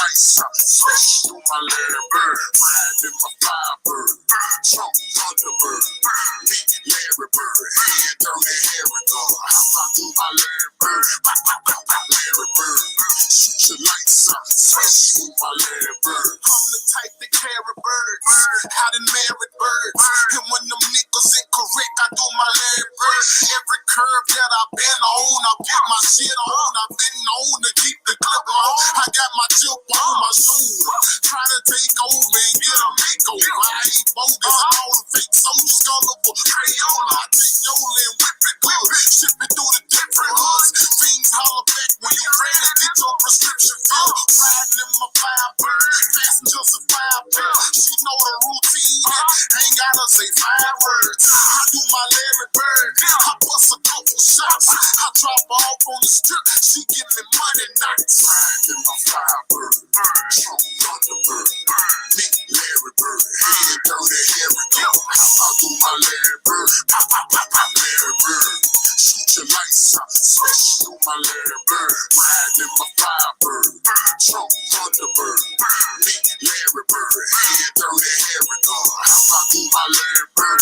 lights out, fresh through my Larry Bird, riding my Firebird, Trump Thunderbird, meet Larry Bird, head dirty Harry gun, hop out through my Larry Bird, Larry Bird, shoot your lights out, fresh through my Larry Bird. I'm the type that carry birds, how done married birds, and when them niggas incorrect, I do my Larry Bird. Every curve that I've been on, I put my shit on, I've been known to keep the clip on, I got my chip on my shoulder, try to take over and get a makeover. I ain't bogus and all the fake souls, colorful Crayola. I take Yola and whip it good, ship it through the different hoods. Fiends holler back when you ready, get your prescription filled. Riding in my Firebird, passengers a Firebird. She know the routine, ain't gotta say 5 words. I do my Larry Bird, I bust a couple shots, I drop her off on the strip, she give me money nights. Riding in my Firebird, Trump Thunderbird, meet Larry Bird, head dirty Harry gun, hop out through my Larry Bird, Larry Bird, shoot your lights out, smash through my Larry Bird, riding in my Firebird, Trump Thunderbird, meet Larry Bird, head dirty Harry gun, hop out through my Larry Bird,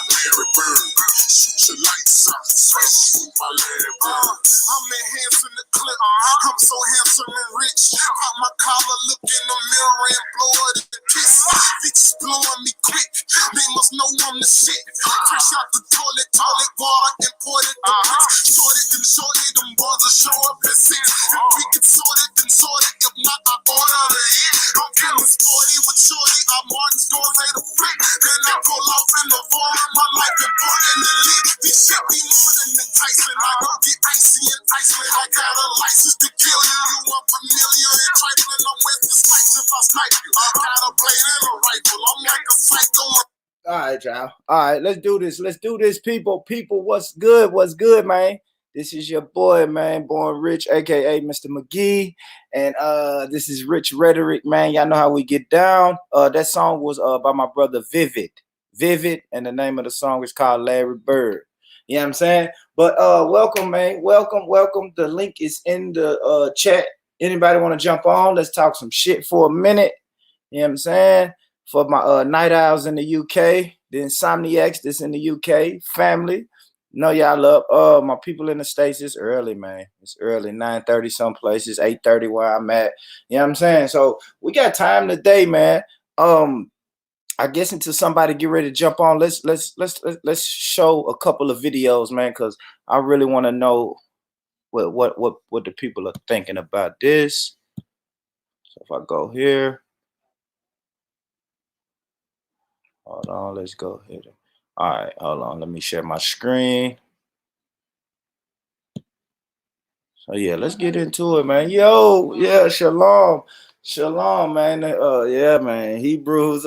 Larry Bird, shoot your lights out, smash through my Larry Bird. I'm enhancing the clip, I'm so handsome and rich, pop my collar, look in the mirror and blow her the kiss. Bitches blowing me quick, they must know I'm the shit. Fresh out the toilet water, imported the bricks. Sorted and shorted, them boys will show up at 6. If we can sort it, then sort it. If not, I order the hit. I'm feeling sporty with shorty, I Martin Scorsese the flick. Then I pull off in the forum, my life important in the league. This shit be more than enticing. I go get icy and Iceland. I got a license to kill you. You unfamiliar and trifling. I'm with the spikes if I snipe you. I got a blade and a rifle. I'm like a psycho. All right, y'all. All right, let's do this. Let's do this, people. People, what's good? What's good, man? This is your boy, man, Born Rich, aka Mr. McGee, and this is Rich Rhetoric, man. Y'all know how we get down. That song was by my brother Vivid, and the name of the song is called Larry Bird. You know what I'm saying? But welcome, man. Welcome. The link is in the chat. Anybody want to jump on? Let's talk some shit for a minute. You know what I'm saying? For my night owls in the UK, the insomniacs that's in the UK, family. No, y'all love my people in the States. It's early, man. It's early, 9:30 some places, 8:30 where I'm at. You know what I'm saying? So we got time today, man. I guess until somebody get ready to jump on, let's show a couple of videos, man, because I really want to know what the people are thinking about this. So if I go here, hold on, let's go here. All right, hold on. Let me share my screen. So yeah, let's get into it, man. Yo, yeah, shalom, man. Yeah, man. Hebrews.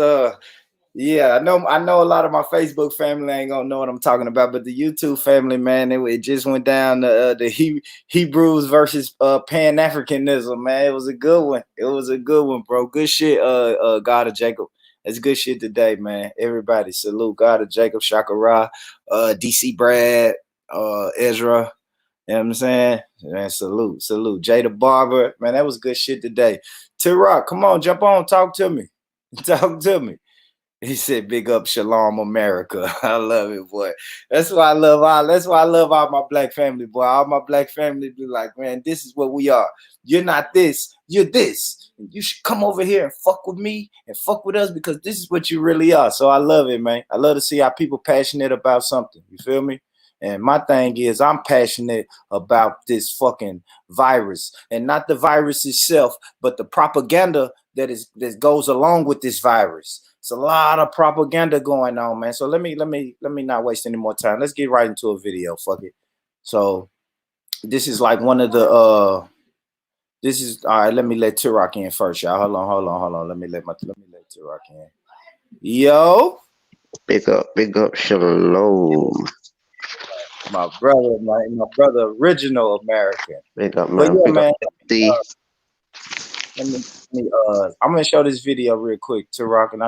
Yeah, I know. A lot of my Facebook family ain't gonna know what I'm talking about, but the YouTube family, man, it just went down the Hebrews versus Pan Africanism, man. It was a good one. Bro. Good shit. God of Jacob. It's good shit today, man. Everybody salute God of Jacob, Shakara, DC Brad, Ezra. You know what I'm saying? Man, salute. Jada Barber. Man, that was good shit today. T-Rock, come on, jump on, talk to me. He said, "Big up, Shalom, America." I love it, boy. That's why I love all my black family, boy. All my black family be like, man, this is what we are. You're not this, you're this. You should come over here and fuck with me and fuck with us because this is what you really are. So I love it, man. I love to see how people passionate about something. You feel me? And my thing is, I'm passionate about this fucking virus, and not the virus itself, but the propaganda that goes along with this virus. It's a lot of propaganda going on, man. So let me not waste any more time. Let's get right into a video. Fuck it. So this is like one of the this is all right. Let me let T-Rock in first, y'all. Hold on. Let me let T-Rock in. Yo, big up, shalom. My brother, original American. Big up, man. But yeah, big man. I'm gonna show this video real quick to Rock, and I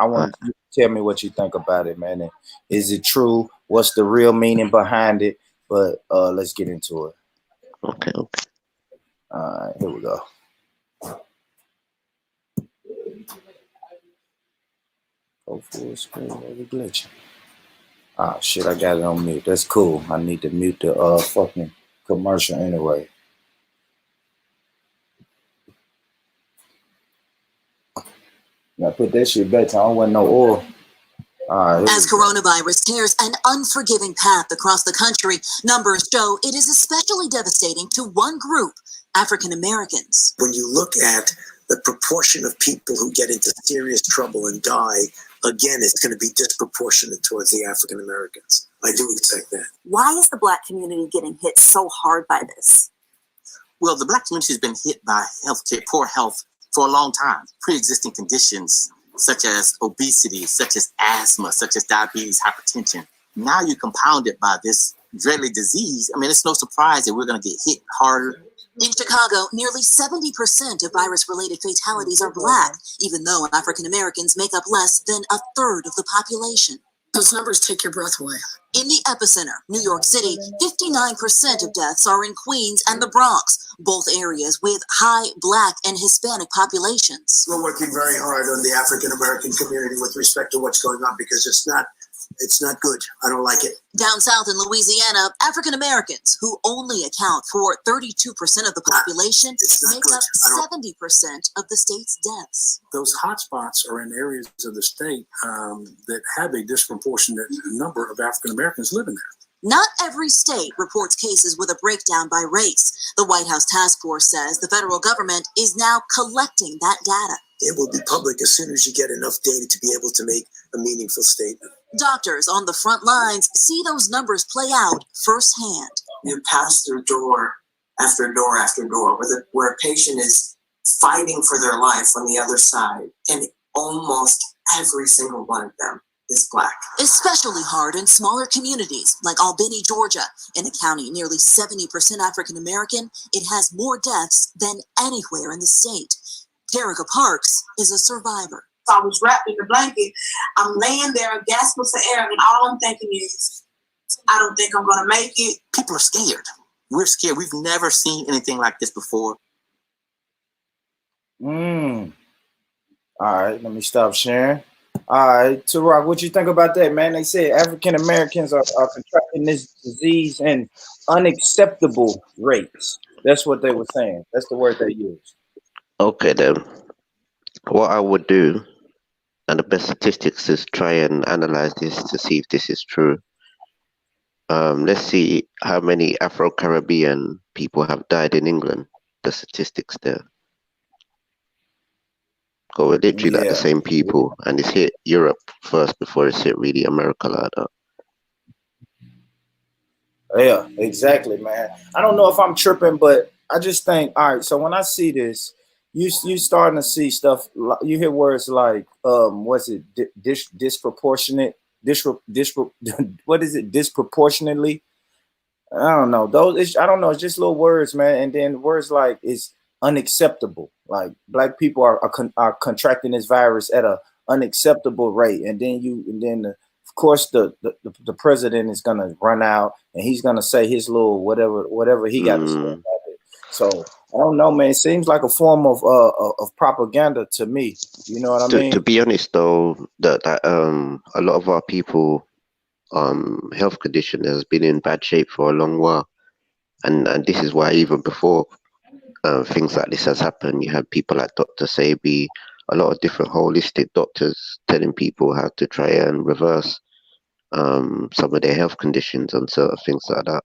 want you to tell me what you think about it, man. Is it true? What's the real meaning behind it? But let's get into it. Okay. All right, here we go. Go full screen. Every glitch. Ah, shit, I got it on mute. That's cool. I need to mute the fucking commercial anyway. Now put that shit back. I don't want no oil. As coronavirus tears an unforgiving path across the country, numbers show it is especially devastating to one group, African Americans. When you look at the proportion of people who get into serious trouble and die, again, it's going to be disproportionate towards the African Americans. I do expect that. Why is the Black community getting hit so hard by this? Well, the Black community has been hit by healthcare, poor health for a long time. Pre-existing conditions such as obesity, such as asthma, such as diabetes, hypertension. Now you compound it by this deadly disease. I mean, it's no surprise that we're going to get hit harder. In Chicago, nearly 70% of virus-related fatalities are Black, even though African Americans make up less than a third of the population. Those numbers take your breath away. In the epicenter, New York City, 59% of deaths are in Queens and the Bronx, both areas with high Black and Hispanic populations. We're working very hard on the African American community with respect to what's going on because it's not good. I don't like it. Down south in Louisiana, African Americans, who only account for 32% of the population, make up 70% of the state's deaths. Those hotspots are in areas of the state that have a disproportionate number of African Americans living there. Not every state reports cases with a breakdown by race. The White House task force says the federal government is now collecting that data. It will be public as soon as you get enough data to be able to make a meaningful statement. Doctors on the front lines see those numbers play out firsthand. You pass through door after door after door where a patient is fighting for their life on the other side, and almost every single one of them is Black. Especially hard in smaller communities like Albany, Georgia. In a county nearly 70% African American, it has more deaths than anywhere in the state. Terica Parks is a survivor. I was wrapped in the blanket. I'm laying there gasping for air, and all I'm thinking is, I don't think I'm going to make it. People are scared. We're scared. We've never seen anything like this before. All right, let me stop sharing. All right, Rhetoric, what you think about that, man? They say African Americans are contracting this disease in unacceptable rates. That's what they were saying. That's the word they used. Okay, then. What I would do, and the best statistics is try and analyze this to see if this is true. Let's see how many Afro-Caribbean people have died in England. The statistics there. Go with literally like the same people, and it's hit Europe first before it's hit really America like that. Yeah, exactly, man. I don't know if I'm tripping, but I just think, all right, so when I see this, you starting to see stuff. You hear words like, what's it, disproportionate, what is it, disproportionately? I don't know. I don't know. It's just little words, man. And then words like it's unacceptable. Like Black people are contracting this virus at a unacceptable rate. And then of course the president is gonna run out and he's gonna say his little whatever he got to say about it. So I don't know, man. It seems like a form of propaganda to me. You know what I mean? To be honest, though, that a lot of our people health condition has been in bad shape for a long while, and this is why even before things like this has happened, you have people like Dr. Sebi, a lot of different holistic doctors telling people how to try and reverse some of their health conditions and certain things like that.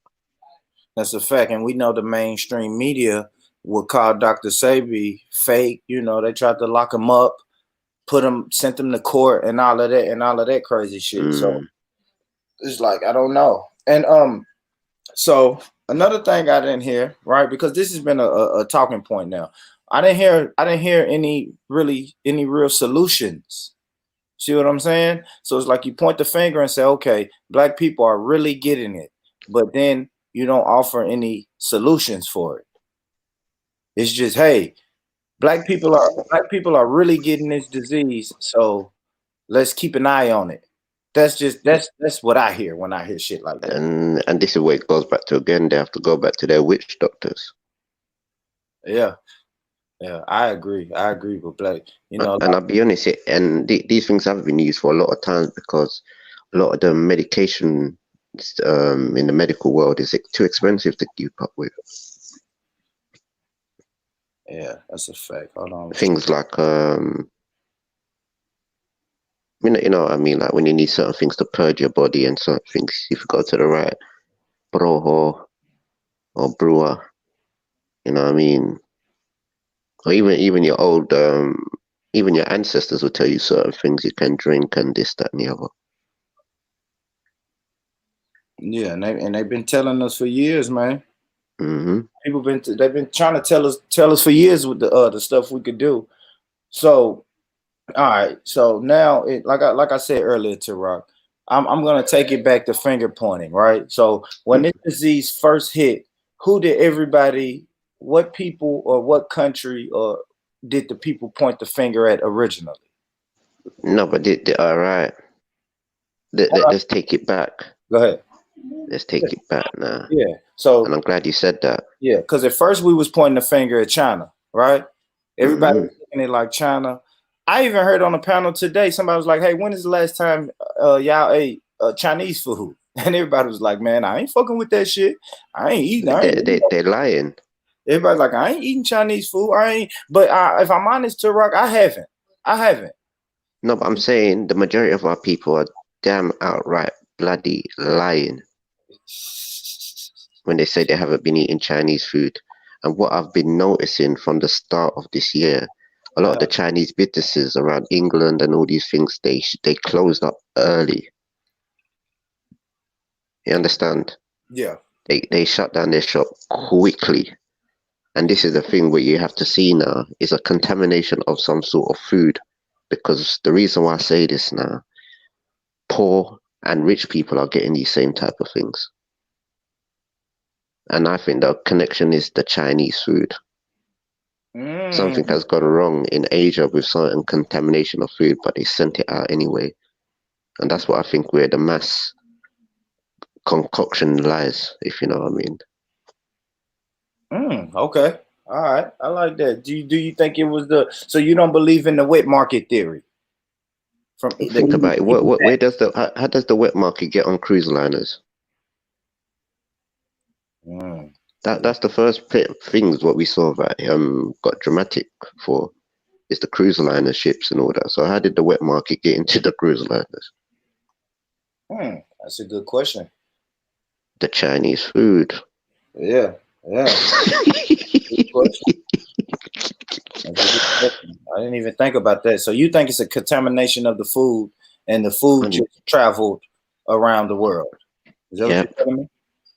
That's a fact, and we know the mainstream media would call Dr. Sebi fake. You know, they tried to lock him up, sent him to court, and all of that crazy shit. So it's like I don't know. And so another thing I didn't hear, right? Because this has been a talking point now. I didn't hear any real solutions. See what I'm saying? So it's like you point the finger and say, okay, Black people are really getting it, but then you don't offer any solutions for it. It's just, hey, Black people are really getting this disease, so let's keep an eye on it. That's what I hear when I hear shit like that. And this is where it goes back to again. They have to go back to their witch doctors. Yeah, Yeah, I agree. I agree with Black. You know, And I'll be honest, these things have been used for a lot of times because a lot of the medication in the medical world is too expensive to keep up with. yeah, that's a fact. Hold on. Things like you know what I mean, like when you need certain things to purge your body and certain things, if you go to the right broho or brewer, you know what I mean, or even your old even your ancestors will tell you certain things you can drink and this, that, and the other. Yeah, and they've been telling us for years, man. Hmm. People they've been trying to tell us for years with the stuff we could do. So all right, so now like I said earlier to Rock, I'm gonna take it back to finger pointing, right? So when this disease first hit, who did everybody, what people or what country or did the people point the finger at originally? No, but all right. Let's take it back. Go ahead. Let's take it back now. Yeah. And So I'm glad you said that. yeah, because at first we was pointing the finger at China, right? Everybody Hmm. was looking at it like China. I even heard on a panel today, somebody was like, "Hey, when is the last time y'all ate Chinese food?" And everybody was like, "Man, I ain't fucking with that shit. I ain't eating. I ain't eating." They're lying. Everybody's like, "I ain't eating Chinese food. I ain't." But if I'm honest, to Rock, I haven't. I haven't. No, but I'm saying the majority of our people are damn outright bloody lying when they say they haven't been eating Chinese food. And what I've been noticing from the start of this year, a lot of the Chinese businesses around England and all these things, they closed up early. You understand? Yeah. They shut down their shop quickly. And this is the thing where you have to see now is a contamination of some sort of food. Because the reason why I say this now, poor and rich people are getting these same type of things. And I think the connection is the Chinese food. Something Mm. has gone wrong in Asia with certain contamination of food, but they sent it out anyway. And that's what I think where the mass concoction lies, if you know what I mean. Okay. All right. I like that. Do you think it was the so you don't believe in the wet market theory from Think the about it. Where does how does the wet market get on cruise liners? Mm. That's the first things what we saw that got dramatic for is the cruise liner ships and all that. So how did the wet market get into the cruise liners? That's a good question. The Chinese food. Yeah, yeah. Good question. That's a good question. I didn't even think about that. So you think it's a contamination of the food, and the food And just traveled around the world? Is that what you're yep, telling me?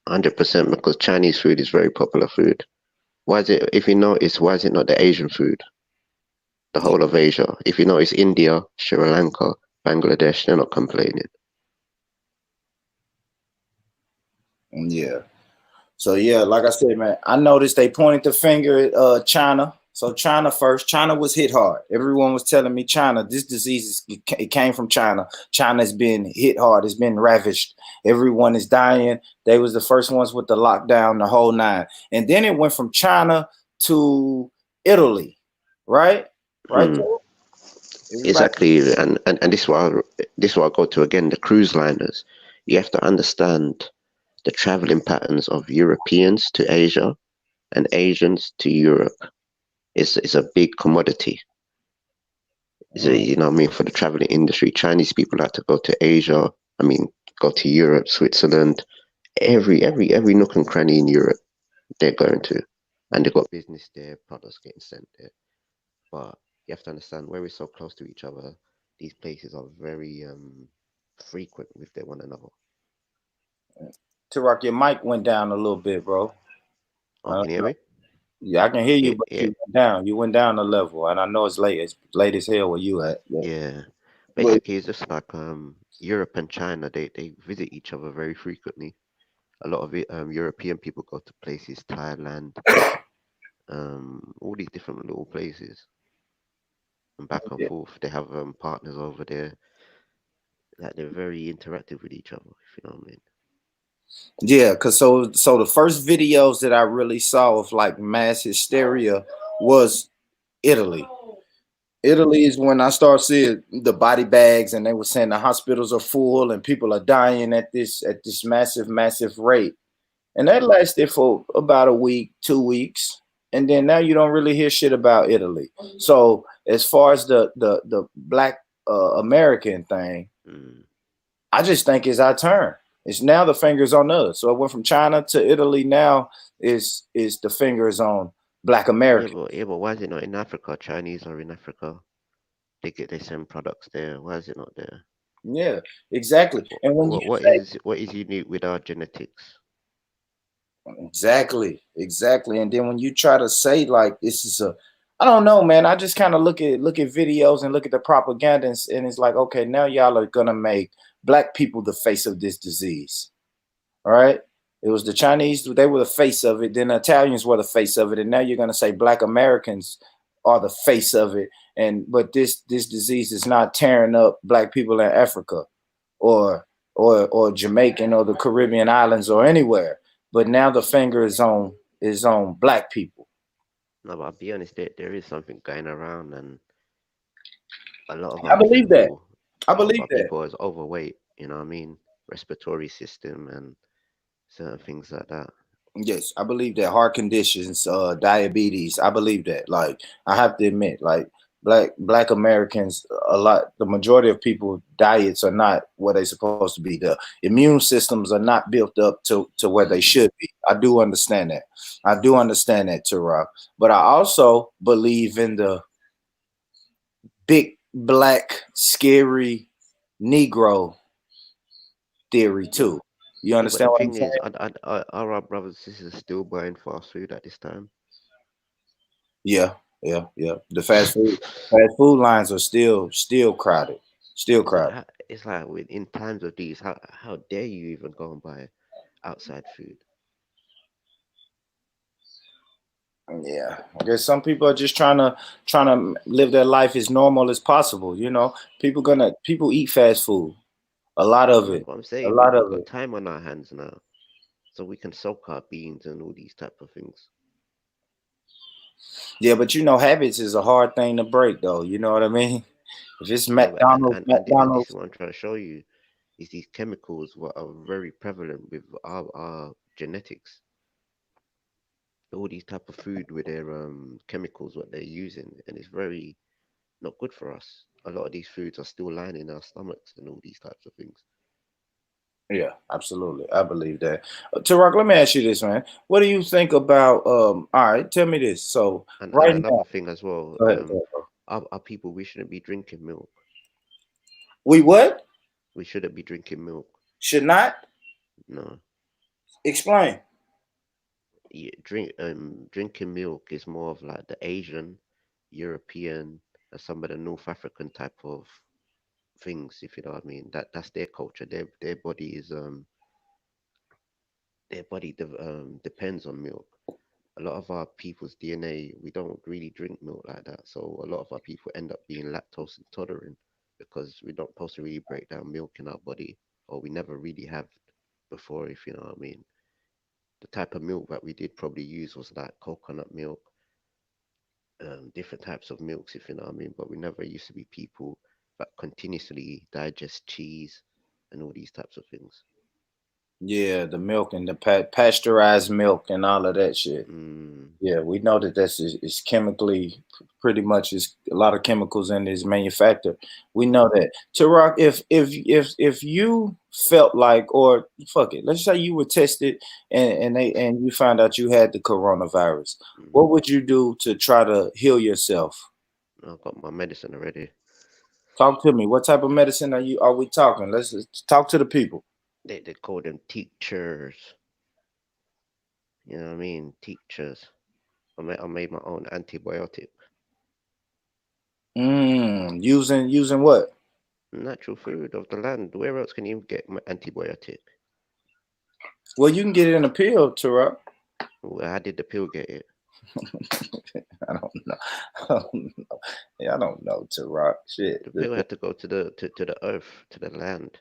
100% because Chinese food is very popular food. Why is it? If you notice, why is it not the Asian food? The Yeah. whole of Asia. If you notice, India, Sri Lanka, Bangladesh, they're not complaining. Yeah. So yeah, like I said, man, I noticed they pointed the finger at China. So China first. China was hit hard. Everyone was telling me China. This disease it came from China. China's been hit hard. It's been ravaged. Everyone is dying. They was the first ones with the lockdown, the whole nine. And then it went from China to Italy, right? Right. Hmm. Joe? Everybody. Exactly, and this is what I go to again. The cruise liners. You have to understand the traveling patterns of Europeans to Asia and Asians to Europe. It's a big commodity. It's a, Mm, you know what I mean, for the traveling industry. Chinese people like to go to Asia. I mean, go to Europe, Switzerland, every nook and cranny in Europe they're going to, and they've got business there, products getting sent there. But you have to understand where we're so close to each other. These places are very frequent with their one another. Rock, your mic went down a little bit, bro. Oh, Uh, can you hear me? yeah, I can hear you, Yeah, but yeah, you went down. You went down a level, and I know it's late. It's late as hell where you at. yeah. But Basically, it's just like Europe and China. They visit each other very frequently. A lot of it, European people go to places, Thailand, all these different little places, and back and yeah, forth. They have partners over there. Like they're very interactive with each other, if you know what I mean. yeah, cause so the first videos that I really saw of like mass hysteria was Italy. Italy is when I start seeing the body bags, and they were saying the hospitals are full and people are dying at this massive, massive rate. And that lasted for about a week, 2 weeks, and then now you don't really hear shit about Italy. So as far as the Black American thing, Mm. I just think it's our turn. It's now the fingers on us. So it went from China to Italy. Now is the fingers on Black Americans. Yeah, but why is it not in Africa? Chinese are in Africa. They send products there. Why is it not there? Yeah, exactly. And when you say What is unique with our genetics? exactly, and then when you try to say like this is a, I don't know, man. I just kind of look at videos and look at the propaganda, and it's like, okay, now y'all are gonna make Black people the face of this disease. All right. It was the Chinese, they were the face of it. Then the Italians were the face of it. And now you're gonna say Black Americans are the face of it. And but this disease is not tearing up Black people in Africa or or Jamaican or the Caribbean islands or anywhere. But now the finger is on Black people. No, but I'll be honest, there is something going around, and a lot of I believe that. I a lot of believe our that. people is overweight. You know what I mean? Respiratory system and certain things like that. Yes, I believe that heart conditions, diabetes. I believe that. Like, I have to admit, like Black Americans, a lot, the majority of people diets are not what they're supposed to be. The immune systems are not built up to where they Mm. should be. I do understand that. I do understand that, Tara. But I also believe in the big black scary Negro theory Yeah, too. You yeah, but the understand what I'm thing is, saying? are our brothers and sisters still buying fast food at this time? Yeah, yeah. The fast food lines are still crowded, still So crowded. it's like with in times of these, how dare you even go and buy outside food? Yeah, I guess some people are just trying to live their life as normal as possible. You know, people eat fast food, a lot of That's it, what I'm a saying. lot We've of got it. time on our hands now, so we can soak our beans and all these type of things. Yeah, but you know, habits is a hard thing to break, though. You know what I mean? If it's Yeah, but and this is McDonald's. what I'm trying to show you is these chemicals what are very prevalent with our genetics. All these type of food with their chemicals what they're using, and it's very not good for us. A lot of these foods are still lying in our stomachs and all these types of things. Yeah, absolutely. I believe that. Tarak, let me ask you this, man. What do you think about? All right, tell me this. So And right another now, thing as well, go ahead, bro. our people we shouldn't be drinking milk. We what We shouldn't be drinking milk. should not No, explain. drinking milk is more of like the Asian, European, and some of the North African type of things, if you know what I mean. That's their culture. Their body is depends on milk. A lot of our people's DNA, we don't really drink milk like that. So a lot of our people end up being lactose intolerant because we don't supposed to really break down milk in our body, or we never really have before, if you know what I mean. The type of milk that we did probably use was like coconut milk, different types of milks, if you know what I mean. But we never used to be people that continuously digest cheese and all these types of things. Yeah, the milk and the pasteurized milk and all of that shit. Mm, Yeah, we know that is chemically pretty much is a lot of chemicals in this manufactured. We know that. Tarak, if you felt like, or fuck it, let's say you were tested and you found out you had the coronavirus, mm. what would you do to try to heal yourself? I've got my medicine already. Talk to me. What type of medicine are we talking? Let's talk to the people. They call them tinctures. You know what I mean? Tinctures. I made my own antibiotic. Using what? Natural food of the land. Where else can you get my antibiotic? Well, you can get it in a pill, Tarak. How did the pill get it? I don't know. I don't know. Yeah, I don't know, Tarak. Shit. The pill had to go to the earth, to the land,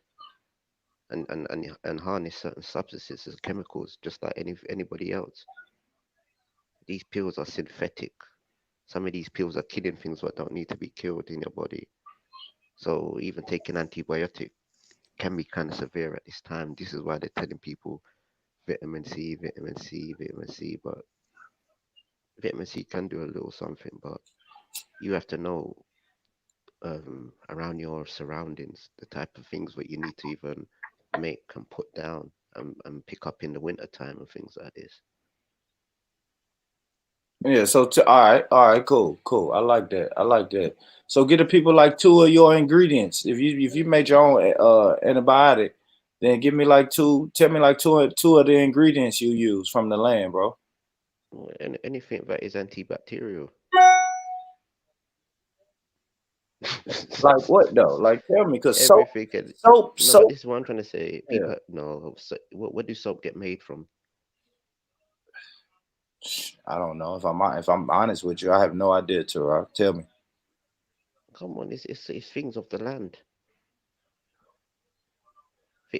and harness certain substances as chemicals, just like anybody else. These pills are synthetic. Some of these pills are killing things that don't need to be killed in your body. So even taking antibiotic can be kind of severe at this time. This is why they're telling people vitamin C, vitamin C, vitamin C. But vitamin C can do a little something, but you have to know around your surroundings the type of things that you need to even make and put down and pick up in the winter time and things like this. Yeah, so all right, cool, cool. I like that. I like that. So get the people like two of your ingredients. If you made your own antibiotic, then give me like two. Tell me like two of the ingredients you use from the land, bro. And anything that is antibacterial. Like what though? Like tell me, cause Everything can. No, but soap. this is what I'm trying to say. Yeah, People no. So, what do soap get made from? I don't know if I'm honest with you. I have no idea. Tara, tell me. Come on, it's things of the land.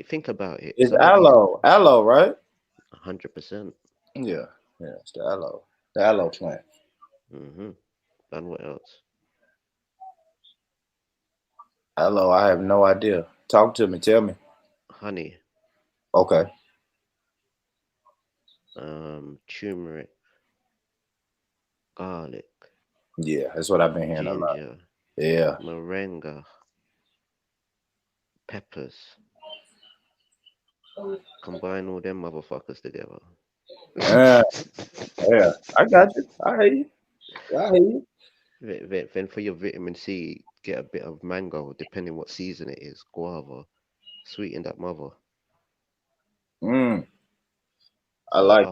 Think about it. It's Some of these, aloe, right? 100%. Yeah, yeah, it's the aloe plant. Mm-hmm. And what else? Aloe, I have no idea. Talk to me. Tell me. Honey, Okay. turmeric, garlic, Yeah, that's what I've been hearing a lot. ginger, Yeah. moringa, peppers. Combine all them motherfuckers together. Yeah, yeah. I got you. I hear you. I hear you. Then for your vitamin C, get a bit of mango, depending what season it is, guava, sweeten that mother. Mm, I So like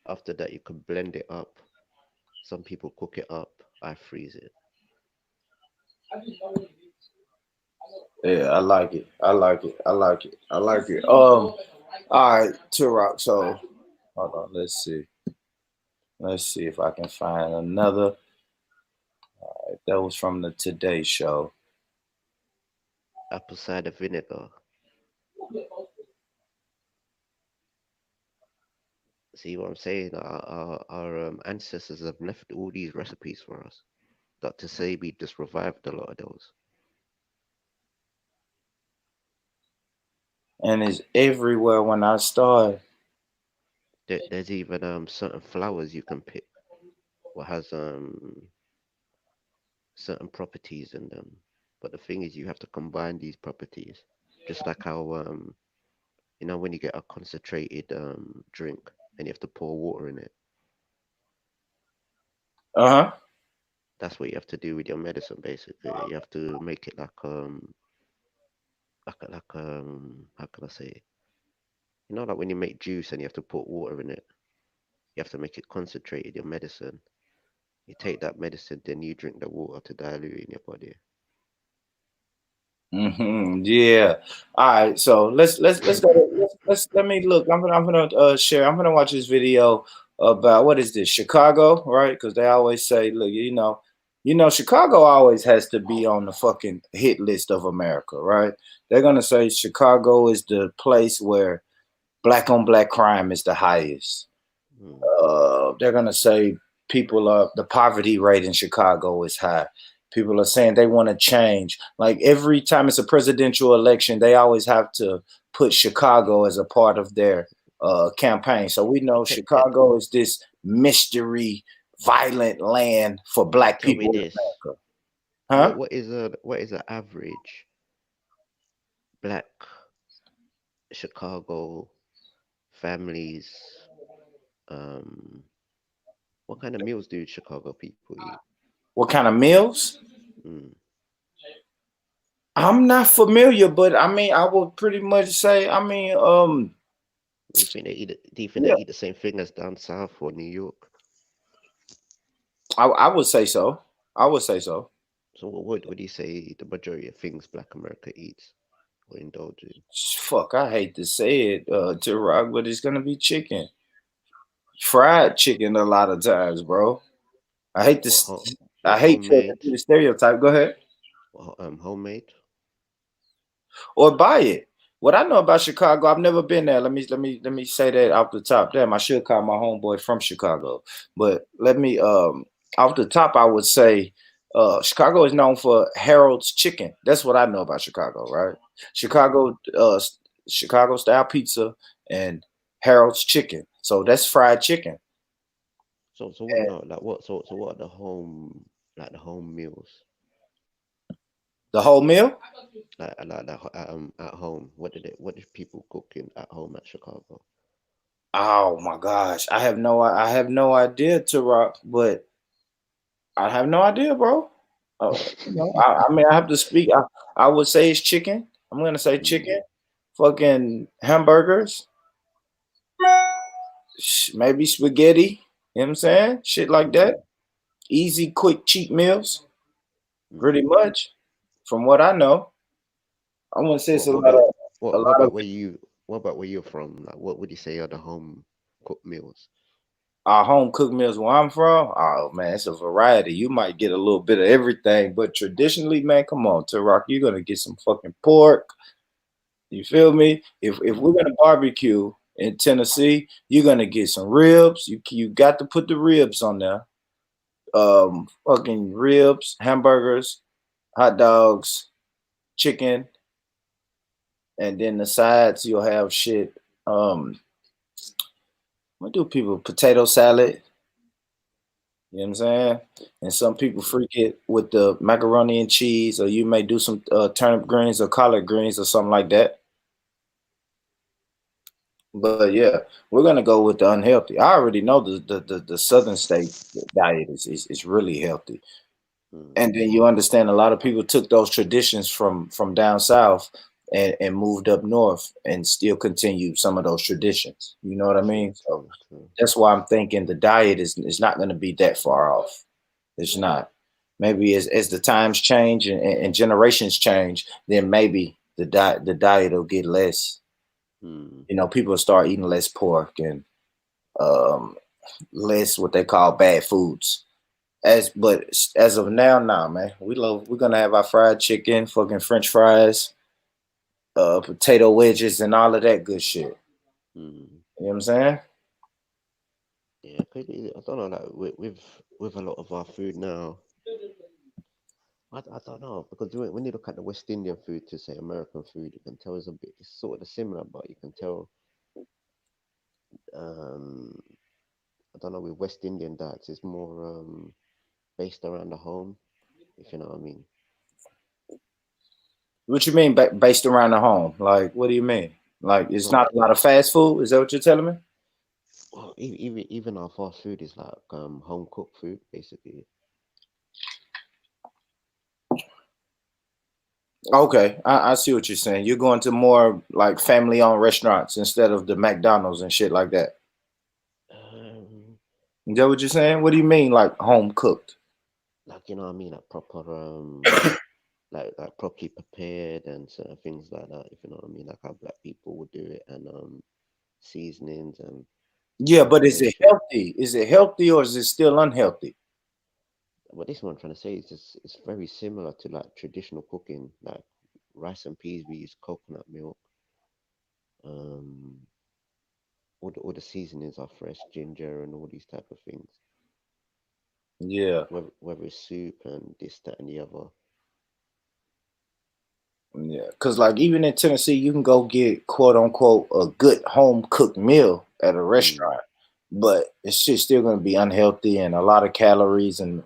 after that, you can blend it up. Some people cook it up. I freeze it. it. Yeah, I like it. I like it. I like it. I like it. All right, Turok. So hold on. Let's see. Let's see if I can find another. That was from the Today Show. Apple cider vinegar. See what I'm saying? Our ancestors have left all these recipes for us. Dr. Sabi just revived a lot of those. And it's everywhere when I start. There's even certain flowers you can pick what has certain properties in them. But the thing is, you have to combine these properties, just like how when you get a concentrated drink and you have to pour water in it. Uh huh. That's what you have to do with your medicine. Basically, you have to make it like how can I say it? Like when you make juice and you have to put water in it. You have to make it concentrated. Your medicine. You take that medicine, then you drink the water to dilute in your body. Yeah. All right. So let's go. Let me look. I'm gonna share. I'm gonna watch this video about what is this Chicago, right? Because they always say, look, Chicago always has to be on the fucking hit list of America, right? They're gonna say Chicago is the place where black on black crime is the highest. Mm. They're gonna say the poverty rate in Chicago is high. People are saying they want to change. Like every time it's a presidential election, they always have to put Chicago as a part of their campaign. So we know Chicago is this mystery, violent land for black Tell me people in this: America. what Huh? what is a average black Chicago families? Um, what kind of meals do Chicago people eat? What kind of meals? Mm. I'm not familiar, but I mean, I would pretty much say, I mean, You think they eat? Do you think they yeah, eat the same thing as down south or New York? I would say so. I would say so. So what would you say the majority of things Black America eats or indulge in? Fuck, I hate to say it, to Rock, but it's gonna be chicken, fried chicken a lot of times, bro. I hate What this. ho- I what hate to homemade? do the stereotype. Go ahead Homemade? or buy it. What I know about Chicago, I've never been there. Let me say that off the top. Damn, I should call my homeboy from Chicago, but let me. Off the top, I would say Chicago is known for Harold's Chicken. That's what I know about Chicago, right? Chicago, Chicago style pizza and Harold's Chicken. So that's fried chicken. So what And now? Like what? So what are the home like the home meals? the whole meal. At home? What did people cook in at home at Chicago? Oh my gosh, I have no idea, Rock, but I have no idea, bro. I mean, I have to speak. I would say it's chicken. I'm gonna say Mm, chicken, fucking hamburgers, maybe spaghetti. You know what I'm saying? Shit like mm, that. Easy, quick, cheap meals. Pretty mm. much, from what I know. I want to say it's What a what lot about of a what lot of about what about where you're from? Like what would you say are the home cooked meals? our home cooked meals where I'm from. Oh man, it's a variety. You might get a little bit of everything, but traditionally, man, come on, Rock, you're gonna get some fucking pork. You feel me? If we're Mm, gonna barbecue in Tennessee, you're gonna get some ribs. You got to put the ribs on there. Fucking ribs, hamburgers, hot dogs, chicken, and then the sides you'll have shit. What do people potato salad? You know what I'm saying? And some people mm, freak it with the macaroni and cheese, or you may do some turnip greens or collard greens or something like that. But yeah, we're gonna go with the unhealthy. I already know the southern state diet is really healthy. mm. And then you understand a lot of people took those traditions from down south and moved up north and still continued some of those traditions. You know what I True, mean? So true, true. that's why I'm thinking the diet is not gonna be that far off. It's not. Maybe as the times change and generations change, then maybe the diet will get less. Mm, You know, people start eating less pork and um, less what they call bad foods. As of now, nah, man, we're gonna have our fried chicken, fucking French fries, potato wedges, and all of that good shit. mm. You know what I'm saying? Yeah, 'cause I don't know. Like with a lot of our food now, I don't know because when you look at the West Indian food to say American food, you can tell it's sort of similar, but you can tell um I don't know with West Indian diets it's more based around the home, if you know what I mean. What you mean based around the home? Like, what do you mean? Like, it's No, not a lot of fast food. Is that what you're telling me? well, even our fast food is like home cooked food basically. Okay, I see what you're saying. You're going to more like family-owned restaurants instead of the McDonald's and shit like that. Um, Is that what you're saying? What do you mean, like home cooked? like you know what I mean, like proper like properly prepared and certain things like that, if you know what I mean, like how black people would do it and seasonings and Yeah, but is it preparation. healthy? Is it healthy or is it still unhealthy? But this one I'm trying to say is just it's very similar to like traditional cooking, like rice and peas. We use coconut milk. Um, all the seasonings are fresh, ginger and all these type of things. Yeah, Whether it's soup and this, that, and the other. yeah. Because like even in Tennessee, you can go get quote unquote a good home cooked meal at a Mm, restaurant, but it's just still going to be unhealthy and a lot of calories and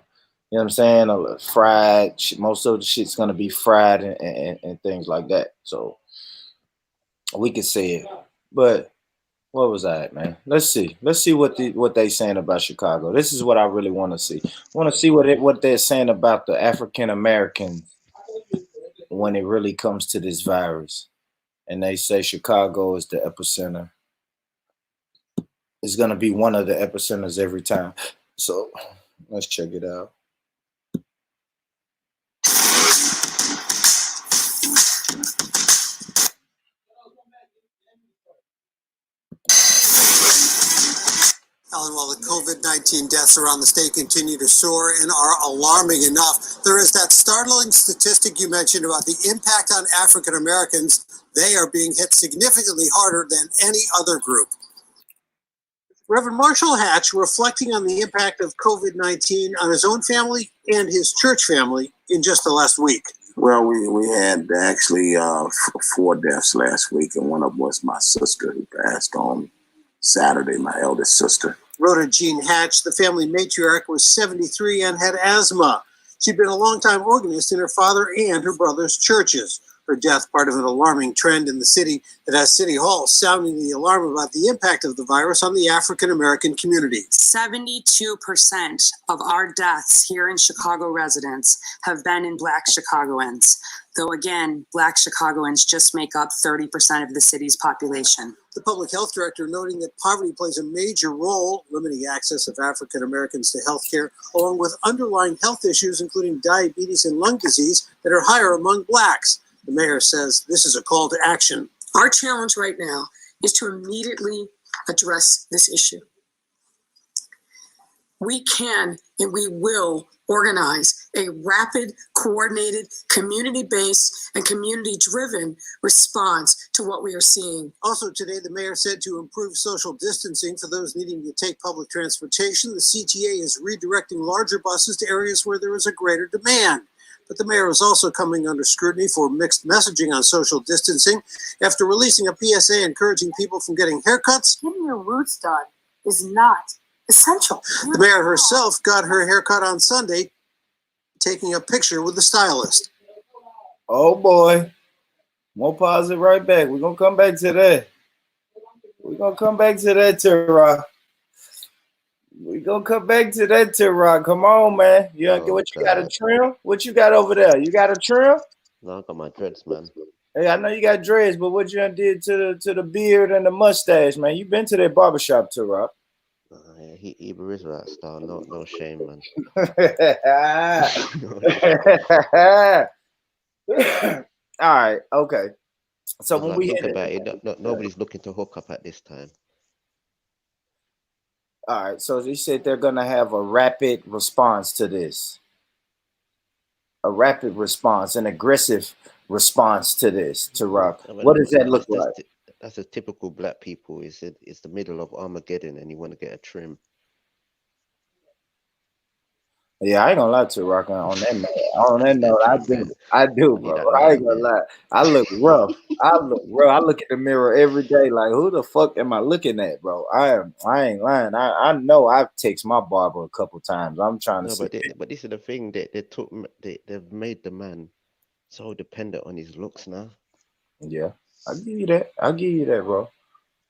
you know what I'm saying. Fried. Most of the shit's going to be fried and things like that. So we could say it, but what was I at, man? Let's see. Let's see what they saying about Chicago. This is what I really want to see. I want to see what they're saying about the African Americans when it really comes to this virus. And they say Chicago is the epicenter. It's gonna be one of the epicenters every time. So let's check it out. Alan, while the COVID-19 deaths around the state continue to soar and are alarming enough, there is that startling statistic you mentioned about the impact on African Americans. They are being hit significantly harder than any other group. Reverend Marshall Hatch reflecting on the impact of COVID-19 on his own family and his church family in just the last week. Well, we had actually 4 deaths last week, and one of them was my sister who passed on Saturday, my eldest sister. Rhoda Jean Hatch, the family matriarch, was 73 and had asthma. She'd been a longtime organist in her father and her brother's churches. Her death, part of an alarming trend in the city that has City Hall sounding the alarm about the impact of the virus on the African-American community. 72% of our deaths here in Chicago residents have been in Black Chicagoans, though again, Black Chicagoans just make up 30% of the city's population. The public health director noting that poverty plays a major role, limiting access of African Americans to health care, along with underlying health issues, including diabetes and lung disease, that are higher among Blacks. The mayor says this is a call to action. Our challenge right now is to immediately address this issue. We can and we will organize a rapid, coordinated, community-based, and community-driven response to what we are seeing. Also today, the mayor said to improve social distancing for those needing to take public transportation, the CTA is redirecting larger buses to areas where there is a greater demand. But the mayor is also coming under scrutiny for mixed messaging on social distancing after releasing a PSA encouraging people from getting haircuts. Getting your roots done is not essential. The mayor herself got her haircut on Sunday, taking a picture with the stylist. Oh boy. We'll pause it right back. We're going to come back to that. We're going to come back to that, Tara. We're going to come back to that, Tara. Come on, man. You got a trim? What you got over there? You got a trim? No, I got my dreads, man. Hey, I know you got dreads, but what you done did to the beard and the mustache, man? You been to that barbershop, Tara. Yeah, he is that style. No shame, man. All right, okay. So when Like, we think about it, nobody's looking to hook up at this time. All right, so they said they're gonna have a rapid response to this. A rapid response, an aggressive response to this, to Rock. What does that look like? That's a typical Black people. It's the middle of Armageddon, and you want to get a trim. Yeah, I ain't gonna lie to Rock on that note. On that note, I do, bro. I ain't gonna lie. I look rough. I look in the mirror every day, like, who the fuck am I looking at, bro? I ain't lying. I know I've texted my barber a couple times. I'm trying to but this is the thing that they've made the man so dependent on his looks now. Yeah, I'll give you that. Bro.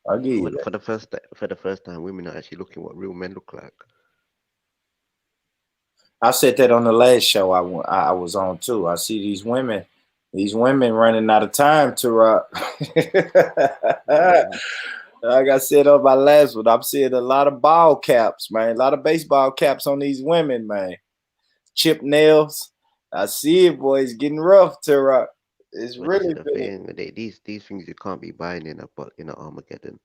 I'll give you that. For the first time, women are actually looking what real men look like. I said that on the last show I was on too. I see these women running out of time to rock. Like I said on my last one, I'm seeing a lot of ball caps, man. A lot of baseball caps on these women, man. Chip nails. I see it, boys. Getting rough to rock. It's but really the thing. These things you can't be buying in a Armageddon.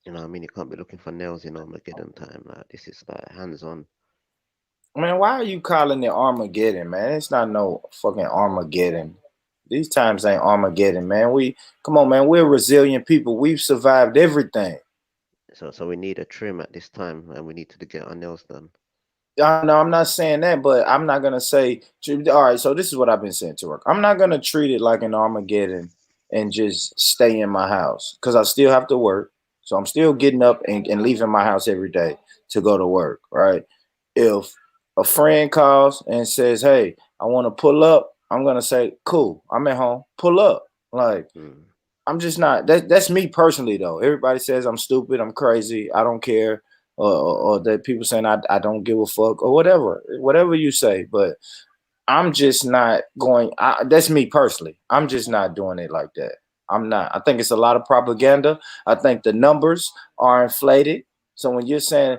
You know what I mean? You can't be looking for nails in Armageddon time. Like, this is like hands-on. Man, why are you calling it Armageddon, man? It's not no fucking Armageddon. These times ain't Armageddon, man. Come on, man. We're resilient people. We've survived everything. So we need a trim at this time, and we need to get our nails done. No, I'm not saying that, but I'm not gonna say. All right, so this is what I've been saying to work. I'm not gonna treat it like an Armageddon and just stay in my house because I still have to work. So I'm still getting up and leaving my house every day to go to work, right? If a friend calls and says, "Hey, I want to pull up," I'm gonna say, "Cool, I'm at home. Pull up." Like, I'm just not. That's me personally, though. Everybody says I'm stupid, I'm crazy, I don't care, or that people saying I don't give a fuck or whatever you say. But I'm just not going. That's me personally. I'm just not doing it like that. I'm not. I think it's a lot of propaganda. I think the numbers are inflated. So when you're saying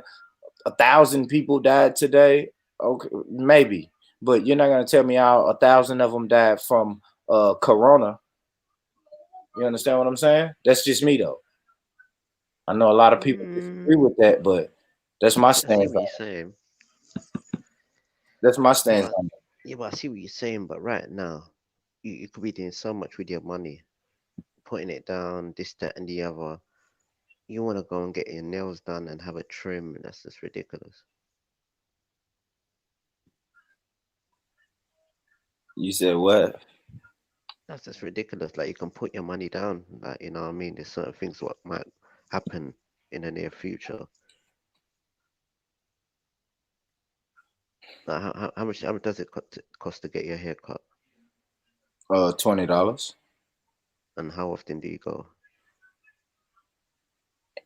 1,000 people died today, okay, maybe, but you're not gonna tell me how 1,000 of them died from corona. You understand what I'm saying? That's just me, though. I know a lot of people disagree with that, but that's my stance. I see what you're saying. That's my stance. Yeah, but I see what you're saying. But right now, you could be doing so much with your money, putting it down, this, that, and the other. You want to go and get your nails done and have a trim, and that's just ridiculous. You said what? That's just ridiculous. Like you can put your money down. Like you know what I mean. There's certain things what might happen in the near future. Like how much does it cost to get your hair cut? $20. And how often do you go?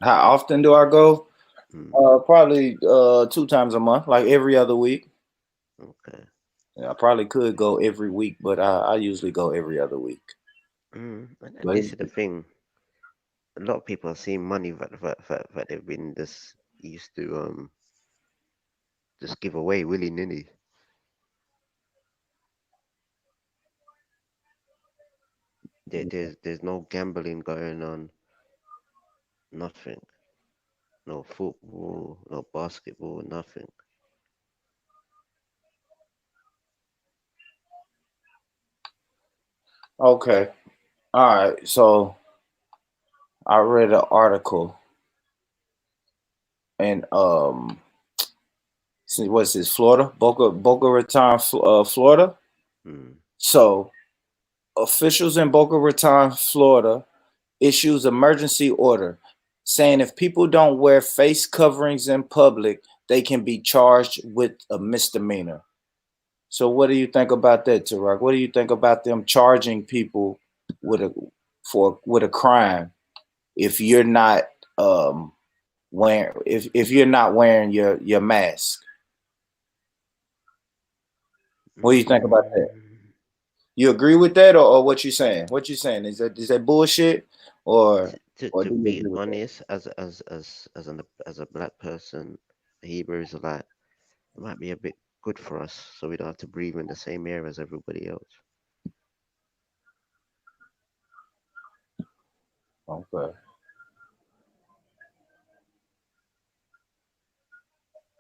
How often do I go? Mm, Probably 2 times a month, like every other week. okay. Yeah, I probably could go every week, but I usually go every other week. And But this is the thing. A lot of people are seeing money that they've been just used to just give away willy nilly. There's no gambling going on. Nothing. No football. No basketball. Nothing. okay, all right. So I read an article, and what's this? Florida, Boca Raton, Florida. Mm, So officials in Boca Raton, Florida, issues emergency order saying if people don't wear face coverings in public, they can be charged with a misdemeanor. So what do you think about that, Tarak? What do you think about them charging people with a crime if you're not if you're not wearing your mask? What do you think about that? mm. You agree with that, or what you saying? What you saying is that bullshit, or To do you be agree with that? honest, as a black person, a Hebrew Israelite, it might be a bit good for us, so we don't have to breathe in the same air as everybody else. Okay.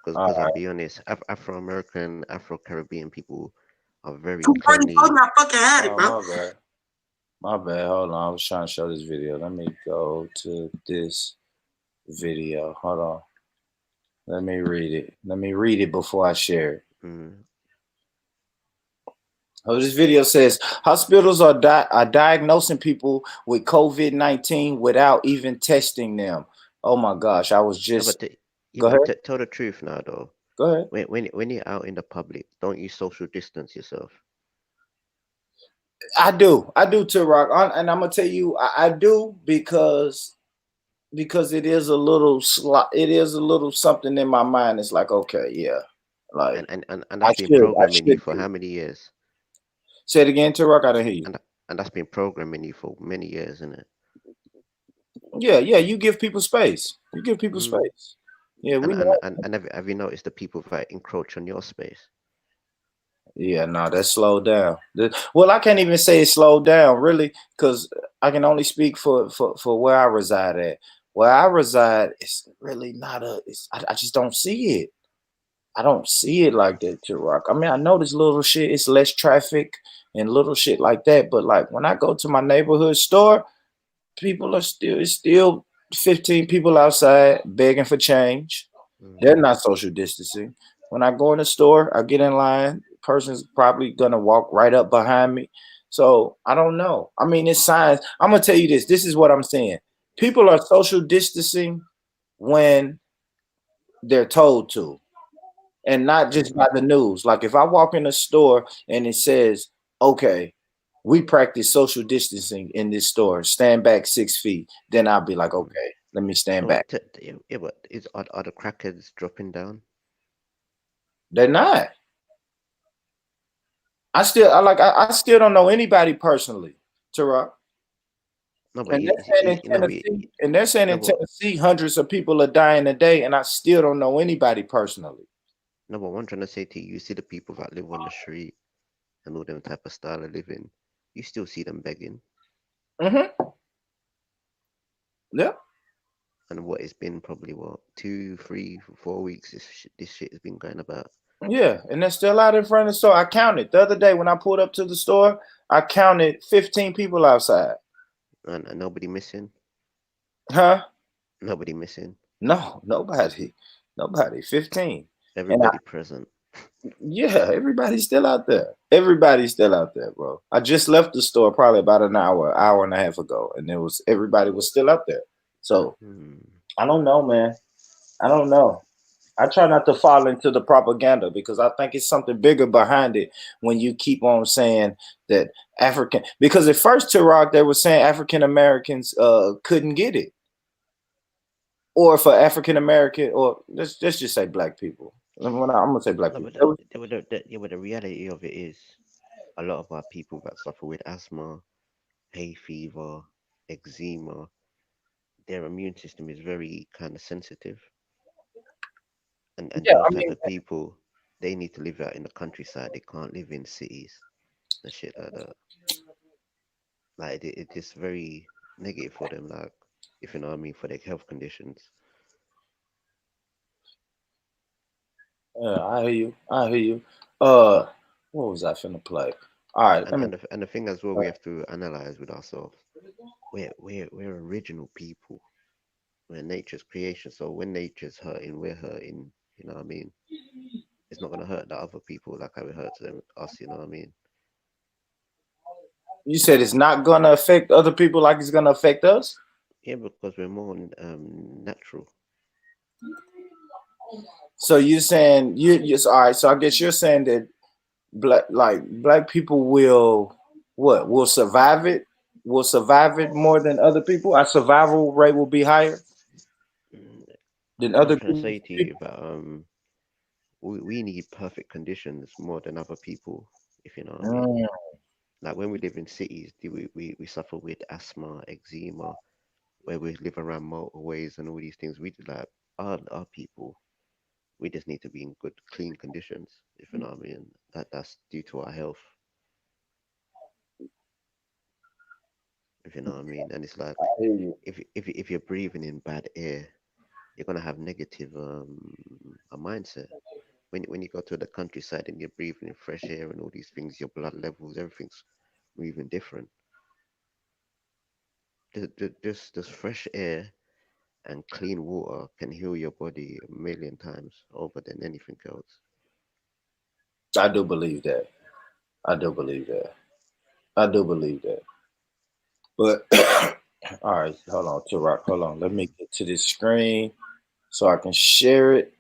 Because I'll All be honest, Afro American, Afro Caribbean people are very Too funny, told cleanly. me I fucking had it, right. bro. My bad. My bad. Hold on. I was trying to show this video. Let me go to this video. Hold on. Let me read it. Let me read it before I share it. Mm, Oh, this video says hospitals are diagnosing people with COVID-19 without even testing them. Oh my gosh! I was no, just. but yeah, Go ahead. but tell the truth now, though. Go ahead. When you're out in the public, don't you social distance yourself? I do. I do too, Rock. And I'm gonna tell you, I do because it is a little it is a little something in my mind. It's like, okay, yeah, like And I that's been I programming you should for do. how many years? Say it again, Rock. I didn't hear you. And and that's been programming you for many years, isn't it? Yeah, yeah. You give people space. You give people Mm. space. Yeah, we know. And have you noticed the people that encroach on your space? Yeah, no, that slowed down. Well, I can't even say it slowed down really, because I can only speak for where I reside at. Where I reside, it's really not a. I just don't see it. I don't see it like that, Rock. I mean, I know this little shit. It's less traffic and little shit like that. But like when I go to my neighborhood store, people are still. It's still 15 people outside begging for change. They're Mm. not social distancing. When I go in the store, I get in line. Person's probably gonna walk right up behind me. So I don't know. I mean, it's signs. I'm gonna tell you this. This is what I'm saying. People are social distancing when they're told to, and not just Mm. by the news. Like if I walk in a store and it says, "Okay, we practice social distancing in this store. Stand back 6 feet." Then I'll be like, Mm. "Okay, let me stand No, back." yeah, but are the crackheads dropping down? They're not. I still don't know anybody personally, Tara. No, but And they're saying in no, but Tennessee, no, but hundreds of people are dying a day, and I still don't know anybody personally. no, but what I'm trying to say to you, you see the people that live on the street and all them type of style of living, you still see them begging. Mm-hmm. Yeah. And what it's been probably what 2, 3, 4 weeks. This shit has been going about, Yeah. And they're still out in front of the store. I counted the other day when I pulled up to the store, I counted 15 people outside. and nobody missing. Huh? Nobody missing. No, nobody. 15. And Everybody present. yeah, everybody's still out there. Everybody's still out there, bro. I just left the store probably about an hour and a half ago, and everybody was still out there. So I don't know, man. I don't know. I try not to fall into the propaganda because I think it's something bigger behind it when you keep on saying that African, because at first, Turok, they were saying African Americans couldn't get it. Or for African American, or let's just say black people. I'm gonna say black No, people. but the reality of it is, a lot of our people that suffer with asthma, hay fever, eczema, their immune system is very kind of sensitive, and Yeah, those I type mean, of people, they need to live out in the countryside. They can't live in cities and shit like that. Like it's just very negative for them. Like, if you know what I mean, for their health conditions. I hear you. I hear you. Uh, what was I finna play? All right, let me. And the thing as well, we have to analyze with ourselves. We're original people. We're nature's creation. So when nature's hurting, we're hurting. You know what I mean? It's not gonna hurt the other people like how it hurts us. You know what I mean? You said it's not gonna affect other people like it's gonna affect us. Yeah, because we're more natural. So you're saying you all right. So I guess you're saying that black people will what? Will survive it? Will survive it more than other people? Our survival rate will be higher Mm, than I'm not other trying to people. say to you that we need perfect conditions more than other people, if you know what I mean. Mm. Like when we live in cities, we suffer with asthma, eczema, where we live around motorways and all these things. We like our people. We just need to be in good, clean conditions, if you know what I mean. That's due to our health, if you know what I mean. And it's like I hear you. if you're breathing in bad air, you're gonna have negative a mindset. When you go to the countryside and you're breathing in fresh air and all these things, your blood levels, everything's moving different. Just fresh air and clean water can heal your body a million times over than anything else. I do believe that. I do believe that. I do believe that. But all right, hold on, Rock. Hold on. Let me get to this screen so I can share it.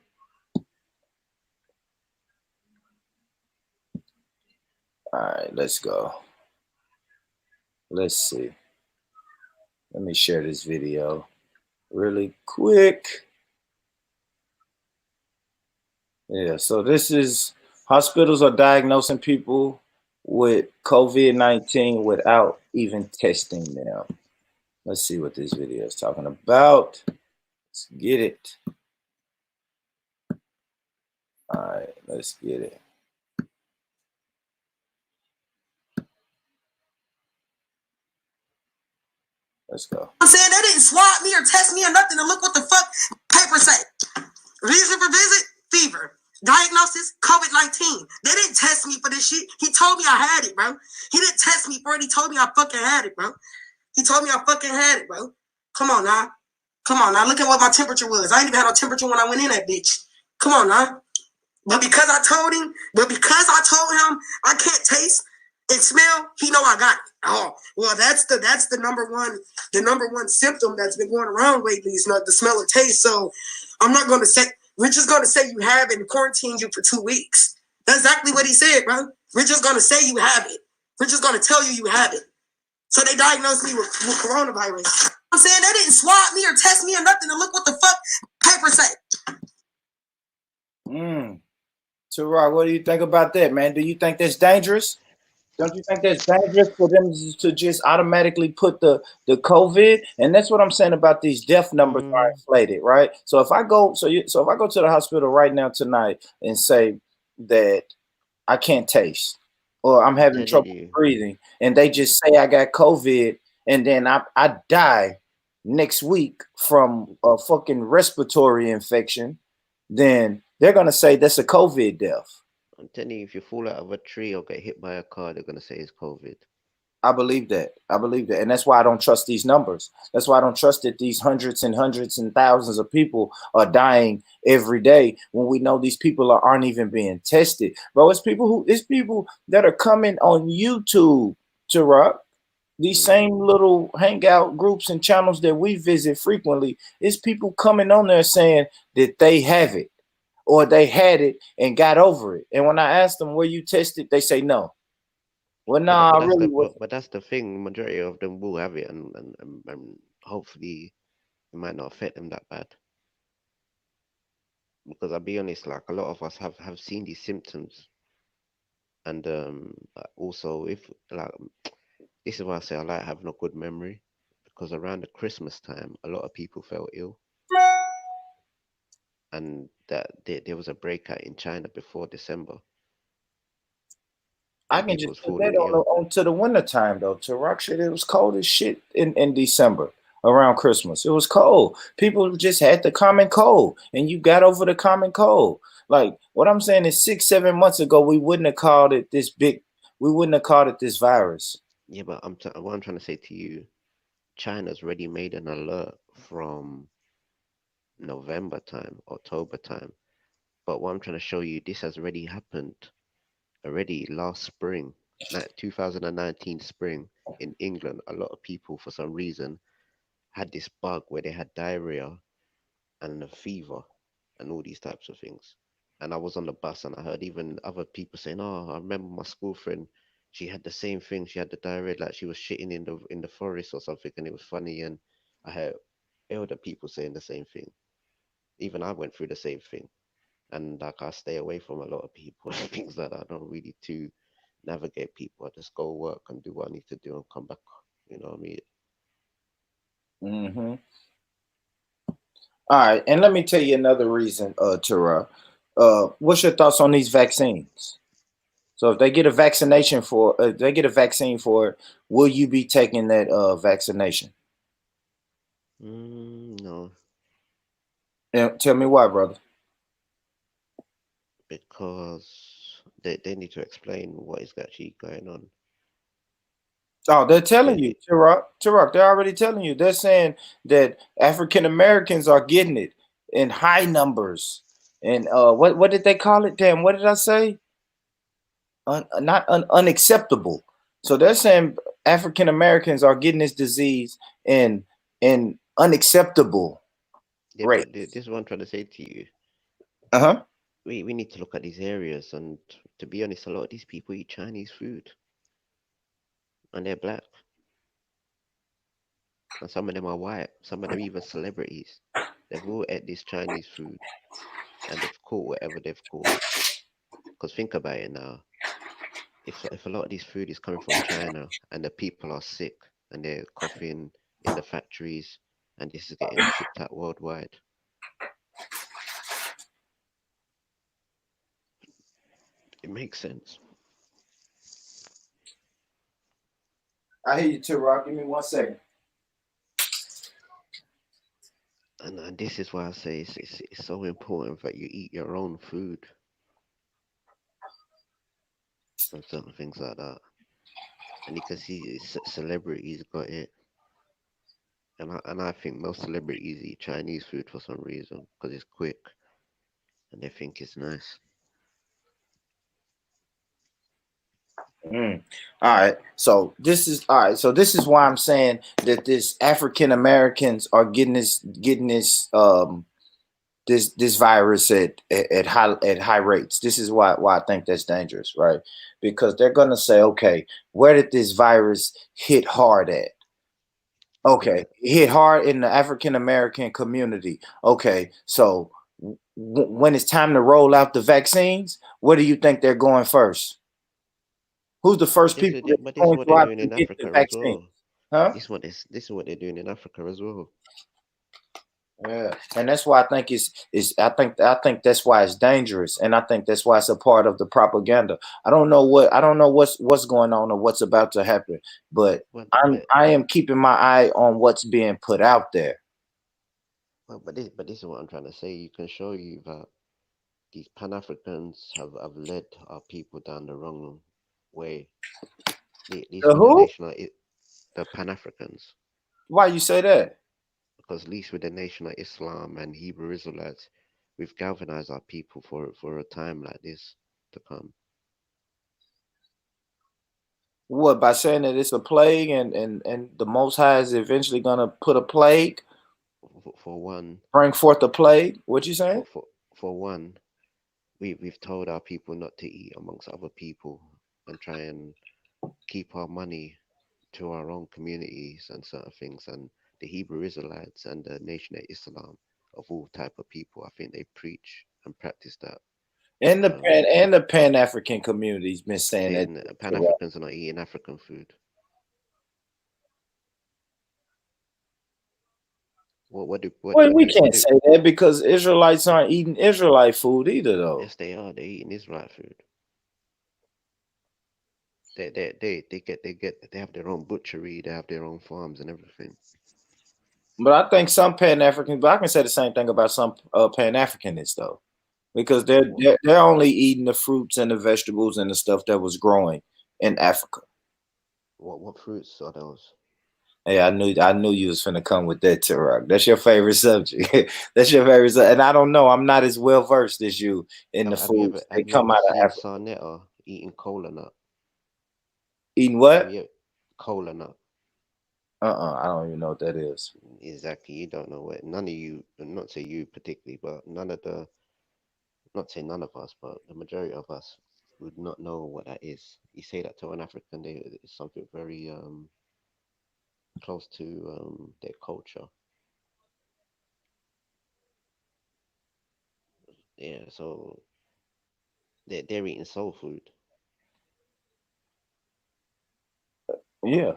All right, let's go. Let's see. Let me share this video really quick. Yeah, so this is hospitals are diagnosing people with COVID-19 without even testing them. Let's see what this video is talking about. Let's get it. All right, let's get it. Let's go. I'm saying they didn't swab me or test me or nothing to look what the fuck papers say. Reason for visit, fever. Diagnosis, COVID-19. They didn't test me for this shit. He told me I had it, bro. He didn't test me for it. He told me I fucking had it, bro. He told me I fucking had it, bro. Come on now. Come on now. Look at what my temperature was. I ain't even had no temperature when I went in that bitch. Come on now. But because I told him I can't taste and smell, he know I got it. Oh, well, that's the number one symptom that's been going around lately is not the smell or taste. So I'm not gonna say we're just gonna say you have it and quarantine you for 2 weeks. That's exactly what he said, bro. We're just gonna say you have it. We're just gonna tell you have it. So they diagnosed me with coronavirus. I'm saying they didn't swab me or test me or nothing to look what the fuck papers say. Rock, what do you think about that, man? Do you think that's dangerous? Don't you think that's dangerous for them to just automatically put the COVID? And that's what I'm saying about these death numbers are inflated, right? So if I go, so if I go to the hospital right now tonight and say that I can't taste or I'm I'm having telling trouble you, breathing, and they just say I got COVID, and then I die next week from a fucking respiratory infection, then they're gonna say that's a COVID death. I'm telling you, if you fall out of a tree or get hit by a car, they're gonna say it's COVID. I believe that. I believe that. And that's why I don't trust these numbers. That's why I don't trust that these hundreds and thousands of people are dying every day when we know these people aren't even being tested. Bro, it's people that are coming on YouTube to rock. These same little hangout groups and channels that we visit frequently, it's people coming on there saying that they have it or they had it and got over it. And when I ask them, were you tested? They say no. Well, Yeah, nah, I really was. but that's the thing. Majority of them will have it, and hopefully it might not affect them that bad. Because I'll be honest, like a lot of us have seen these symptoms, and also if like this is why I say I like having a good memory, because around the Christmas time, a lot of people fell ill, and that there was a breakout in China before December, I and can people just was put that falling on ill. to the winter time though. To rock shit, it was cold as shit in December around Christmas. It was cold. People just had the common cold, and you got over the common cold. Like what I'm saying is 6, 7 months ago, we wouldn't have called it this big. We wouldn't have called it this virus. Yeah, but what I'm trying to say to you, China's already made an alert from November time, October time. But what I'm trying to show you, this has already happened already last spring, 2019 spring in England. A lot of people, for some reason, had this bug where they had diarrhea and a fever and all these types of things. And I was on the bus and I heard even other people saying, "Oh, I remember my school friend. She had the same thing. She had the diarrhea, like she was shitting in the forest or something, and it was funny." And I heard elder people saying the same thing. Even I went through the same thing. And like I stay away from a lot of people and things like that. I don't really to navigate people. I just go work and do what I need to do and come back. You know what I mean? Hmm. All right, and let me tell you another reason, Tara. What's your thoughts on these vaccines? So if they get a vaccination for, they get a vaccine for it, will you be taking that vaccination? No, And tell me why, brother. because they need to explain what is actually going on. Oh, they're telling you, They, Turok, they're already telling you. They're saying that African Americans are getting it in high numbers. And what did they call it? Damn, what did I say? Not unacceptable. So they're saying African Americans are getting this disease in unacceptable yeah, but rates. this is what I'm trying to say to you. Uh-huh. We need to look at these areas, and to be honest, a lot of these people eat Chinese food, and they're black, and some of them are white. Some of them even celebrities. They've all ate this Chinese food, and they've caught whatever they've caught. Because think about it now. If a lot of this food is coming from China and the people are sick and they're coughing in the factories and this is getting shipped out worldwide, it makes sense. I hear you, Turok. Give me 1 second. And this is why I say it's so important that you eat your own food and certain things like that. And you can see celebrities got it. And I think most celebrities eat Chinese food for some reason because it's quick and they think it's nice. Mm. All right. So this is all right. So this is why I'm saying that this African Americans are getting this virus at high rates. This is why I think that's dangerous, right? Because they're gonna say, okay, where did this virus hit hard at? Yeah, Okay, but it hit hard in the African American community. Okay, so when it's time to roll out the vaccines, where do you think they're going first? Who's the first people that's but this is going what to they're out doing to in get the Africa as vaccine? well. Huh? This is what they're doing in Africa as well. Yeah, and that's why I think I think that's why it's dangerous, and I think that's why it's a part of the propaganda. I don't know what's going on or what's about to happen, but But but I am keeping my eye on what's being put out there. but this is what I'm trying to say. You can show you that these Pan Africans have led our people down the wrong way. Least The with the who? nation are the Pan-Africans, Why you say that? because least with the nation of Islam and Hebrew Israelites, we've galvanized our people for a time like this to come. What, by saying that it's a plague and the Most High is eventually gonna put a plague, For one, bring forth a plague? What you saying? for one, we've told our people not to eat amongst other people and try and keep our money to our own communities and certain things. And the Hebrew Israelites and the Nation of Islam, of all type of people, I think they preach and practice that. And the Pan African community's been saying that. Saying Pan Africans are not eating African food. Well, we can't say that because Israelites aren't eating Israelite food either, though. Yes, they are. They're eating Israelite food. They have their own butchery. They have their own farms and everything. But I think some Pan Africans, but I can say the same thing about some Pan Africanists though, because they're only eating the fruits and the vegetables and the stuff that was growing in Africa. What fruits are those? Hey, I knew you was finna come with that, Rhetoric. That's your favorite subject. That's your favorite subject. And I don't know. I'm not as well versed as you in the foods. They Have you come ever out of seen Africa. Sarnetta eating cola nut? Eating what? Cola nut. I don't even know what that is. Exactly. You don't know what. None of you, not say you particularly, but not say none of us, but the majority of us would not know what that is. You say that to an African, it's something very close to their culture. Yeah, so they're eating soul food. Yeah.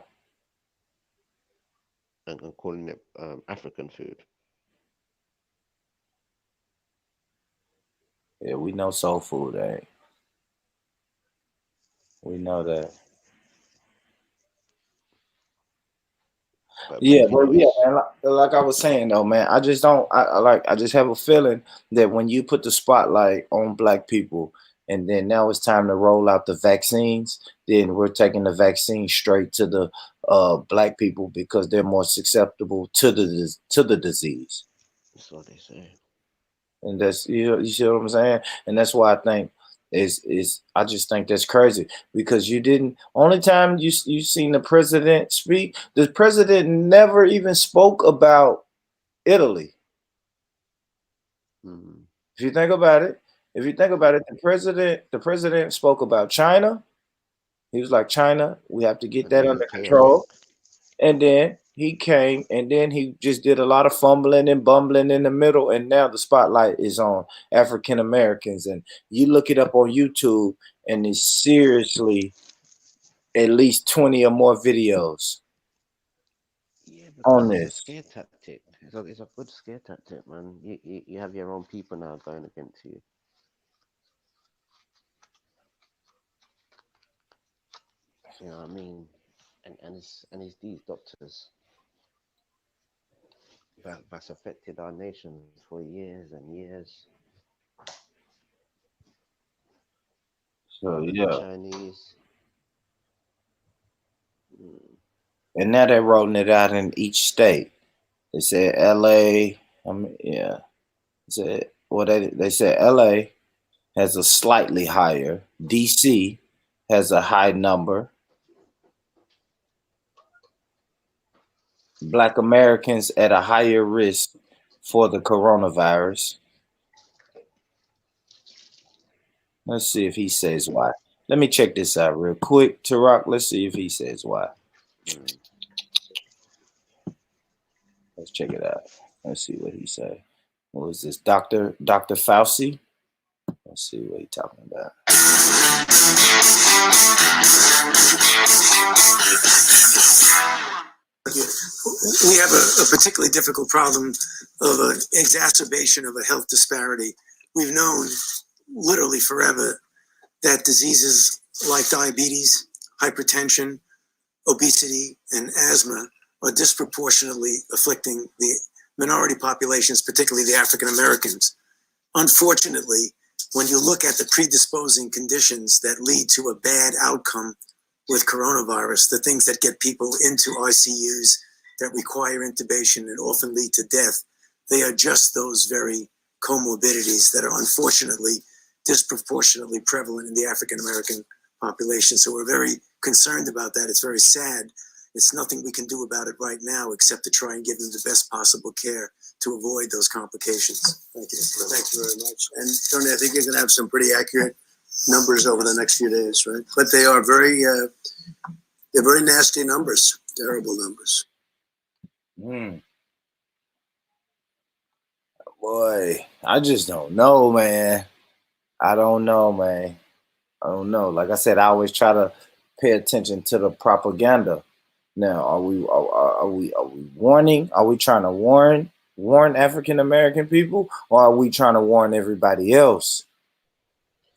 And calling it African food. Yeah, we know soul food, eh? We know that. But Yeah, if you but yeah, notice, man. Like I was saying though, man, I just don't. I just have a feeling that when you put the spotlight on Black people, and then now it's time to roll out the vaccines, then we're taking the vaccine straight to the Black people because they're more susceptible to the disease. that's what they say. And that's you see what I'm saying? And that's why I think is I just think that's crazy because you didn't only time you seen the president speak, the president never even spoke about Italy. Mm. If you think about it, the president spoke about China. He was like, China, we have to get And that the under UK, I control. think. And then he came and then he just did a lot of fumbling and bumbling in the middle. And now the spotlight is on African Americans. And you look it up on YouTube and it's seriously at least 20 or more videos Yeah, on because it's a this. scare tactic. It's a good scare tactic, man. You have your own people now going against you. You know what I mean? And it's these doctors that's affected our nation for years and years. So Whether the yeah. Chinese, And now they're rolling it out in each state. They said LA, yeah. They said LA has a slightly higher. DC has a high number. Black Americans at a higher risk for the coronavirus. Let's see if he says why. Let me check this out real quick, Tarak. Let's see if he says why. Let's check it out. Let's see what he say. What was this, Dr. Fauci? Let's see what he's talking about. We have a particularly difficult problem of an exacerbation of a health disparity. We've known literally forever that diseases like diabetes, hypertension, obesity, and asthma are disproportionately afflicting the minority populations, particularly the African Americans. Unfortunately, when you look at the predisposing conditions that lead to a bad outcome with coronavirus, the things that get people into ICUs that require intubation and often lead to death, they are just those very comorbidities that are unfortunately disproportionately prevalent in the African American population. So we're very concerned about that. It's very sad. It's nothing we can do about it right now except to try and give them the best possible care to avoid those complications. Thank you. Thank you very much. And Tony, I think you're going to have some pretty accurate numbers over the next few days, right? But they are they're very nasty numbers, terrible numbers. Boy, I just don't know, man. I don't know, man. I don't know. Like I said, I always try to pay attention to the propaganda. Now, are we warning? Are we trying to warn African American people, or are we trying to warn everybody else?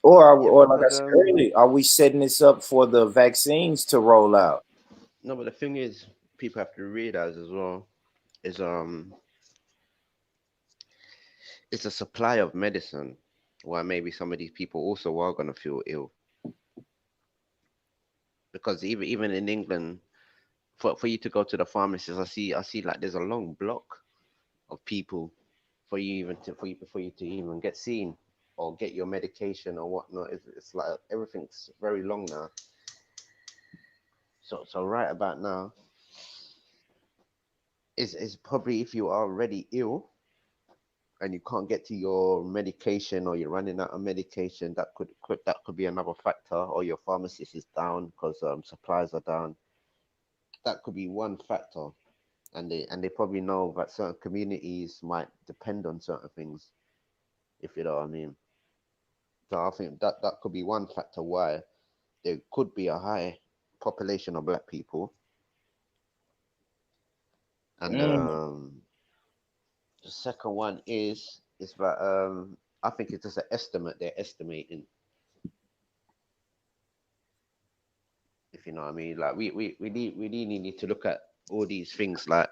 Or like I said earlier, are we setting this up for the vaccines to roll out? No, but the thing is, people have to realize as well is it's a supply of medicine. Why maybe some of these people also are gonna feel ill, because even in England, for you to go to the pharmacist, I see like there's a long block of people for you to even get seen or get your medication or whatnot. It's like everything's very long now. So right about now is probably if you are already ill and you can't get to your medication or you're running out of medication, that could be another factor, or your pharmacist is down because supplies are down. That could be one factor. And they probably know that certain communities might depend on certain things, if you know what I mean. So I think that could be one factor why there could be a high population of black people. And the second one is that I think it's just an estimate they're estimating. If you know what I mean, like we really need to look at all these things. Like,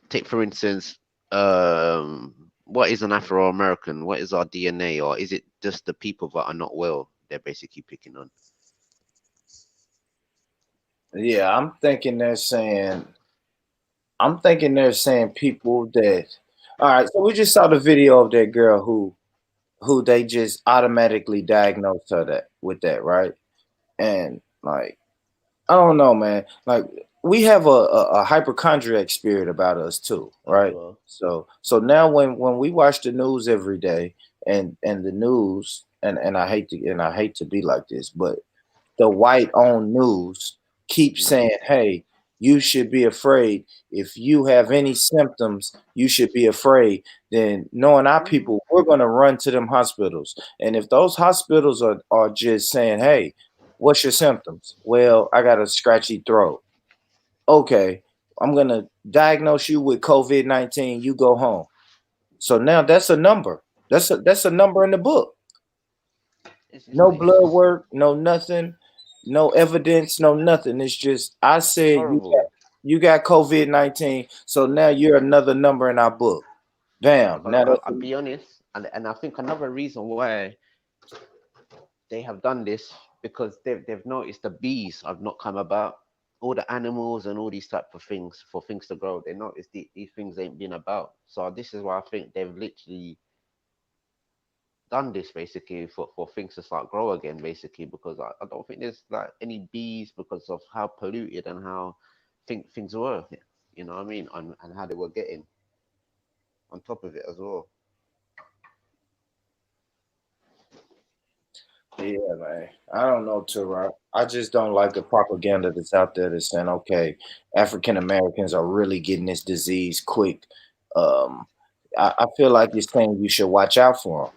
take for instance, what is an Afro-American? What is our DNA? Or is it just the people that are not well they're basically picking on? Yeah, I'm thinking they're saying people that. All right, so we just saw the video of that girl who they just automatically diagnosed her with that, right? And like, I don't know, man. Like, we have a hypochondriac spirit about us too, right? Well, So now when we watch the news every day, and the news, and I hate to be like this, but the white owned news keeps saying, hey, you should be afraid. If you have any symptoms, you should be afraid. Then, knowing our people, we're going to run to them hospitals. And if those hospitals are just saying, hey, what's your symptoms? Well, I got a scratchy throat. Okay, I'm going to diagnose you with COVID-19. You go home. So now that's a number. That's a number in the book. No blood work, no nothing, no evidence, no nothing. It's just, I said you got COVID-19, so now you're another number in our book. Bam. but Now I'll be honest, and I think another reason why they have done this, because they've noticed the bees have not come about. All the animals and all these type of things, for things to grow, they noticed these things ain't been about. So this is why I think they've literally done this basically for things to start grow again, basically, because I don't think there's like any bees because of how polluted and how things were, you know what I mean, and how they were getting on top of it as well. Yeah, man. I don't know, Tara. I just don't like the propaganda that's out there that's saying, okay, African Americans are really getting this disease quick. Um, I feel like you're saying you should watch out for them.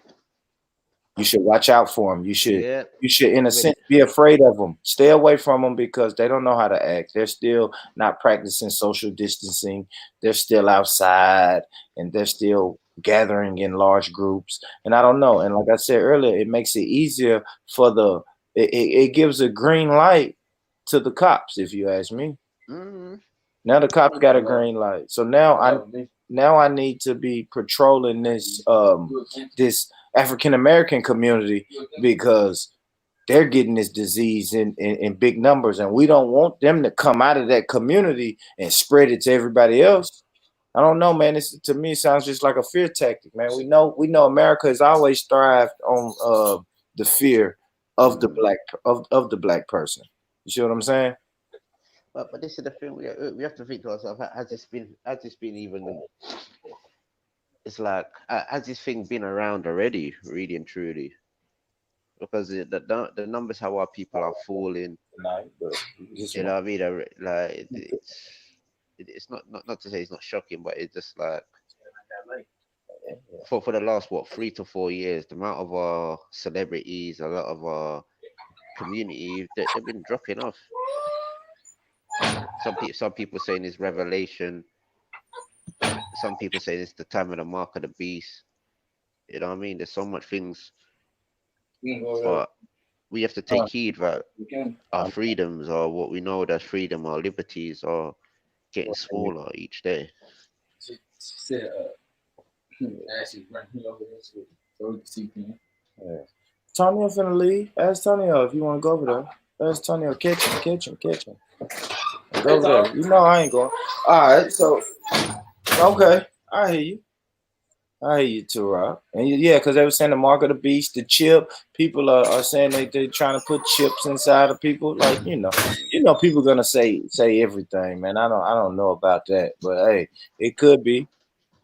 You should watch out for them. Yeah, You should, in a with sense, it. be afraid of them. Stay away from them because they don't know how to act. They're still not practicing social distancing. They're still outside and they're still gathering in large groups. And I don't know. And like I said earlier, it makes it easier for it gives a green light to the cops, if you ask me. Now the cops got a green light. So now I need to be patrolling this African American community because they're getting this disease in big numbers, and we don't want them to come out of that community and spread it to everybody else. I don't know, man. To me, it sounds just like a fear tactic, man. We know America has always thrived on the fear of the black person. You see what I'm saying? But this is the thing. We have to think to ourselves: has this been even? It's like has this thing been around already, really and truly? Because the numbers how our people are falling. You know what I mean? Like it's not to say it's not shocking, but it's just like for the last 3 to 4 years, the amount of our celebrities, a lot of our community, they've been dropping off. Some people saying it's revelation. Some people say it's the time of the mark of the beast. You know what I mean? There's so much things, but we have to take heed that our freedoms, or what we know as freedom, our liberties, are getting smaller each day. Tonyo finna leave. Ask Tonyo if you want to go over there. Ask Tonyo, catch him. Go over there. You know I ain't going. All right, so okay, I hear you too, Rob. And yeah, because they were saying the mark of the beast, the chip. People are saying they're trying to put chips inside of people. Like you know, people gonna say everything, man. I don't know about that, but hey, it could be.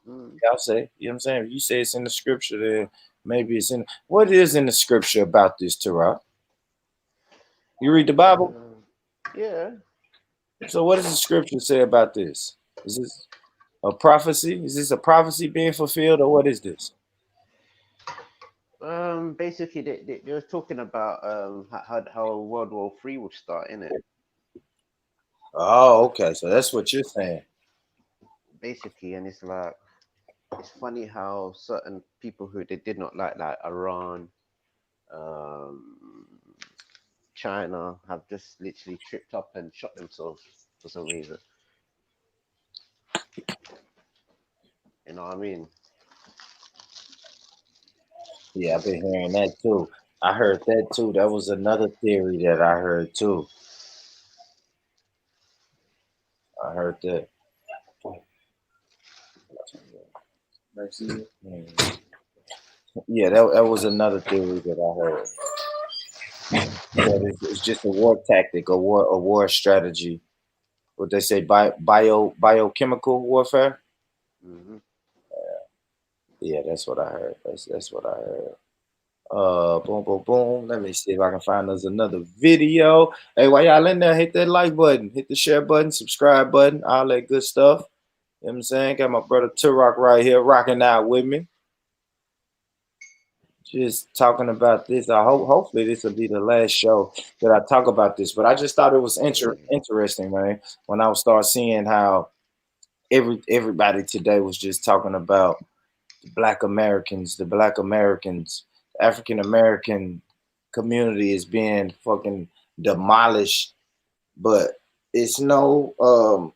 Y'all say, you know what I'm saying? If you say it's in the scripture, then maybe it's in. What is in the scripture about this, Terah? You read the Bible? Yeah. So what does the scripture say about this? Is this a prophecy? Is this a prophecy being fulfilled, or what is this? Basically, they were talking about how World War III would start, innit? Oh, okay. So that's what you're saying. Basically, and it's like, it's funny how certain people who they did not like Iran, China, have just literally tripped up and shot themselves for some reason. You know what I mean? Yeah, I've been hearing that too. I heard that too. That was another theory that I heard too. I heard that. Yeah, that was another theory that I heard. That it's just a war tactic, a war strategy. What they say, biochemical warfare. Mm-hmm. Yeah, that's what I heard. That's what I heard. Boom. Let me see if I can find us another video. Hey, while y'all in there, hit that like button, hit the share button, subscribe button, all that good stuff. You know what I'm saying? Got my brother Turok right here rocking out with me. Just talking about this. I hopefully this will be the last show that I talk about this. But I just thought it was interesting, man, when I start seeing how everybody today was just talking about the Black Americans, African American community is being fucking demolished. But it's no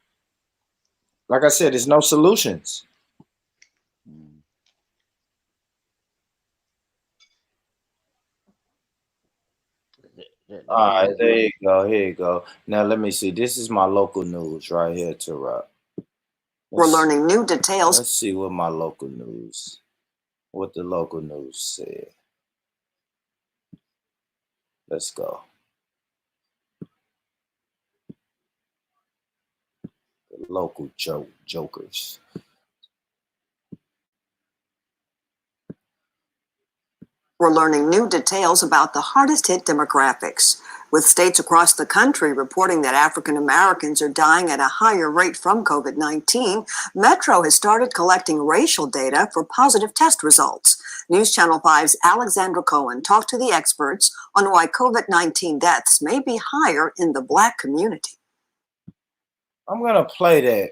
like I said, it's no solutions. All right, there you go. Here you go. Now let me see. This is my local news right here, Turok. We're learning new details. Let's see what my local news, what the local news said. Let's go. The local jokers. We're learning new details about the hardest hit demographics, with states across the country reporting that African Americans are dying at a higher rate from COVID-19. Metro has started collecting racial data for positive test results. News Channel 5's Alexandra Cohen talked to the experts on why COVID-19 deaths may be higher in the Black community. I'm gonna play that.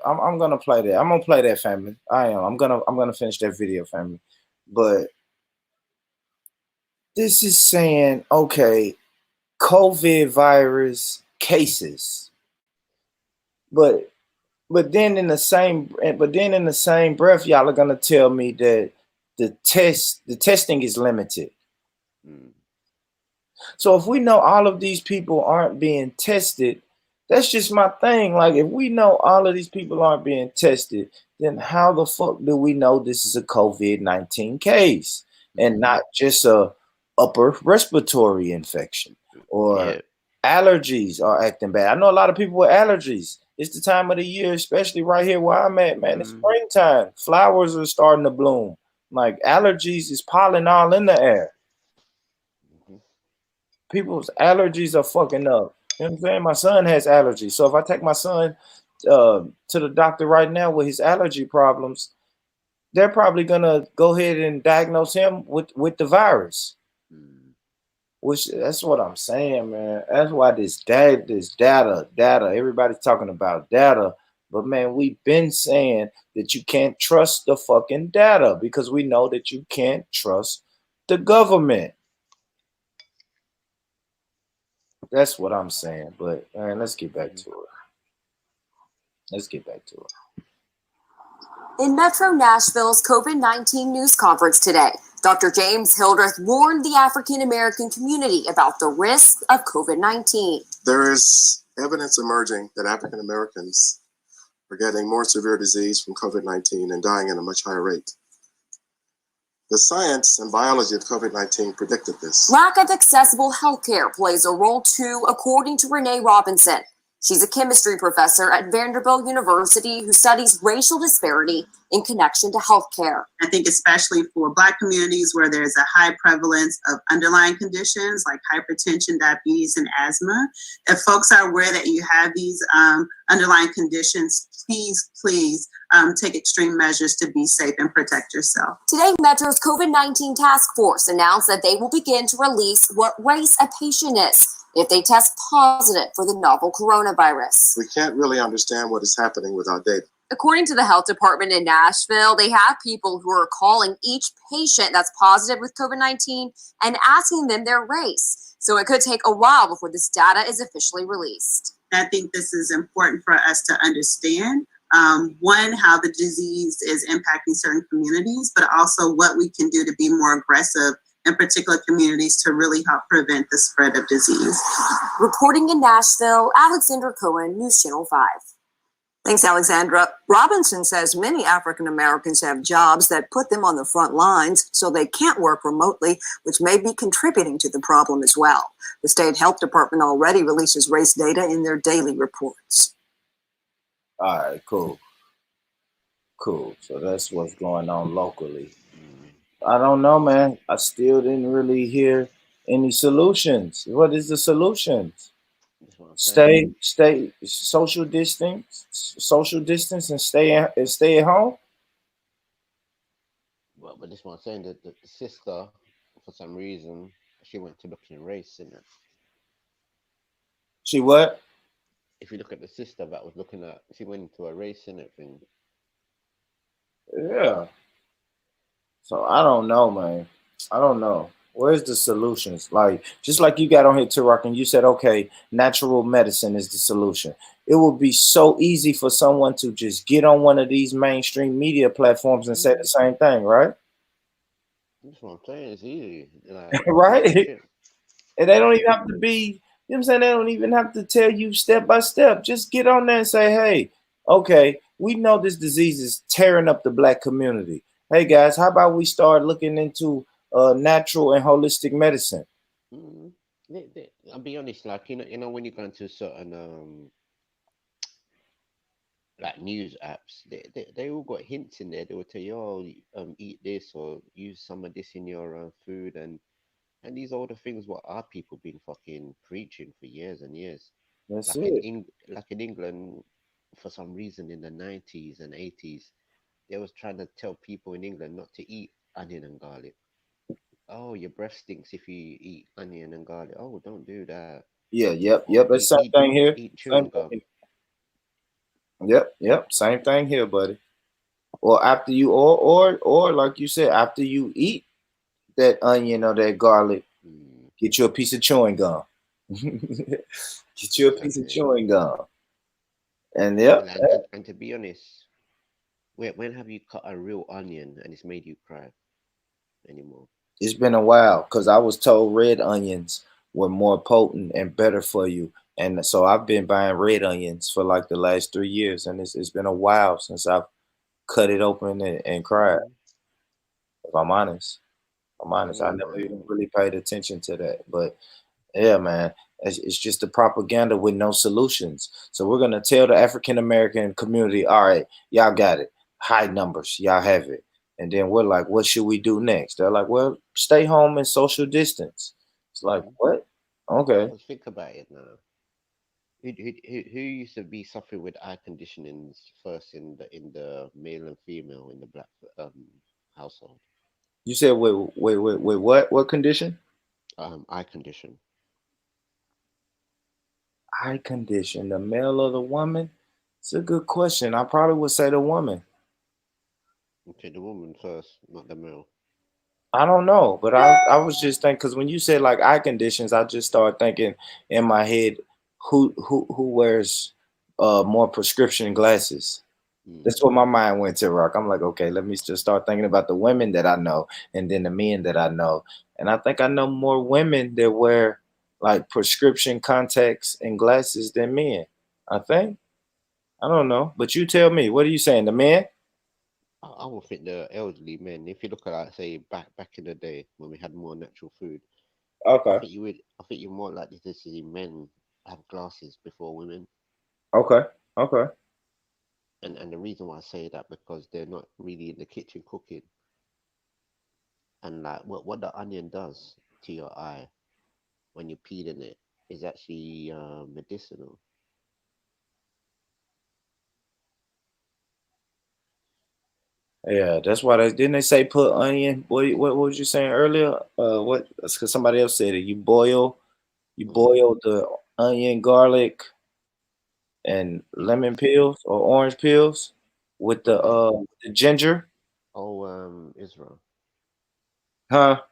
I'm gonna play that. I'm gonna play that, family. I am. I'm gonna finish that video, family. But this is saying, okay, COVID virus cases, but then in the same breath, y'all are gonna tell me that the testing is limited. So if we know all of these people aren't being tested, that's just my thing. Like, if we know all of these people aren't being tested, then how the fuck do we know this is a COVID-19 case and not just a upper respiratory infection or Yeah. allergies are acting bad? I know a lot of people with allergies. It's the time of the year, especially right here where I'm at, man. It's springtime. Flowers are starting to bloom. Like, allergies is pollen all in the air. People's allergies are fucking up. You know what I'm saying? My son has allergies. So if I take my son to the doctor right now with his allergy problems, they're probably gonna go ahead and diagnose him with the virus. Which, that's what I'm saying, man. That's why this data, everybody's talking about data. But man, we've been saying that you can't trust the fucking data because we know that you can't trust the government. That's what I'm saying. But man, let's get back to it. Let's get back to it. In Metro Nashville's COVID-19 news conference today, Dr. James Hildreth warned the African American community about the risks of COVID-19. There is evidence emerging that African Americans are getting more severe disease from COVID-19 and dying at a much higher rate. The science and biology of COVID-19 predicted this. Lack of accessible healthcare plays a role too, according to Renee Robinson. She's a chemistry professor at Vanderbilt University who studies racial disparity in connection to healthcare. I think especially for Black communities where there's a high prevalence of underlying conditions like hypertension, diabetes, and asthma, if folks are aware that you have these underlying conditions, please take extreme measures to be safe and protect yourself. Today, Metro's COVID-19 task force announced that they will begin to release what race a patient is if they test positive for the novel coronavirus. We can't really understand what is happening without data. According to the health department in Nashville, they have people who are calling each patient that's positive with COVID-19 and asking them their race. So it could take a while before this data is officially released. I think this is important for us to understand. One, how the disease is impacting certain communities, but also what we can do to be more aggressive in particular communities to really help prevent the spread of disease. Reporting in Nashville, Alexandra Cohen, News Channel 5. Thanks, Alexandra. Robinson says many African Americans have jobs that put them on the front lines, so they can't work remotely, which may be contributing to the problem as well. The state health department already releases race data in their daily reports. All right, cool. So that's what's going on locally. I don't know, man. I still didn't really hear any solutions. What is the solutions? Stay social distance and stay at home. Well, but this one saying that the sister, for some reason, she went to looking race in it. She what? If you look at the sister that was looking at, she went into a race in it thing. Yeah. So I don't know, man. I don't know. Where's the solutions? Like, just like you got on here, Rhetoric, and you said, okay, natural medicine is the solution. It would be so easy for someone to just get on one of these mainstream media platforms and say the same thing, right? That's what I'm saying. It's easy. Like, right? And they don't even have to be, you know what I'm saying? They don't even have to tell you step by step. Just get on there and say, hey, okay, we know this disease is tearing up the Black community. Hey, guys, how about we start looking into natural and holistic medicine? I'll be honest, like, you know, when you go into certain like news apps, they all got hints in there. They will tell you, oh, eat this or use some of this in your food, and these are all the things what our people been fucking preaching for years and years. That's like it. Like in England, for some reason in the 90s and 80s, they was trying to tell people in England not to eat onion and garlic. Oh, your breath stinks if you eat onion and garlic. Oh, don't do that. Yeah, yep. That's same thing here. Eat chewing gum. Yep. Same thing here, buddy. Or after you, or like you said, after you eat that onion or that garlic, get you a piece of chewing gum. Get you a piece of chewing gum. And and to be honest, when have you cut a real onion and it's made you cry anymore? It's been a while because I was told red onions were more potent and better for you. And so I've been buying red onions for like the last 3 years, and it's been a while since I've cut it open and cried. If I'm honest, I Yeah, never even man. really paid attention to that. But yeah, man, it's just the propaganda with no solutions. So we're gonna tell the African American community, all right, y'all got it, high numbers, y'all have it, and then we're like, what should we do next? They're like, well, stay home and social distance. It's like, what? Okay. Because think about it now. Who used to be suffering with eye conditionings first in the male and female in the black household? You said, wait, what? What condition? Eye condition. Eye condition, the male or the woman? It's a good question. I probably would say the woman. Okay, the woman first, not the male. I don't know, but I was just thinking because when you said like eye conditions, I just started thinking in my head, who wears more prescription glasses? That's what my mind went to, Rock. I'm like, okay, let me just start thinking about the women that I know and then the men that I know. And I think I know more women that wear like prescription contacts and glasses than men. I think. I don't know. But you tell me, what are you saying? The men? I would think the elderly men. If you look at like say back in the day when we had more natural food, Okay. I think you're more likely to see men have glasses before women. Okay. Okay. And the reason why I say that because they're not really in the kitchen cooking. And like what the onion does to your eye when you're peeling it is actually medicinal. Yeah, that's why they didn't they say put onion. What was you saying earlier? What? Because somebody else said it. You boil the onion, garlic, and lemon peels or orange peels with Yeah. the ginger, Oh, Israel. huh?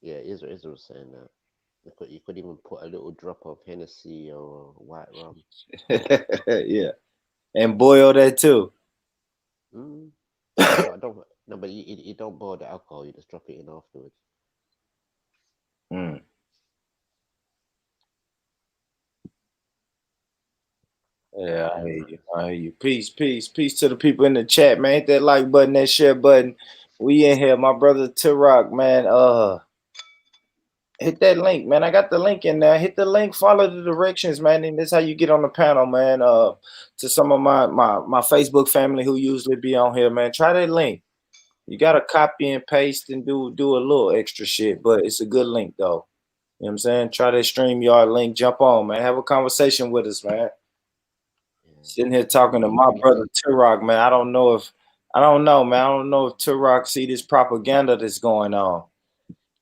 Yeah, Israel was saying that. You could even put a little drop of Hennessy or white rum. Yeah, and boil that too. Mm. But don't no, but you don't boil the alcohol. You just drop it in afterwards. Mm. Yeah, I Yeah, hear man. you. I hear you. Peace, peace, peace to the people in the chat, man. Hit that like button, that share button. We in here, my brother Rock, man. Hit that link, man. I got the link in there. Hit the link, follow the directions, man. And that's how you get on the panel, man. To some of my Facebook family who usually be on here, man. Try that link. You gotta copy and paste and do a little extra shit, but it's a good link though. You know what I'm saying? Try that StreamYard link, jump on, man. Have a conversation with us, man. Yeah. Sitting here talking to my brother Turok, man. I don't know, man. I don't know if Turok see this propaganda that's going on.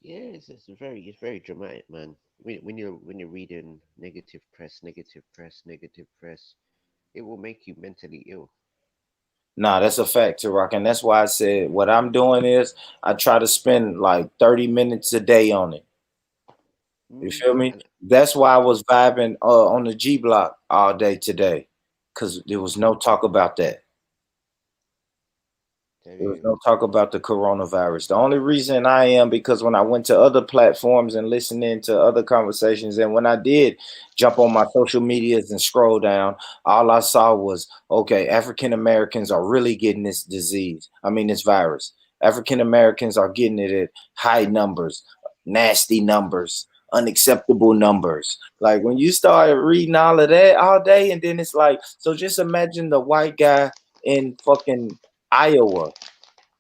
Yeah, it's very dramatic, man. When you're reading negative press, it will make you mentally ill. Nah, that's a fact, Turok. And that's why I said what I'm doing is I try to spend like 30 minutes a day on it. You Mm. feel me? And That's why I was vibing on the G block all day today. Cause there was no talk about that. tell There was you, no talk about the coronavirus. The only reason I am because when I went to other platforms and listened in to other conversations, and when I did jump on my social medias and scroll down, all I saw was okay, African Americans are really getting this disease. I mean, this virus. African Americans are getting it at high numbers, nasty numbers, unacceptable numbers. Like when you start reading all of that all day, and then it's like, so just imagine the white guy in fucking Iowa,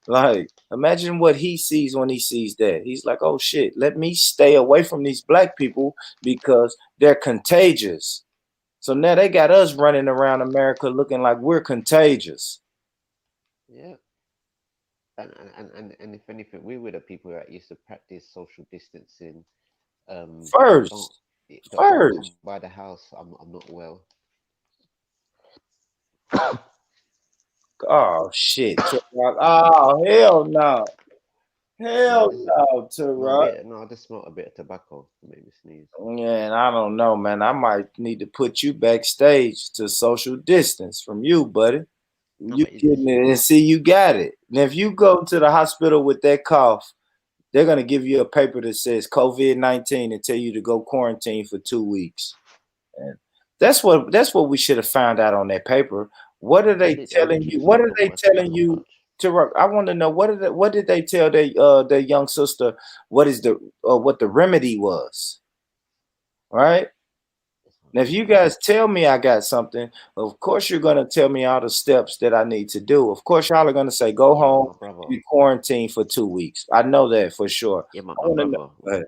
like, imagine what he sees when he sees that. He's like, oh shit, let me stay away from these black people because they're contagious. So now they got us running around America looking like we're contagious. yeah. And if anything, we were the people that used to practice social distancing. Don't First, don't come first. by the house. I'm not well. Oh shit, Tupac. Oh hell no. No, Hell this is no, no Tupac. bit. No, I just smelled a bit of tobacco to make me sneeze. Man, I don't know, man. I might need to put you backstage to social distance from you, buddy. No, You but getting it and see you got it. And if you go to the hospital with that cough, they're gonna give you a paper that says COVID-19 and tell you to go quarantine for 2 weeks. And that's what we should have found out on that paper. What are they They telling literally you? What said are the they worst telling possible you? touch. I want to know what did they tell their young sister? What is the what the remedy was? Right now, if you guys tell me I got something, of course you're gonna tell me all the steps that I need to do. Of course, y'all are gonna say go Yeah, but home, my brother. be quarantined for 2 weeks. I know that for sure. Yeah, I my want to know. brother. Go ahead.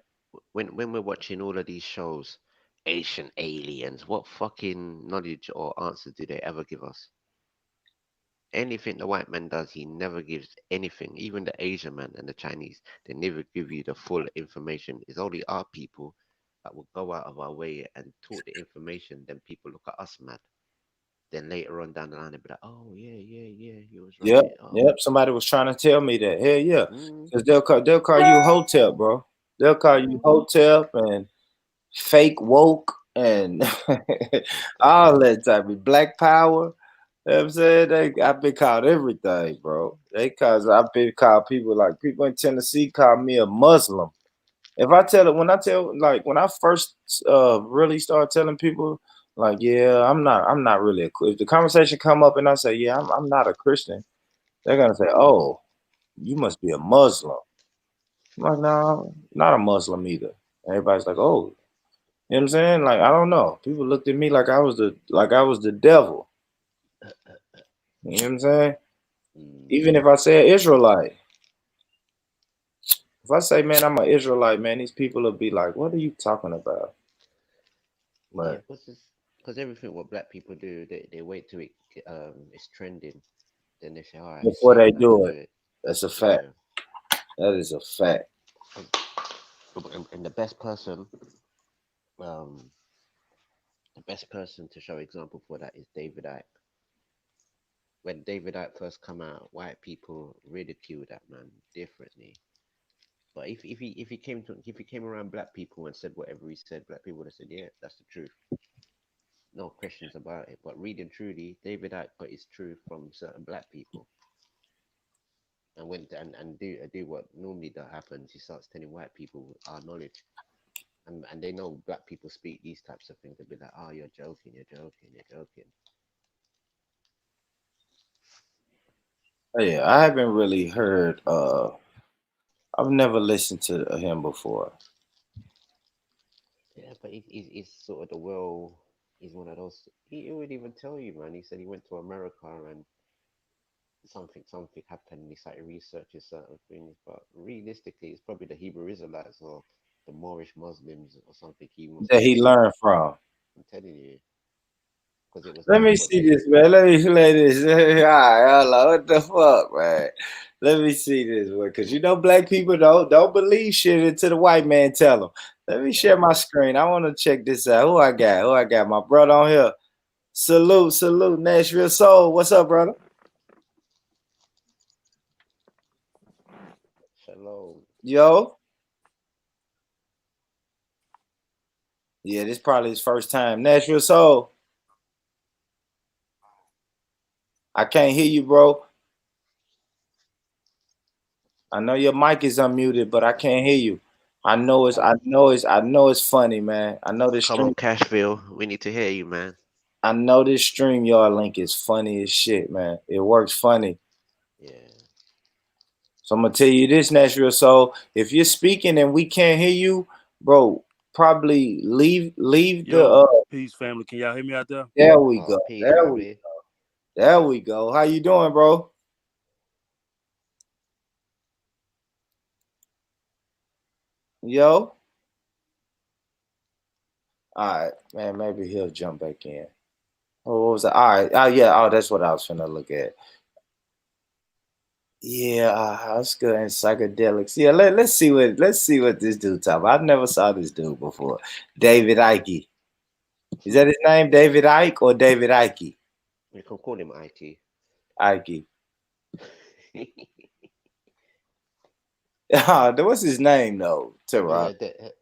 When we're watching all of these shows, Asian aliens, what fucking knowledge or answers do they ever give us? Anything the white man does, he never gives anything. Even the Asian man and the Chinese, they never give you the full information. It's only our people that will go out of our way and talk the information. Then people look at us mad. Then later on down the line, they'll be like, "Oh yeah, you was Yep, right." Oh, yep. Somebody was trying to tell me that. Hell yeah, mm, because they'll call you hotel, bro. They'll call you mm. hotel and fake woke and all that type of black power. You know what I'm saying? I've been called everything, bro. I've been called people in Tennessee call me a Muslim. If I tell it when I first really start telling people like, yeah, I'm not really if the conversation come up and I say, yeah, I'm not a Christian, they're gonna say, oh, you must be a Muslim. I'm like, no, not a Muslim either. Everybody's like, oh, you know what I'm saying? Like, I don't know. People looked at me like I was the devil. You know what I'm saying? Mm. Even if I say Israelite, if I say, man, I'm an Israelite, man, these people will be like, what are you talking about? Yeah, But because everything what black people do, they wait till it's trending, then they say, "All right, before see, they like do do it, it." that's a fact. Yeah, That is a fact. and um, the best person to show example for that is David Icke. When David Icke first come out, white people ridiculed that man differently. But if he came around black people and said whatever he said, black people would have said, "Yeah, that's the truth." No questions about it. But reading truly, David Icke got his truth from certain black people, and went and do what normally that happens. He starts telling white people our knowledge, and they know black people speak these types of things. They'll be like, "Oh, you're joking, you're joking, you're joking." Oh, yeah, I haven't really heard. I've never listened to him before. Yeah, but he's sort of the well. He's one of those. He would even tell you, man. He said he went to America and something happened. And he started researching certain things, but realistically, it's probably the Hebrew Israelites or the Moorish Muslims or something. He must That have he listened. learned from. I'm telling you, because it was Let that's me what see they. this, man. Let me play this. All right, hold on. What the fuck, man? Let me see this one, cause black people don't believe shit until the white man tell them. Let me share my screen. I want to check this out. Who I got? Who I got? My brother on here. Salute, Nashville Soul. What's up, brother? Shalom. Yo. Yeah, this probably his first time. Nashville Soul. I can't hear you, bro. I know your mic is unmuted, but I can't hear you. I know it's funny, man. Come on, Cashville. We need to hear you, man. I know this stream yard link is funny as shit, man. It works funny. Yeah. So I'm gonna tell you this, Nashville. So if you're speaking and we can't hear you, bro, probably leave the Yo, peace, family. Can y'all hear me out there? there we Oh, go. peace, There we family. there we go. How you doing, bro? Yo? Alright, man, maybe he'll jump back in. Oh, what was that? All right. Oh, yeah. Oh, that's what I was finna look at. Yeah, that's good. And psychedelics. Yeah, let's see what this dude talk about. I never saw this dude before. David Icke. Is that his name? David Icke or David Icke? You can call him Ike. Icke. What's his name though? Terrell.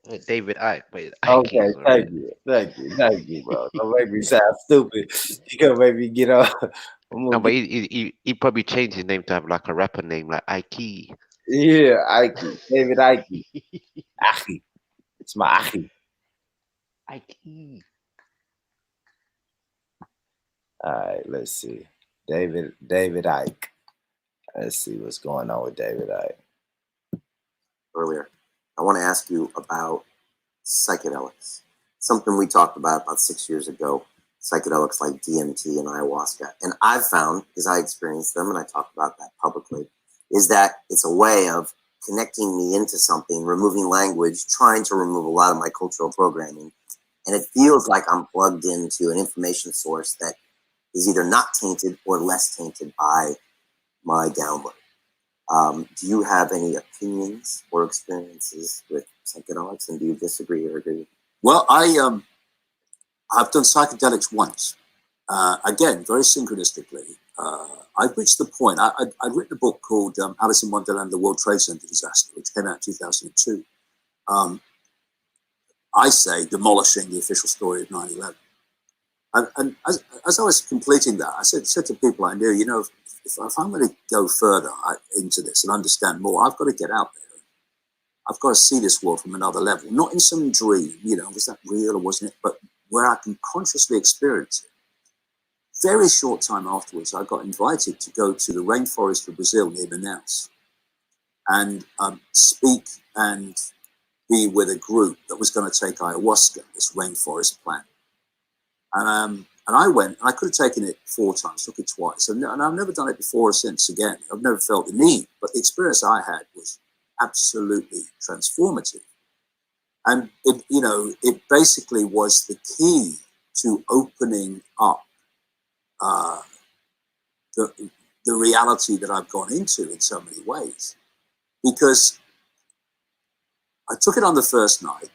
Yeah, David Ike, but Ike Okay, is thank alright. you. Thank you, bro. Don't make me sound stupid. You gonna make me get up. I'm No, gonna but get he probably changed his name to have like a rapper name like Ike. Yeah, Ike. David Ike. Achi. It's my Achi. Ike. All right, let's see. David Ike. Let's see what's going on with David Ike. Earlier, I want to ask you about psychedelics. Something we talked about 6 years ago. Psychedelics like DMT and ayahuasca. And I've found, because I experienced them and I talked about that publicly, is that it's a way of connecting me into something, removing language, trying to remove a lot of my cultural programming. And it feels like I'm plugged into an information source that is either not tainted or less tainted by my download. Do you have any opinions or experiences with psychedelics, and do you disagree or agree? Well, I've done psychedelics once. Again, very synchronistically. I've reached the point. I'd written a book called Alice in Wonderland, the World Trade Center Disaster, which came out in 2002. I say demolishing the official story of 9/11. And as I was completing that, I said to people I knew, if I'm going to go further into this and understand more, I've got to get out there. I've got to see this world from another level, not in some dream, was that real or wasn't it? But where I can consciously experience it. Very short time afterwards, I got invited to go to the rainforest of Brazil near Manaus and speak and be with a group that was going to take ayahuasca, this rainforest plant. And I went, and I could have taken it 4 times, took it twice. And I've never done it before or since again. I've never felt the need, but the experience I had was absolutely transformative. And it basically was the key to opening up the reality that I've gone into in so many ways. Because I took it on the first night,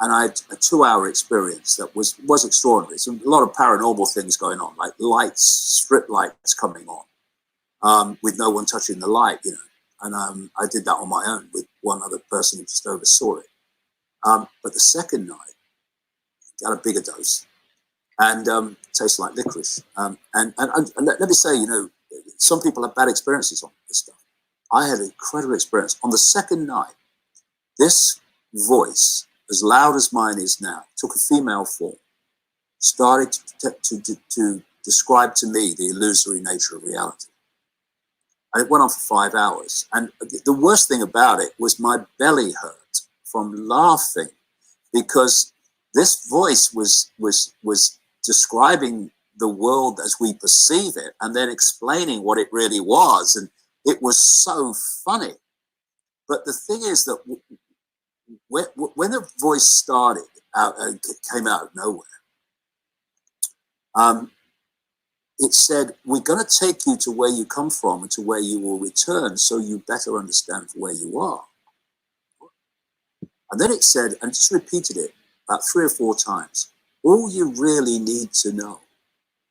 and I had a 2-hour experience that was extraordinary. So a lot of paranormal things going on, like lights, strip lights coming on, with no one touching the light, And I did that on my own with one other person who just oversaw it. But the second night, got a bigger dose, and tastes like licorice. And let me say, some people have bad experiences on this stuff. I had an incredible experience. On the second night, this voice, as loud as mine is now, took a female form, started to describe to me the illusory nature of reality. And it went on for 5 hours. And the worst thing about it was my belly hurt from laughing, because this voice was describing the world as we perceive it and then explaining what it really was. And it was so funny. But the thing is that when the voice started, came out of nowhere, it said, we're going to take you to where you come from and to where you will return, so you better understand where you are. And then it said, and just repeated it about 3 or 4 times, all you really need to know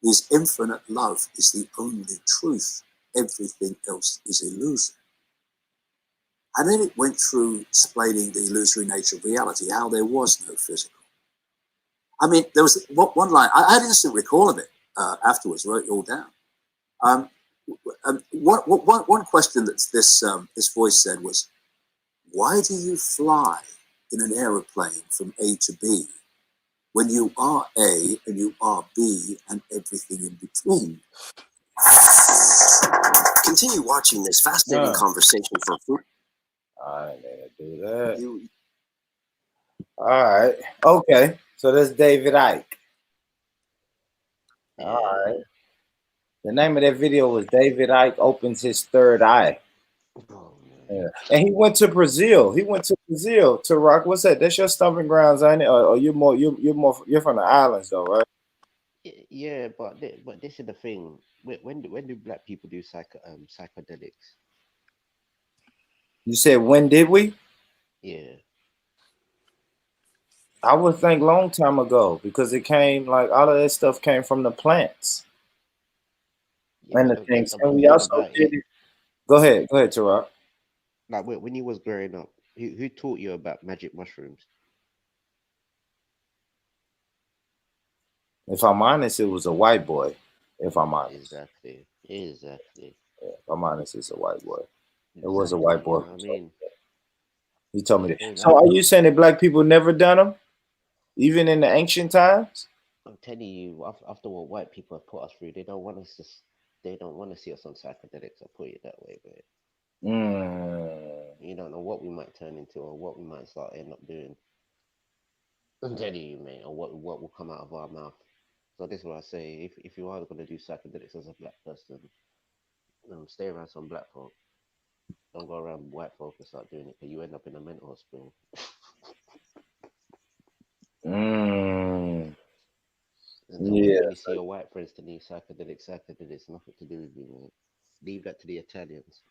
is infinite love is the only truth. Everything else is illusion. And then it went through explaining the illusory nature of reality, how there was no physical. I mean, there was one line, I had instant recall of it afterwards, wrote it all down. One question that this voice said was, why do you fly in an aeroplane from A to B when you are A and you are B and everything in between? Continue watching this fascinating conversation for food. I ain't gonna do that. All right. Okay. So that's David Ike. Yeah. All right. The name of that video was David Ike Opens His Third Eye. Oh, yeah. And he went to Brazil. To rock. What's that? That's your stomping grounds, ain't it? Or you're from the islands though, right? Yeah, but this is the thing. When do black people do psychedelics? You said when did we? Yeah. I would think long time ago, because it came, like, all of that stuff came from the plants. Yeah, and the things. And we also did it. Go ahead, Tarok. Like when you was growing up, who taught you about magic mushrooms? If I'm honest, it was a white boy. If I'm honest. Exactly. Yeah, if I'm honest, it's a white boy. It was a white You boy. know what I mean? He told me that. They So like, are you saying that black people never done them, even in the ancient times? I'm telling you, after what white people have put us through, they don't want us to. They don't want to see us on psychedelics. I'll put it that way, but you don't know what we might turn into or what we might start end up doing. I'm telling you, mate, or what will come out of our mouth. So this is what I say: if you are going to do psychedelics as a black person, stay around some black folk. Don't go around white folk and start doing it, because you end up in a mental hospital. And so Yeah. when you see your white friends to need psychedelics, nothing to do with you, mate. Leave that to the Italians.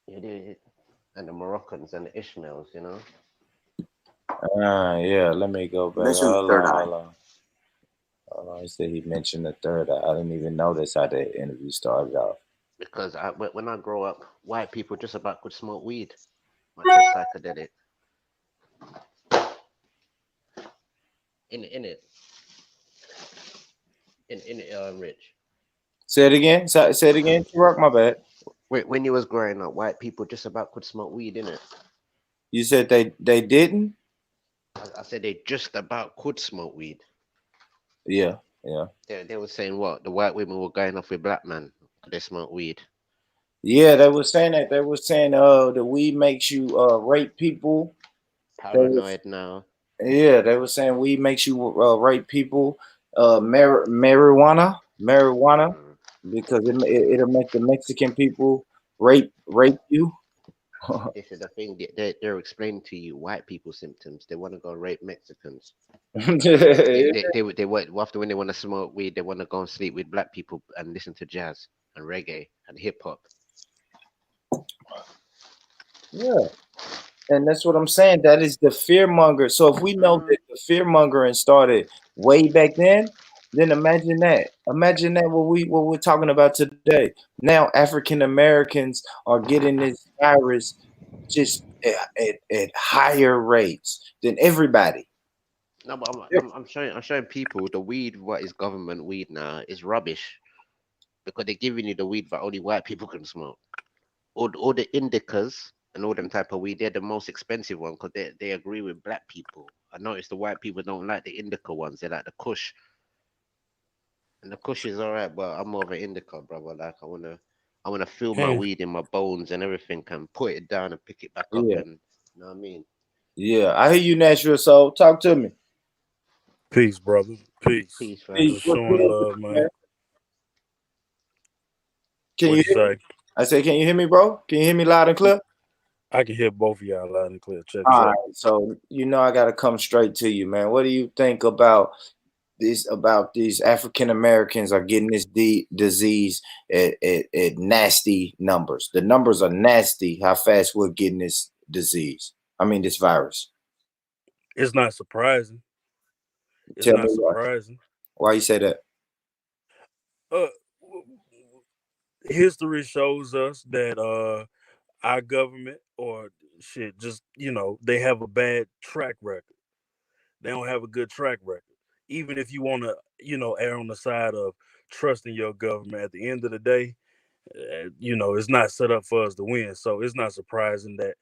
You do it. And the Moroccans and the Ishmaels, you know. Yeah. Let me go back. Mention the third eye. Hold on. He said he mentioned the third eye. I didn't even notice how the interview started off. Because when I grow up, white people just about could smoke weed, not just psychedelic. In it, Rich. Say it again. Say it again. Rock, my bad. When you was growing up, white people just about could smoke weed, in it. You said they didn't? I said they just about could smoke weed. Yeah. They were saying what? The white women were going off with black men. They smoke weed. Yeah, they were saying that. They were saying the weed makes you rape people. Paranoid now. Yeah, they were saying weed makes you rape people. Marijuana, because it'll make the Mexican people rape you. This is the thing. They're explaining to you white people symptoms. They want to go rape Mexicans. They want, after when they want to smoke weed, they want to go and sleep with black people and listen to jazz and reggae and hip hop. Yeah, and that's what I'm saying. That is the fear monger. So if we know that the fear mongering started way back then imagine that. Imagine that what we're talking about today. Now African Americans are getting this virus just at higher rates than everybody. No, but I'm showing people the weed. What is government weed now is rubbish, because they're giving you the weed that only white people can smoke. All the indicas and all them type of weed, they're the most expensive one, because they agree with black people. I noticed the white people don't like the indica ones. They like the kush. And the kush is alright, but I'm more of an indica, brother. Like I wanna feel my And weed in my bones and everything, and put it down and pick it back up, Yeah, and you know what I mean? yeah. I hear you, natural soul. Talk to me. peace, brother. Peace. Peace, fam. Peace. Just What's showing good, love, man? man. Can What you you hear me? say? I say, can you hear me, bro? Can you hear me loud and clear? I can hear both of y'all loud and clear. Check this All out. right. So I gotta come straight to you, man. What do you think about this? About these African Americans are getting this disease at nasty numbers. The numbers are nasty. How fast we're getting this disease? I mean, this virus. It's not surprising. It's Tell me not why. surprising. Why you say that? Uh, History shows us that our government, or shit, just they have a bad track record. They don't have a good track record. Even if you want to, err on the side of trusting your government, at the end of the day, it's not set up for us to win. So it's not surprising that,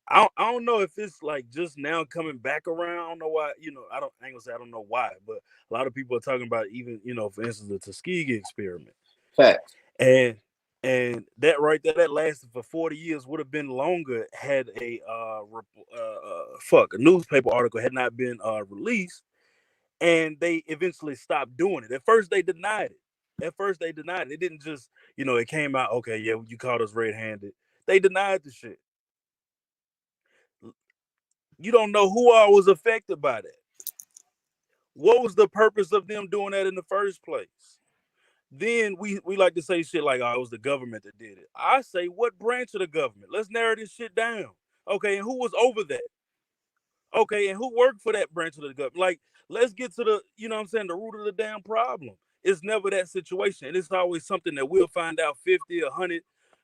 I don't know if it's like just now coming back around. I don't know why. I ain't gonna say I don't know why, but a lot of people are talking about, even, for instance, the Tuskegee experiment. Fact. And that right there, that lasted for 40 years, would have been longer had a newspaper article had not been released, and they eventually stopped doing it. At first they denied it. It didn't just, it came out, okay, yeah, you caught us red-handed. They denied the shit. You don't know who all was affected by that. What was the purpose of them doing that in the first place? Then we like to say shit like, oh, it was the government that did it. I say, what branch of the government? Let's narrow this shit down. Okay, and who was over that? Okay, and who worked for that branch of the government? Like, let's get to the, what I'm saying, the root of the damn problem. It's never that situation. And it's always something that we'll find out 50, 100,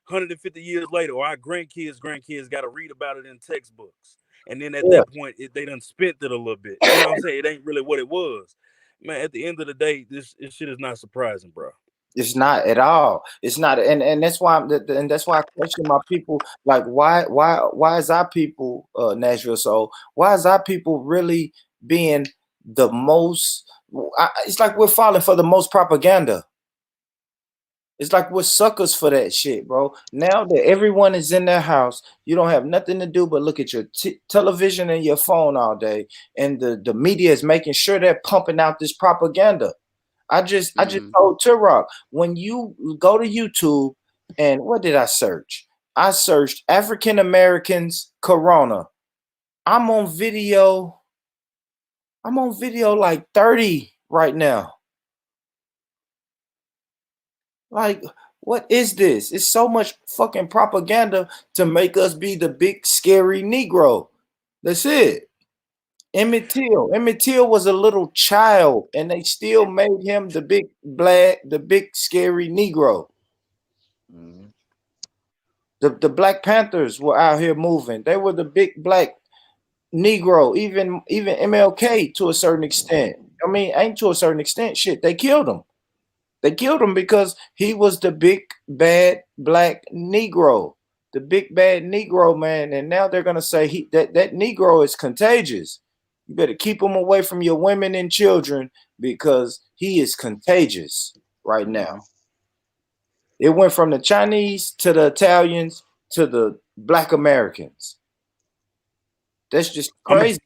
150 years later, or our grandkids got to read about it in textbooks. And then at Yeah. that point, they done spent it a little bit. You know what I'm saying? It ain't really what it was. Man, at the end of the day, this shit is not surprising, bro. It's not at all. It's not, and that's why and that's why I question my people. Like, why is our people, Nashville Soul? Why is our people really being the most? It's like we're falling for the most propaganda. It's like we're suckers for that shit, bro. Now that everyone is in their house, you don't have nothing to do but look at your television and your phone all day, and the media is making sure they're pumping out this propaganda. I just told Turok, when you go to YouTube, and what did I search? I searched African Americans Corona. I'm on video. I'm on video like 30 right now. Like, what is this? It's so much fucking propaganda to make us be the big scary Negro. That's it. Emmett Till. Emmett Till was a little child, and they still made him the big black, the big scary Negro. The Black Panthers were out here moving. They were the big black Negro. Even MLK to a certain extent. I mean, ain't to a certain extent. Shit, they killed him. They killed him because he was the big bad black Negro, the big bad Negro, man. And now they're gonna say that Negro is contagious. You better keep him away from your women and children because he is contagious right now. It went from the Chinese to the Italians to the Black Americans. That's just crazy.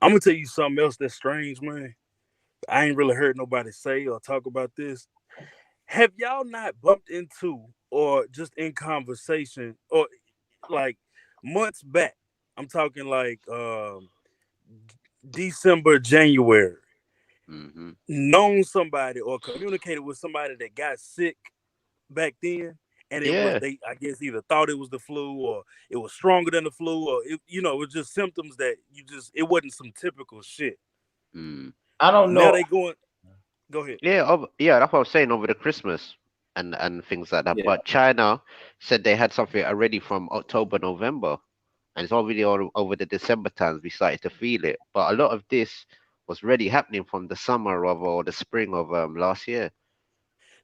I'm gonna tell you something else that's strange, man. I ain't really heard nobody say or talk about this. Have y'all not bumped into or just in conversation or like months back? I'm talking like December, January. Known somebody or communicated with somebody that got sick back then, and it was I guess either thought it was the flu or it was stronger than the flu, or it was just symptoms that it wasn't some typical shit. I don't know. Now they going. Go ahead. Yeah, that's what I was saying over the Christmas and things like that. Yeah. But China said they had something already from October, November, and it's already all over the December times. We started to feel it, but a lot of this was already happening from the summer of or the spring of last year.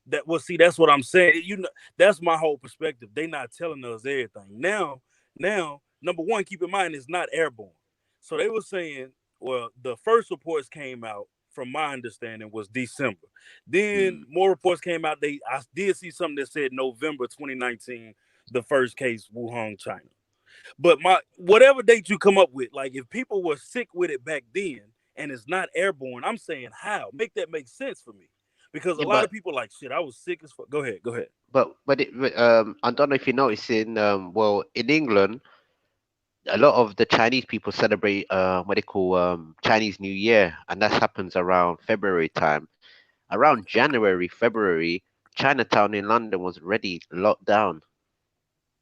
That's what I'm saying. That's my whole perspective. They not telling us everything. Now, number one, keep in mind it's not airborne. So they were saying, well, the first reports came out, from my understanding, was December. Then more reports came out. I did see something that said November 2019, the first case, Wuhan, China. But whatever date you come up with, like if people were sick with it back then and it's not airborne, I'm saying how? Make that make sense for me. Because a lot of people like, shit, I was sick as fuck. Go ahead. But I don't know if you notice in England, a lot of the Chinese people celebrate what they call Chinese New Year, and that happens around February time. Around January, February, Chinatown in London was already locked down.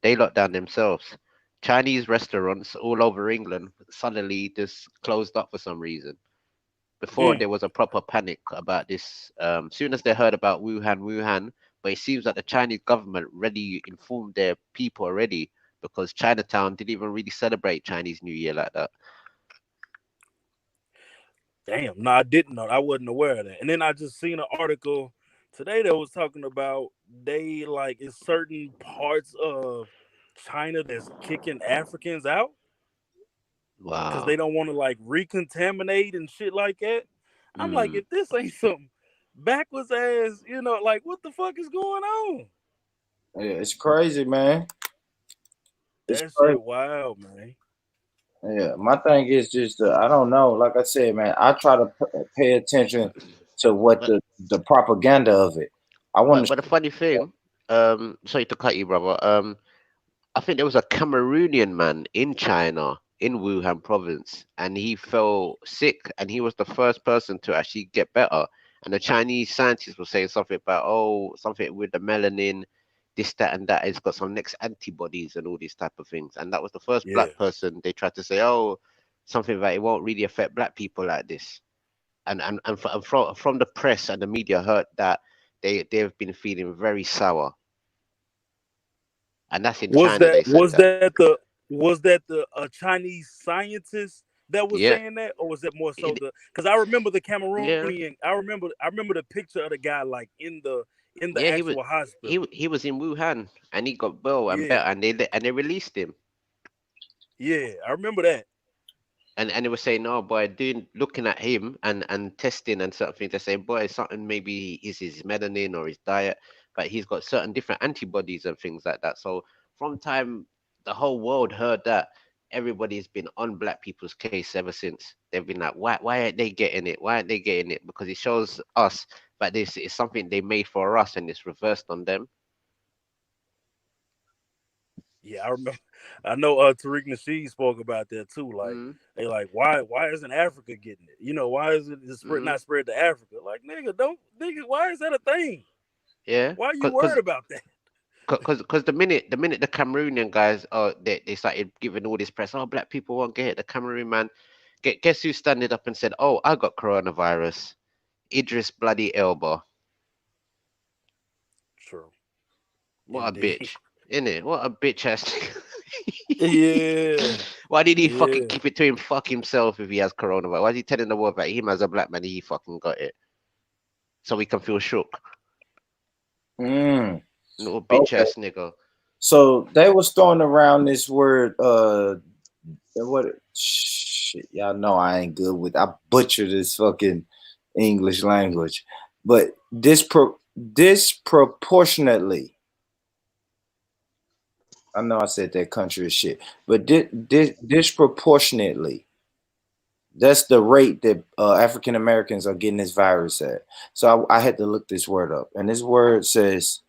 They locked down themselves. Chinese restaurants all over England suddenly just closed up for some reason. Before there was a proper panic about this. Soon as they heard about Wuhan, but it seems that the Chinese government already informed their people already, because Chinatown didn't even really celebrate Chinese New Year like that. Damn, no, I didn't know. I wasn't aware of that. And then I just seen an article today that was talking about they like in certain parts of China that's kicking Africans out. Wow. Because they don't want to like recontaminate and shit like that. I'm like, if this ain't some backwards ass, like what the fuck is going on? Yeah, it's crazy, man. That shit wild, man. Yeah, my thing is just I don't know. Like I said, man, I try to pay attention to what the propaganda of it. But the funny thing, sorry to cut you, brother. I think there was a Cameroonian man in China, in Wuhan province, and he fell sick, and he was the first person to actually get better. And the Chinese scientists were saying something about, something with the melanin, this, that, and that. It's got some next antibodies and all these type of things. And that was the first black person they tried to say, something that it won't really affect black people like this. And from the press and the media heard that they've been feeling very sour. And that's in China. They said was that the Chinese scientist that was saying that, or was that more so because I remember the Cameroonian? I remember the picture of the guy like in in the Yeah, actual hospital. he was in Wuhan and he got well and Yeah, better and they released him. yeah, I remember that. And they were saying, oh boy, doing looking at him and testing and certain things, they're saying, boy, something maybe is his melanin or his diet, but he's got certain different antibodies and things like that. So from time the whole world heard that, everybody's been on black people's case ever since. They've been like, why aren't they getting it? Why aren't they getting it? Because it shows us that this is something they made for us and it's reversed on them. Yeah, I remember. I know Tariq Nasheed spoke about that too. Like Mm, they like, why isn't Africa getting it? You know, why is it spread mm, not spread to Africa? Like nigga, why is that a thing? yeah, Why are you worried because about that? because the minute the Cameroonian guys they started giving all this press, oh black people won't get it, the Cameroon man, guess who standing up and said, oh I got coronavirus, Idris bloody Elba. True, What a indeed. bitch, innit? What a bitch ass Yeah, why did he fucking yeah. keep it to him fuck himself if he has coronavirus? Why is he telling the world that him as a black man he fucking got it so we can feel shook? Mm, Little bitch okay. ass nigga. So they was throwing around this word. What? Shit, y'all know I ain't good with. I butcher this fucking English language, but disproportionately. I know I said that country is shit, but disproportionately, that's the rate that African Americans are getting this virus at. So I had to look this word up, and this word says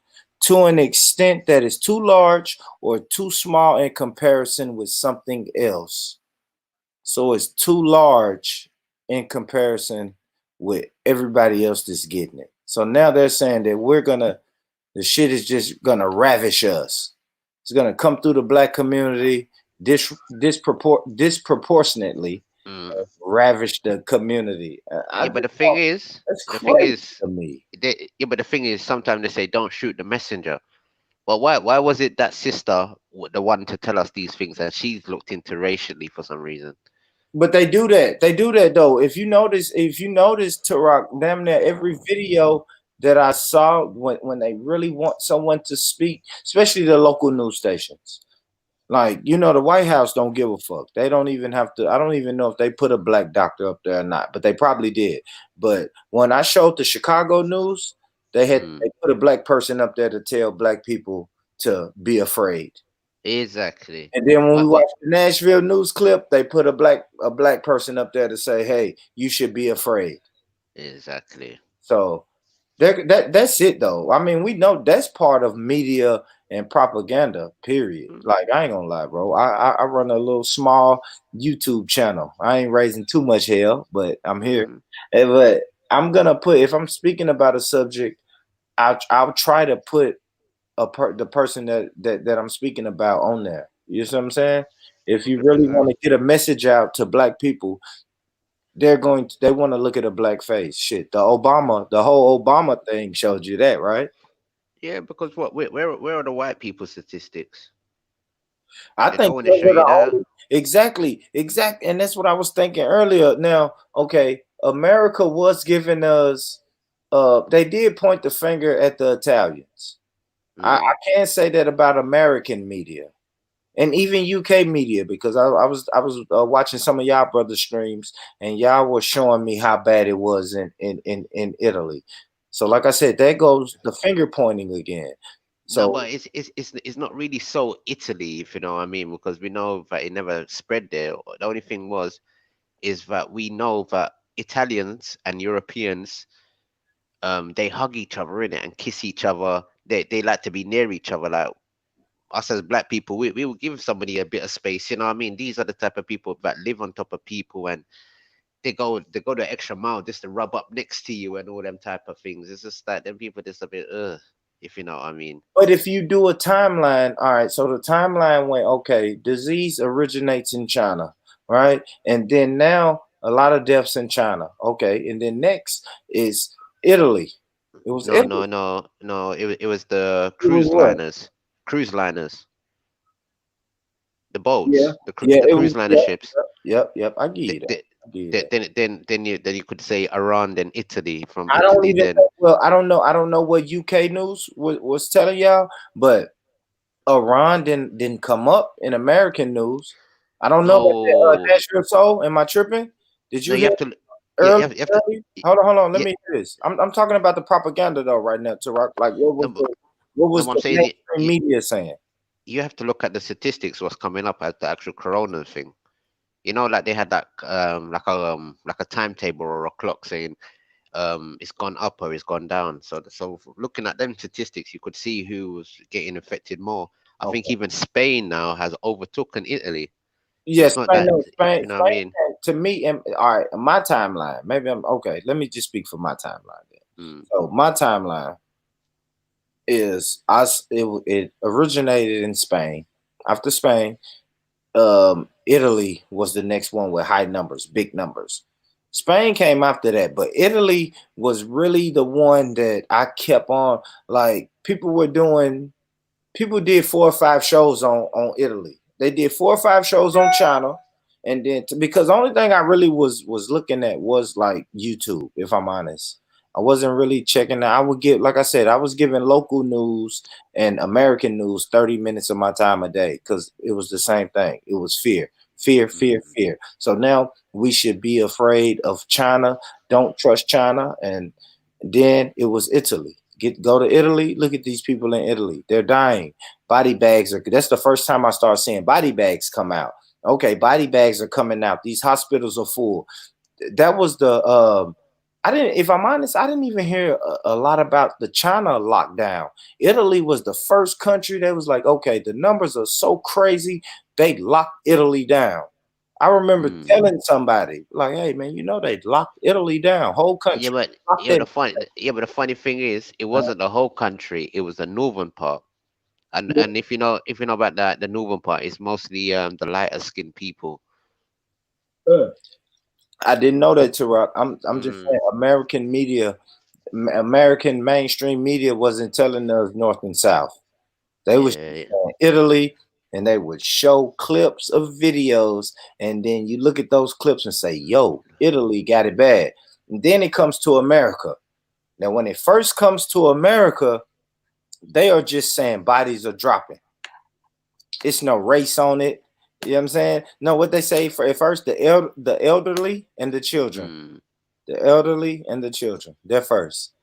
to an extent that is too large or too small in comparison with something else. So it's too large in comparison with everybody else that's getting it. So now they're saying that the shit is just gonna ravish us. It's gonna come through the black community disproportionately Mm. ravish the community. I Yeah, but just the thing thought is, that's the thing crazy is, to me. yeah, but the thing is, sometimes they say don't shoot the messenger. But why was it that sister the one to tell us these things and she's looked into racially for some reason? But they do that. They do that though. If you notice, Tarak, damn near every video that I saw when they really want someone to speak, especially the local news stations. Like, the White House don't give a fuck. They don't even have to. I don't even know if they put a black doctor up there or not, but they probably did. But when I showed the Chicago news, Mm. they put a black person up there to tell black people to be afraid. Exactly. And then when we But watch the Nashville news clip, they put a black person up there to say, "Hey, you should be afraid." exactly. So that's it though. I mean, we know that's part of media and propaganda. Period. Mm, Like I ain't gonna lie, bro. I run a little small YouTube channel. I ain't raising too much hell, but I'm here. mm, But I'm gonna put if I'm speaking about a subject, I'll try to put the person that I'm speaking about on there. You see what I'm saying? If you really 100%. want to get a message out to black people, they want to look at a black face. Shit, the whole Obama thing showed you that, right? Yeah, because what? Where are the white people statistics? I They think don't want to those show are you the that. only exact, and that's what I was thinking earlier. Now, okay, America was giving us. They did point the finger at the Italians. I Mm. can't say that about American media. And even UK media, because I was watching some of y'all brother streams, and y'all were showing me how bad it was in Italy. So, like I said, there goes the finger pointing again. No, So, but it's not really so Italy, if you know what I mean, because we know that it never spread there. The only thing is that we know that Italians and Europeans they hug each other in it and kiss each other. They like to be near each other. Like us as black people, we will give somebody a bit of space. You know what I mean? These are the type of people that live on top of people and they go the extra mile just to rub up next to you and all them type of things. It's just that them people just a bit if you know what I mean. but if you do a timeline, all right, so the timeline went, okay, disease originates in China, right? And then now a lot of deaths in China. Okay. And then next is Italy. It was No, Italy. no, no, no. It was the It was cruise what? liners, cruise liners, the Yeah. boats, Yeah, the it was, cruise liner yep, ships. yep, yep, yep. I give They, you that. they, I Yeah. then you could say Iran, then Italy, from I don't Italy, even then well, I don't know what UK news was telling y'all, but Iran didn't come up in American news. I don't know about that. no, Natural Soul. Am I tripping? Did no, you you hear have to, yeah, early? you have to, Early? Hold on. Let yeah, me hear this. I'm talking about the propaganda though right now. To rock, like no, what no, was I'm the saying mainstream media saying? you have to look at the statistics, what's coming up as the actual corona thing. Like they had that like a timetable or a clock saying it's gone up or it's gone down. So looking at them statistics, you could see who was getting affected more. I think Okay. even Spain now has overtaken Italy. So Yes, it's not Spain. that, No, Spain. you know what I Spain. mean? To me, and all right, my timeline. Maybe I'm okay. Let me just speak for my timeline. Then. Mm, So my timeline is it originated in Spain. After Spain, Italy was the next one with high numbers, big numbers. Spain came after that, but Italy was really the one that I kept on. Like people did 4 or 5 shows on Italy. They did 4 or 5 shows on China, and then because the only thing I really was looking at was like YouTube. If I'm honest, I wasn't really checking. I would get, like I said, I was giving local news and American news 30 minutes of my time a day because it was the same thing. It was fear, fear, fear, mm, fear. So now we should be afraid of China. Don't trust China, and then it was Italy. Go to Italy. Look at these people in Italy. They're dying. Body bags are. That's the first time I started seeing body bags come out. Okay, body bags are coming out. These hospitals are full. That was the. I didn't. If I'm honest, I didn't even hear a lot about the China lockdown. Italy was the first country that was like, okay, the numbers are so crazy. They locked Italy down. I remember mm. telling somebody, like, "Hey, man, they locked Italy down, whole Yeah, country, but locked it." the funny thing is, it wasn't the whole country; it was the northern part. And if you know about that, the northern part is mostly the lighter skinned people. Uh, I didn't know that, Tarak. I'm just Mm, saying, American mainstream media wasn't telling us North and South. They was yeah, yeah. saying Italy, and they would show clips of videos, and then you look at those clips and say, "Yo, Italy got it bad." And then it comes to America. Now, when it first comes to America, they are just saying bodies are dropping. It's no race on it. You know what I'm saying? No, what they say for at first, the elderly and the children. Mm, The elderly and the children. They're first.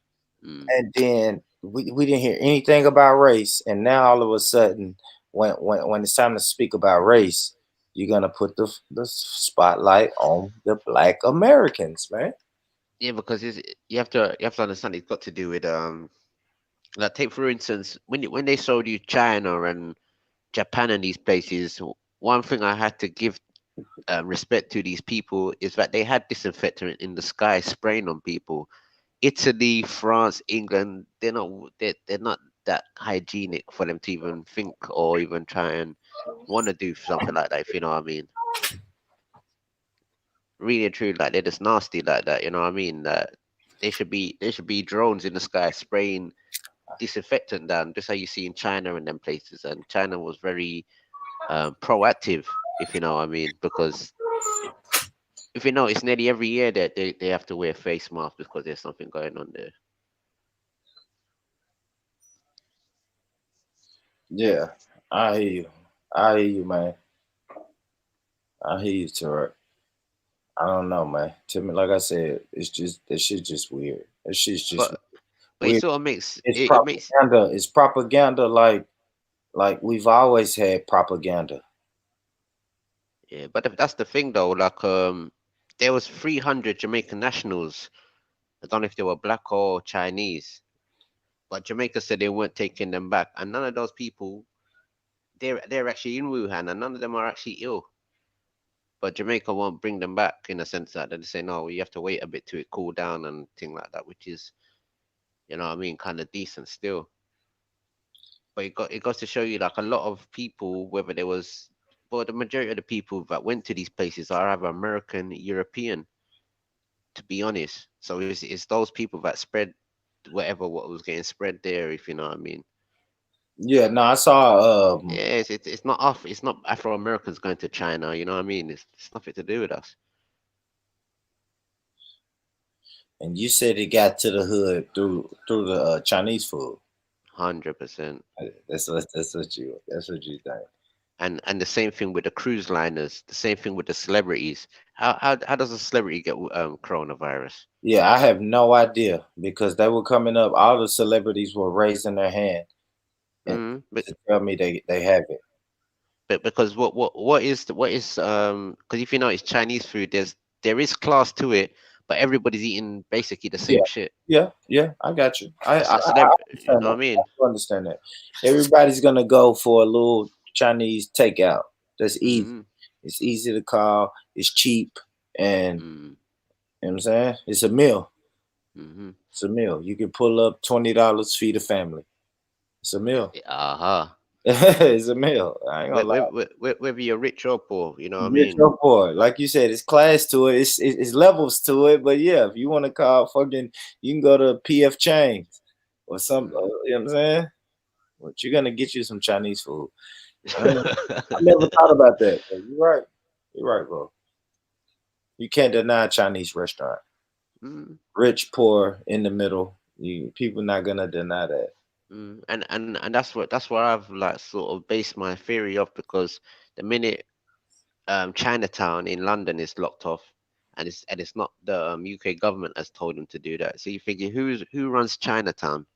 mm. And then we didn't hear anything about race. And now all of a sudden, when it's time to speak about race, you're gonna put the spotlight on the black Americans, man. Yeah, because you have to understand it's got to do with like take for instance when they showed you China and Japan and these places, one thing I had to give respect to these people is that they had disinfectant in the sky spraying on people. Italy, France, England, they're not that hygienic for them to even think or even try and want to do something like that. If you know what I mean, really and truly, like they're just nasty like that. You know what I mean? That they should be drones in the sky spraying disinfectant down, just how you see in China and them places. And China was very proactive, if you know what I mean, because if you know, it's nearly every year that they have to wear face masks because there's something going on there. Yeah, I hear you. I hear you, man. I hear you, Tarek. I don't know, man. To me, like I said, it's just that shit's just weird. That shit's just But it weird. sort of makes It's it makes propaganda. It's propaganda like we've always had propaganda. yeah. But that's the thing though. Like there was 300 Jamaican nationals. I don't know if they were black or Chinese, but Jamaica said they weren't taking them back, and none of those people they're actually in Wuhan, and none of them are actually ill. But Jamaica won't bring them back in a sense that they say no, you have to wait a bit to it cool down and thing like that, which is what I mean, kind of decent still. But it goes to show you like a lot of people, whether there was, well, the majority of the people that went to these places are either American, European, to be honest. So it's those people that spread what was getting spread there, if you know what I mean. Yeah, no, I saw Yeah, it's not off. It's not Afro Americans going to China. You know what I mean? It's nothing to do with us. And you said it got to the hood through the Chinese food. 100%. That's what you think. And the same thing with the cruise liners. The same thing with the celebrities. How does a celebrity get coronavirus? Yeah, I have no idea because they were coming up. All the celebrities were raising their hand and But to tell me they have it. because what is because if you know it's Chinese food, there is class to it, but everybody's eating basically the same shit. Yeah, I got you. I So they, you understand know what I that. mean? I understand that. Everybody's gonna go for a little Chinese takeout. That's easy. Mm-hmm. It's easy to call. It's cheap, and Mm-hmm. you know what I'm saying it's a meal. Mm-hmm. It's a meal. You can pull up $20, feed a family. It's a meal. It's a meal. I ain't gonna lie. Whether you're rich or poor, you know what I Rich mean? or poor, like you said, it's class to it. It's levels to it. But yeah, if you want to call fucking, you can go to PF Chang's or some. You know what I'm saying? But you're gonna get you some Chinese food. I never thought about that. But you're right. You're right, bro. You can't deny a Chinese restaurant. Rich, poor, in the middle. People not gonna deny that. And that's where I've like sort of based my theory off, because the minute Chinatown in London is locked off, and it's not the UK government has told them to do that. So you figure who runs Chinatown?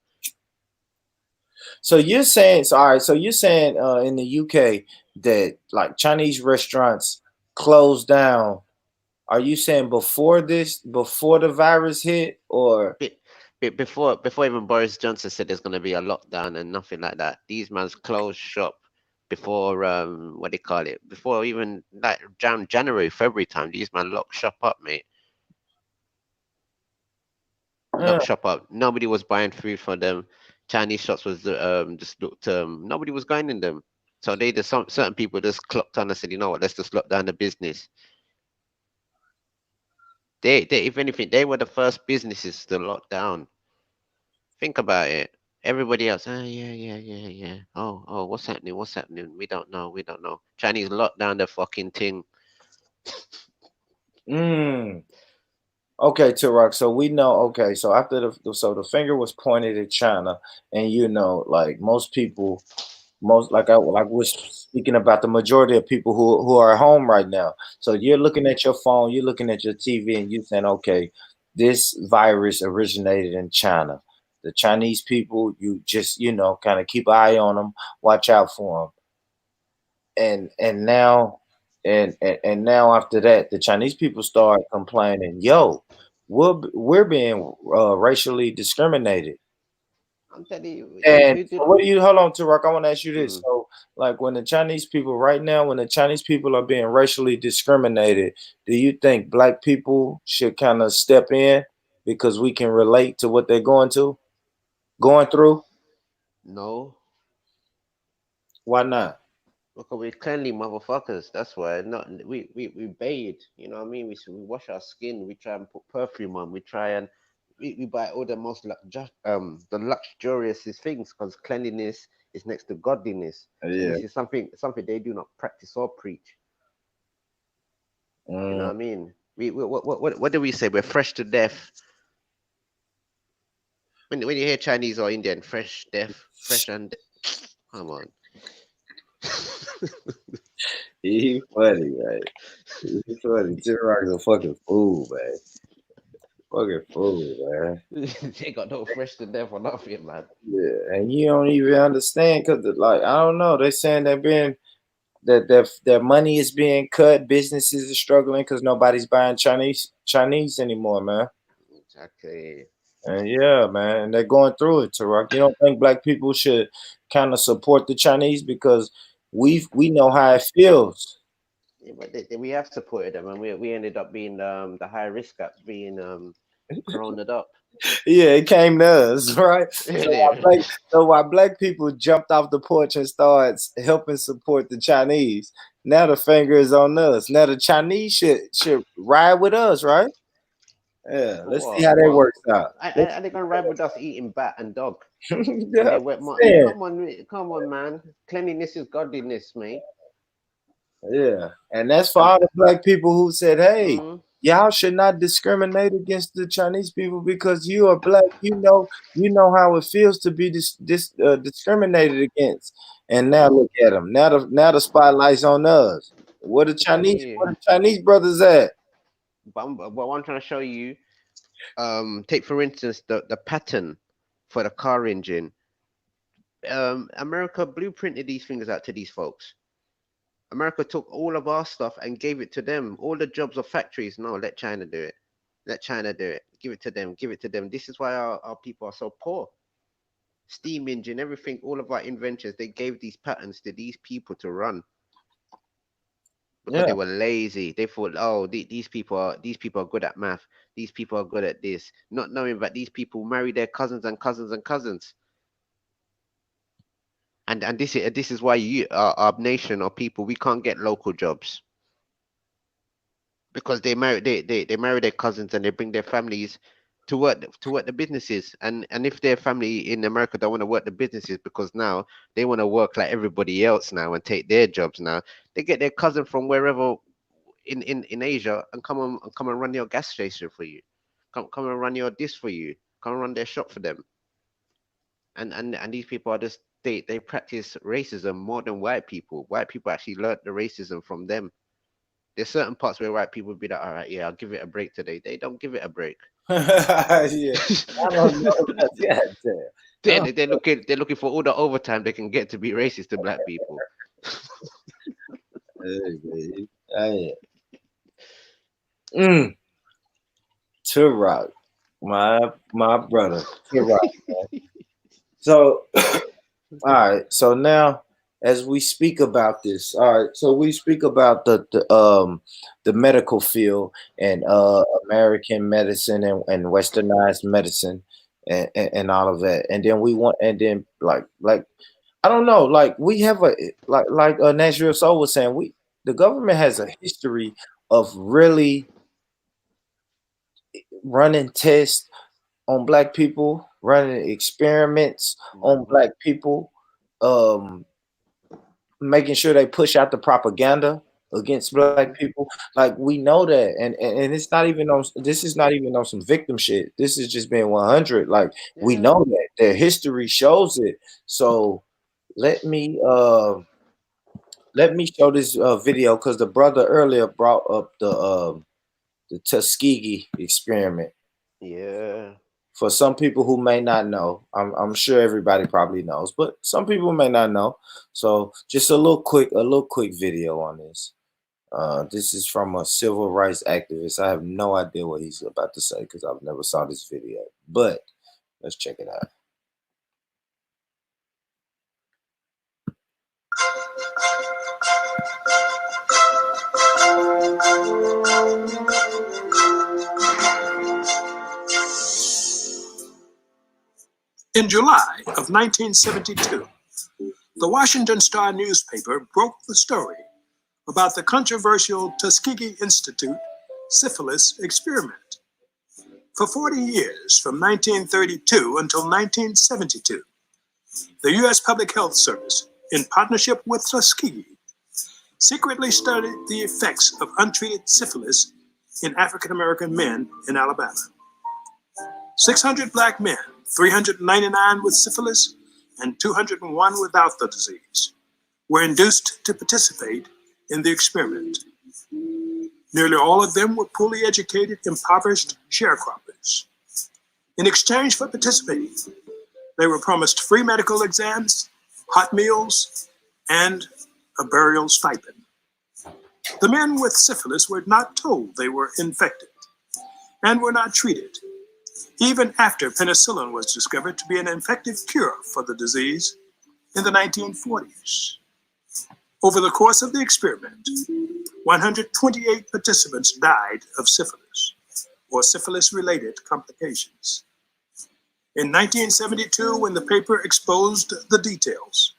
So you're saying, so all right. So you're saying in the UK that like Chinese restaurants closed down. Are you saying before the virus hit, or Before even Boris Johnson said there's going to be a lockdown and nothing like that? These mans closed shop before what they call it, before even like January, February time. These men locked shop up, mate. Lock shop up. Nobody was buying food from them. Chinese shops was just looked. Nobody was going in them. So they just certain people just clocked on and said, you know what, let's just lock down the business. They if anything, they were the first businesses to lock down. Think about it. Everybody else, yeah. Oh, what's happening? What's happening? We don't know. We don't know. Chinese locked down the fucking thing. Okay, Turok. So we know. Okay, so after the finger was pointed at China, and you know, like most people, like we're speaking about the majority of people who are at home right now. So you're looking at your phone, you're looking at your TV, and you're saying, okay, this virus originated in China. The Chinese people, you just kind of keep an eye on them, watch out for them, and now and now after that, the Chinese people start complaining, yo, we're being racially discriminated. I'm telling you, And who did? so what do you hold on to, Rock? I want to ask you this. Mm. So, like when the Chinese people right now, when the Chinese people are being racially discriminated, do you think black people should kind of step in because we can relate to what they're going through? No, Why not? because we're cleanly motherfuckers. That's why. Not we bathe. You know what I mean? We wash our skin. We try and put perfume on. We try and we buy all the most the luxurious things, because cleanliness is next to godliness, and Yeah. this is something they do not practice or preach. You know what I mean? We what do we say? We're fresh to death. When you hear Chinese or Indian, fresh and come on. He funny, man. He funny. Jim Rock's a fucking fool, man. Fucking fool, man. They got no fresh to death or nothing, man. Yeah, and you don't even understand because, like, I don't know. They're saying that their money is being cut. Businesses are struggling because nobody's buying Chinese anymore, man. Exactly. And yeah, man, and they're going through it, Tarak. You don't think black people should kind of support the Chinese because we know how it feels. Yeah, but we have supported them, and we ended up being the high risk at being coroned up. Yeah, it came to us, right? So while black people jumped off the porch and started helping support the Chinese, now the finger is on us. Now the Chinese should ride with us, right? Yeah, For let's see what? how that What? works out. Are they gonna ride with us eating bat and dog? And Yeah, they wet my. yeah, Come on, man. Cleanliness is godliness, mate. yeah, and that's for all the black people who said, "Hey, Mm. y'all should not discriminate against the Chinese people because you are black. You know how it feels to be discriminated against. And now look at them. Now the spotlight's on us. Where the Chinese brothers at? But what I'm trying to show you, take for instance the pattern for the car engine. America blueprinted these things out to these folks. America took all of our stuff and gave it to them. All the jobs of factories. No, let China do it. Let China do it. Give it to them. Give it to them. This is why our people are so poor. Steam engine, everything, all of our inventions, they gave these patterns to these people to run because they were lazy. They thought, oh, these people are good at math. These people are good at this, not knowing that these people marry their cousins and cousins and cousins. And this is why our nation or people, we can't get local jobs because they marry their cousins and they bring their families to work the businesses. And if their family in America don't want to work the businesses because now they want to work like everybody else now and take their jobs now, they get their cousin from wherever in Asia and come and run your gas station for you, come and run your this for you, come and run their shop for them. And these people are just they practice racism more than white people. White people actually learned the racism from them. There's certain parts where white people would be like, all right, yeah, I'll give it a break today. They don't give it a break. Yeah, I don't know. They're looking for all the overtime they can get to be racist to black people. Rhetoric, my brother, Rhetoric. So, all right. So now, as we speak about this, all right. So we speak about the medical field and American medicine and Westernized medicine and all of that, and then like I don't know, like we have like Nashville Soul was saying, the government has a history of really running tests on black people, running experiments on black people, making sure they push out the propaganda against black people. Like we know that, and it's not even on. This is not even on some victim shit. This is just being 100. Like we know that their history shows it. So let me show this video because the brother earlier brought up the Tuskegee experiment. Yeah. For some people who may not know, I'm sure everybody probably knows, but some people may not know. So just a little quick video on this. This is from a civil rights activist. I have no idea what he's about to say because I've never saw this video, but let's check it out. In July of 1972, the Washington Star newspaper broke the story about the controversial Tuskegee Institute syphilis experiment. For 40 years, from 1932 until 1972, the U.S. Public Health Service, in partnership with Tuskegee, secretly studied the effects of untreated syphilis in African American men in Alabama. 600 black men, 399 with syphilis and 201 without the disease, were induced to participate in the experiment. Nearly all of them were poorly educated, impoverished sharecroppers. In exchange for participating, they were promised free medical exams, hot meals, and a burial stipend. The men with syphilis were not told they were infected and were not treated, even after penicillin was discovered to be an effective cure for the disease in the 1940s. Over the course of the experiment, 128 participants died of syphilis or syphilis-related complications. In 1972, when the paper exposed the details,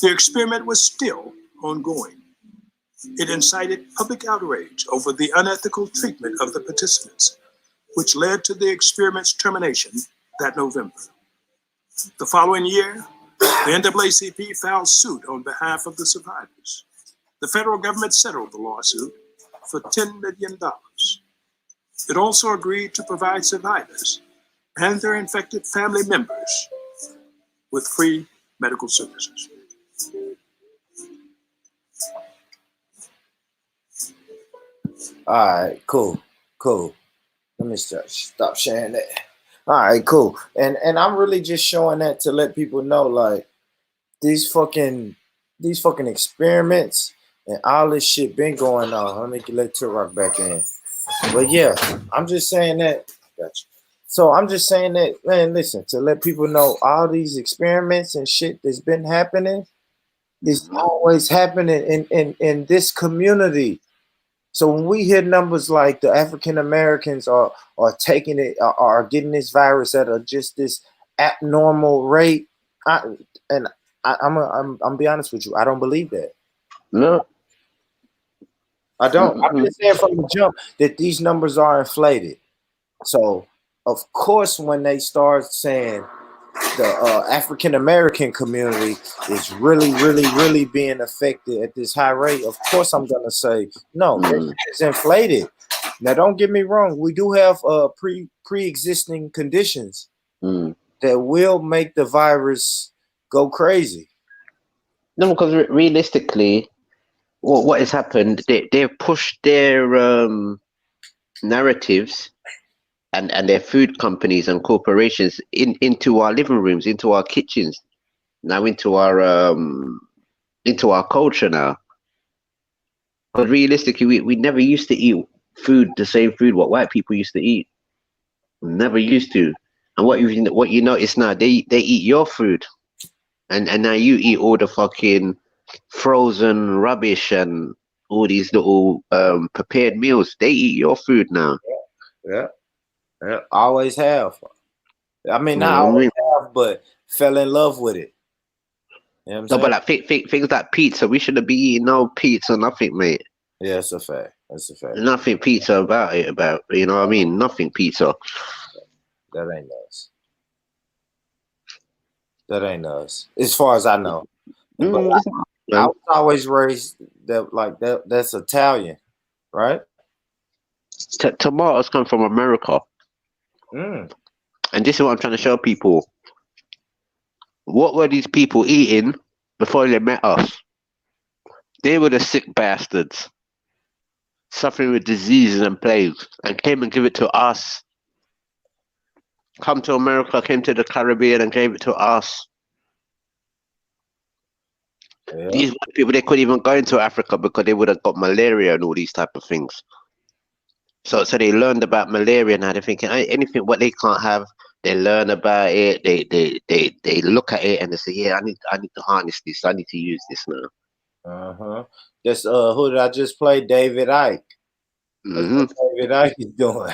the experiment was still ongoing. It incited public outrage over the unethical treatment of the participants, which led to the experiment's termination that November. The following year, the NAACP filed suit on behalf of the survivors. The federal government settled the lawsuit for $10 million. It also agreed to provide survivors and their infected family members with free medical services. All right, cool. Let me stop sharing that. All right, cool. And I'm really just showing that to let people know, like, these fucking experiments and all this shit been going on. Let me let Rhetoric back in. But yeah, I'm just saying that. Gotcha. So I'm just saying that, man, listen, to let people know all these experiments and shit that's been happening is always happening in this community. So when we hear numbers like the African Americans are taking it, are getting this virus at just this abnormal rate, I'm be honest with you, I don't believe that. No, I don't. I'm just saying from the jump that these numbers are inflated. So of course, when they start saying the African American community is really being affected at this high rate, of course I'm gonna say no, it's inflated. Now don't get me wrong, we do have pre-existing conditions that will make the virus go crazy. No, because realistically, what has happened, they've pushed their narratives and their food companies and corporations into our living rooms, into our kitchens, now into our culture now. But realistically, we never used to eat the same food what white people used to eat. We never used to. And what you notice now, they eat your food, and now you eat all the fucking frozen rubbish and all these little prepared meals. They eat your food now. Yeah. Always have. I mean, not I always mean, have, but fell in love with it. You know what I'm no, saying? but like things like pizza, we shouldn't be eating no pizza, nothing, mate. Yeah, that's a fact. Nothing pizza about it, you know what I mean? Nothing pizza. That ain't us. That ain't us, as far as I know. But I was always raised that's Italian, right? Tomatoes come from America. And this is what I'm trying to show people. What were these people eating before they met us? They were the sick bastards, suffering with diseases and plagues, and came and give it to us. Come to America, came to the Caribbean and gave it to us. Yeah. These people, they couldn't even go into Africa because they would have got malaria and all these type of things. So they learned about malaria and how they're thinking anything what they can't have, they learn about it. They look at it and they say, yeah, I need to harness this. I need to use this now. That's who did I just play? David Icke. That's what David Icke is doing.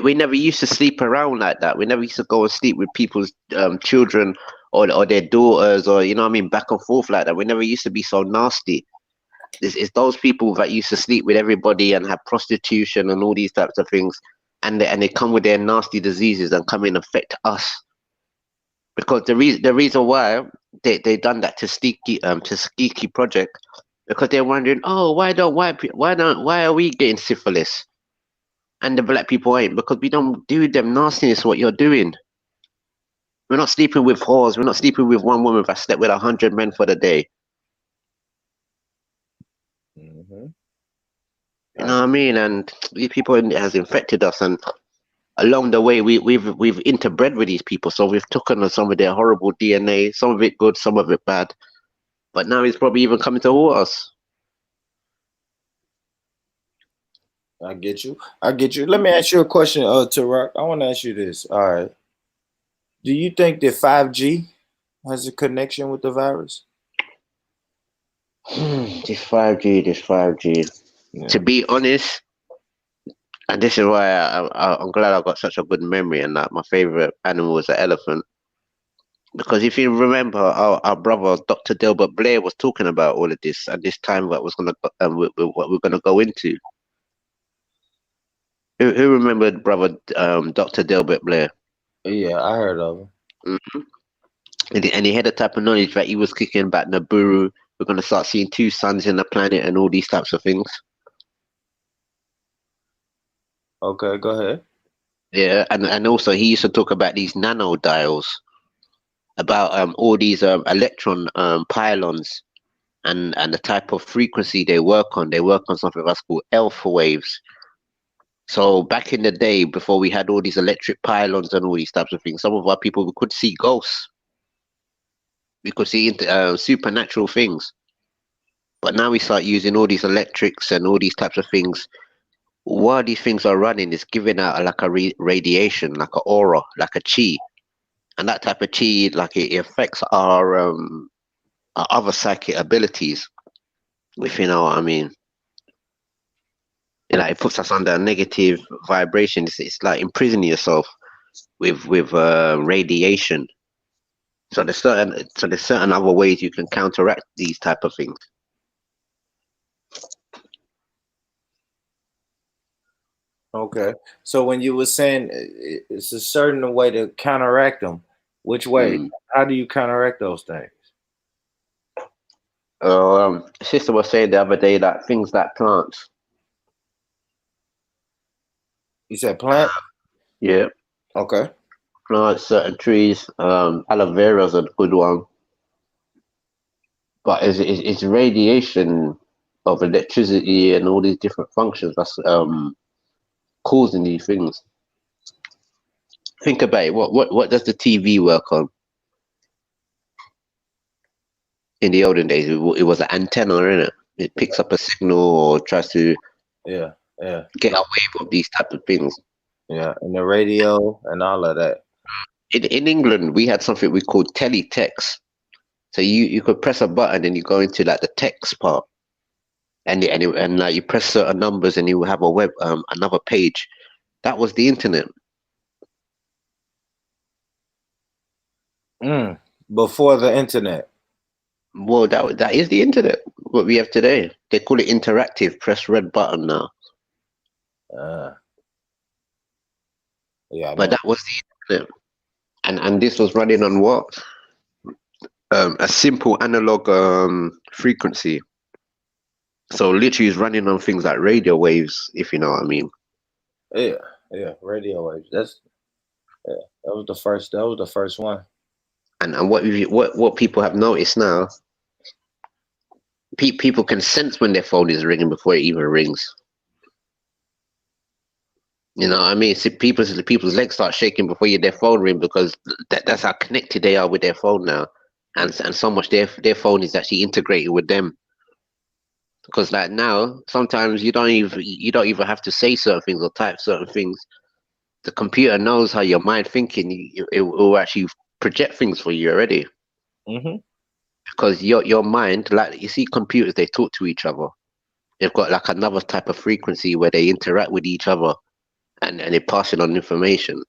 we never used to sleep around like that. We never used to go and sleep with people's children or their daughters, or you know what I mean, back and forth like that. We never used to be so nasty. It's those people that used to sleep with everybody and have prostitution and all these types of things, and they come with their nasty diseases and come and affect us. Because the reason why they done that Tuskegee project, because they're wondering, oh, why are we getting syphilis and the black people ain't? Because we don't do them nastiness what you're doing. We're not sleeping with whores. We're not sleeping with one woman that slept with 100 men for the day. You know what I mean? And these people has infected us, and along the way we've interbred with these people, so we've taken on some of their horrible DNA, some of it good, some of it bad. But now it's probably even coming to haunt us. I get you. Let me ask you a question, Tarak. I want to ask you this. All right. Do you think that 5G has a connection with the virus? This 5G. Yeah. To be honest, and this is why I'm glad I got such a good memory, and that my favorite animal was an elephant. Because if you remember, our brother Dr. Delbert Blair was talking about all of this at this time what what we're gonna go into. Who remembered brother Dr. Delbert Blair? Yeah, I heard of him. And he had a type of knowledge that he was kicking about Nibiru. We're gonna start seeing two suns in the planet and all these types of things. Okay, go ahead. Yeah, and also he used to talk about these nanodials, about all these electron pylons, and the type of frequency they work on. They work on something that's called alpha waves. So back in the day, before we had all these electric pylons and all these types of things, some of our people, we could see ghosts. We could see supernatural things. But now we start using all these electrics and all these types of things. While these things are running, it's giving out like a radiation, like an aura, like a chi. And that type of chi, like it affects our other psychic abilities, if you know what I mean. It puts us under a negative vibration. It's like imprisoning yourself with radiation. So there's certain other ways you can counteract these type of things. Okay. So when you were saying it's a certain way to counteract them, which way? Mm. How do you counteract those things? Sister was saying the other day that things like plants. You said plant? Yeah, Okay. plants, certain trees. Aloe vera is a good one, but it's radiation of electricity and all these different functions that's causing these things. Think about it. What does the TV work on? In the olden days, it was an antenna, innit? It picks up a signal or tries to Yeah. Yeah. get away with these type of things. Yeah. And the radio and all of that. In England, we had something we called teletext. So you could press a button and you go into like the text part, and like you press certain numbers and you have a web another page. That was the internet. Before the internet. Well, that is the internet. What we have today. They call it interactive. Press red button now. Yeah. I But know. that was the internet, and this was running on what? A simple analog frequency. So literally, it's running on things like radio waves, if you know what I mean. Yeah. Yeah. Radio waves. That was the first. That was the first one. And what people have noticed now, people can sense when their phone is ringing before it even rings. You know what I mean? See, people's legs start shaking before their phone ring, because that's how connected they are with their phone now, and so much their phone is actually integrated with them. Because like now, sometimes you don't even have to say certain things or type certain things. The computer knows how your mind thinking. It will actually project things for you already. Because your mind, like you see, computers, they talk to each other. They've got like another type of frequency where they interact with each other, and they're passing on information,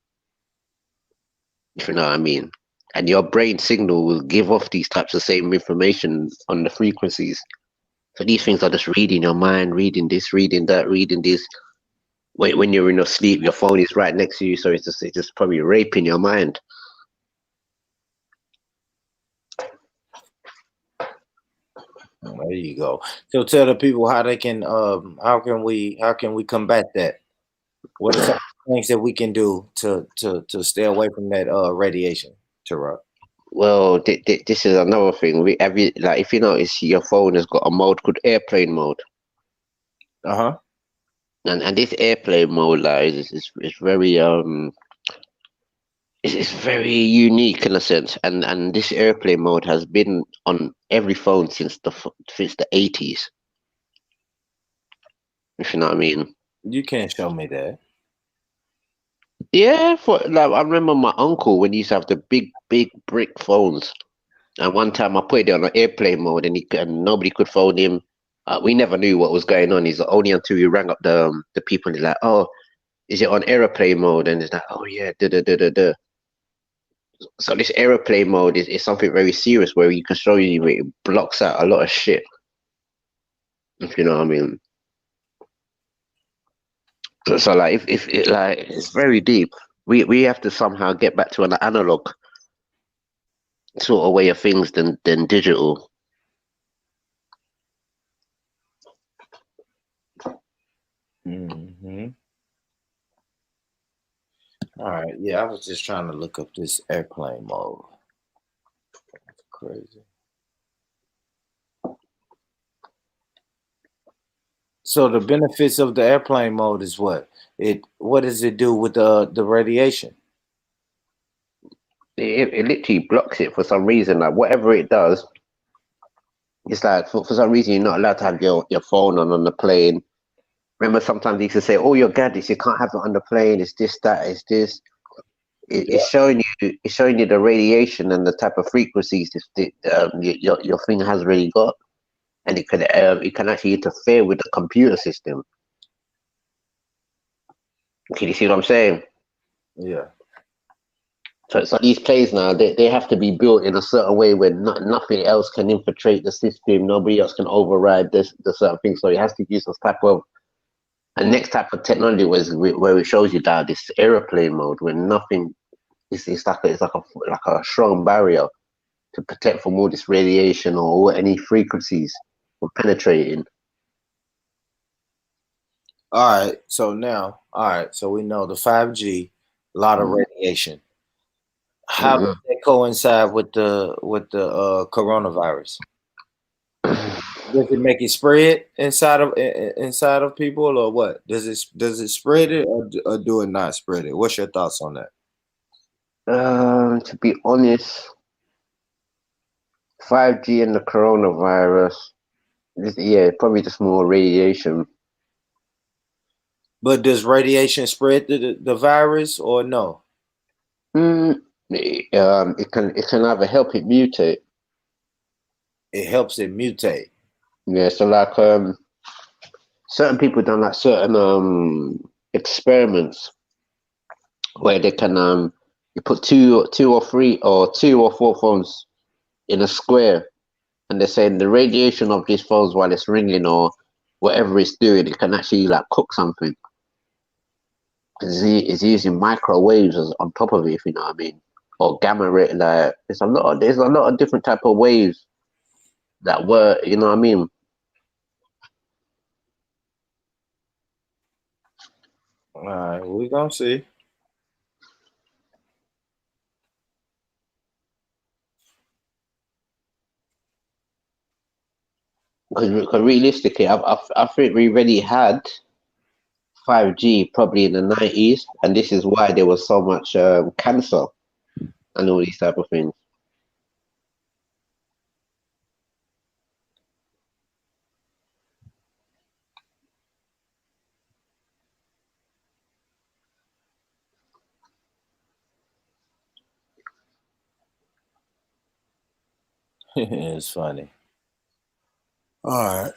if you know what I mean. And your brain signal will give off these types of same information on the frequencies. So these things are just reading your mind, reading this, reading that, reading this. When you're in your sleep, your phone is right next to you, so it's just probably raping your mind. There you go. So tell the people how they can how can we combat that? What are some things that we can do to stay away from that radiation, Terrell? Well, this is another thing. Like if you notice, your phone has got a mode called airplane mode. And this airplane mode, like, is very it's very unique in a sense. And this airplane mode has been on every phone since the 80s. If you know what I mean. You can't show me that. Yeah, like I remember my uncle when he used to have the big brick phones, and one time I put it on an airplane mode, and nobody could phone him. We never knew what was going on. He's only until we rang up the people, and they're like, "Oh, is it on airplane mode?" And it's like, "Oh yeah, da da da da da." So this airplane mode is something very serious, where you can show you it blocks out a lot of shit. If you know what I mean. So like if it like it's very deep. We have to somehow get back to an analog sort of way of things than digital. All right. Yeah, I was just trying to look up this airplane mode. That's crazy. So the benefits of the airplane mode is what? What does it do with the radiation? It literally blocks it for some reason. Like whatever it does, it's like for some reason you're not allowed to have your phone on the plane. Remember, sometimes they used to say, "Oh, your gadgets, you can't have it on the plane. It's this, that, it's this." It's showing you the radiation and the type of frequencies your thing has already got, and it can actually interfere with the computer system. Can you see what I'm saying? Yeah. So these planes now, they have to be built in a certain way where nothing else can infiltrate the system. Nobody else can override the certain things. So it has to use this type of a next type of technology where it shows you that this aeroplane mode where nothing it's like a strong barrier to protect from all this radiation or any frequencies from penetrating. All right. So now, all right. So we know the 5G, a lot of radiation. How does that coincide with the coronavirus? Does it make it spread inside of people, or what? Does it spread it, or do it not spread it? What's your thoughts on that? To be honest, 5G and the coronavirus, probably just more radiation. But does radiation spread the virus or no? It can either help it mutate. It helps it mutate. Yeah, so like certain people done like certain experiments where they can you put two or four phones in a square, and they're saying the radiation of these phones while it's ringing or whatever it's doing, it can actually like cook something. It's using microwaves on top of it, if you know what I mean, or gamma ray. Like there's a lot of different type of waves that work. You know what I mean? All right, we're gonna see. Because realistically, I think we already had 5G probably in the 90s, and this is why there was so much cancer and all these type of things. It's funny. All right.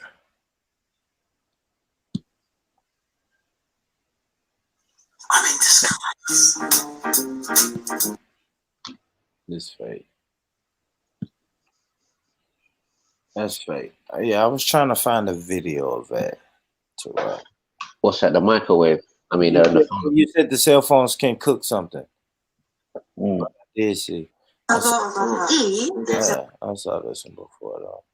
This fake. That's fake. Yeah, I was trying to find a video of that. What's that? The microwave? I mean, you said the cell phones can cook something. Mm. I did see. Yeah, I saw this one before though.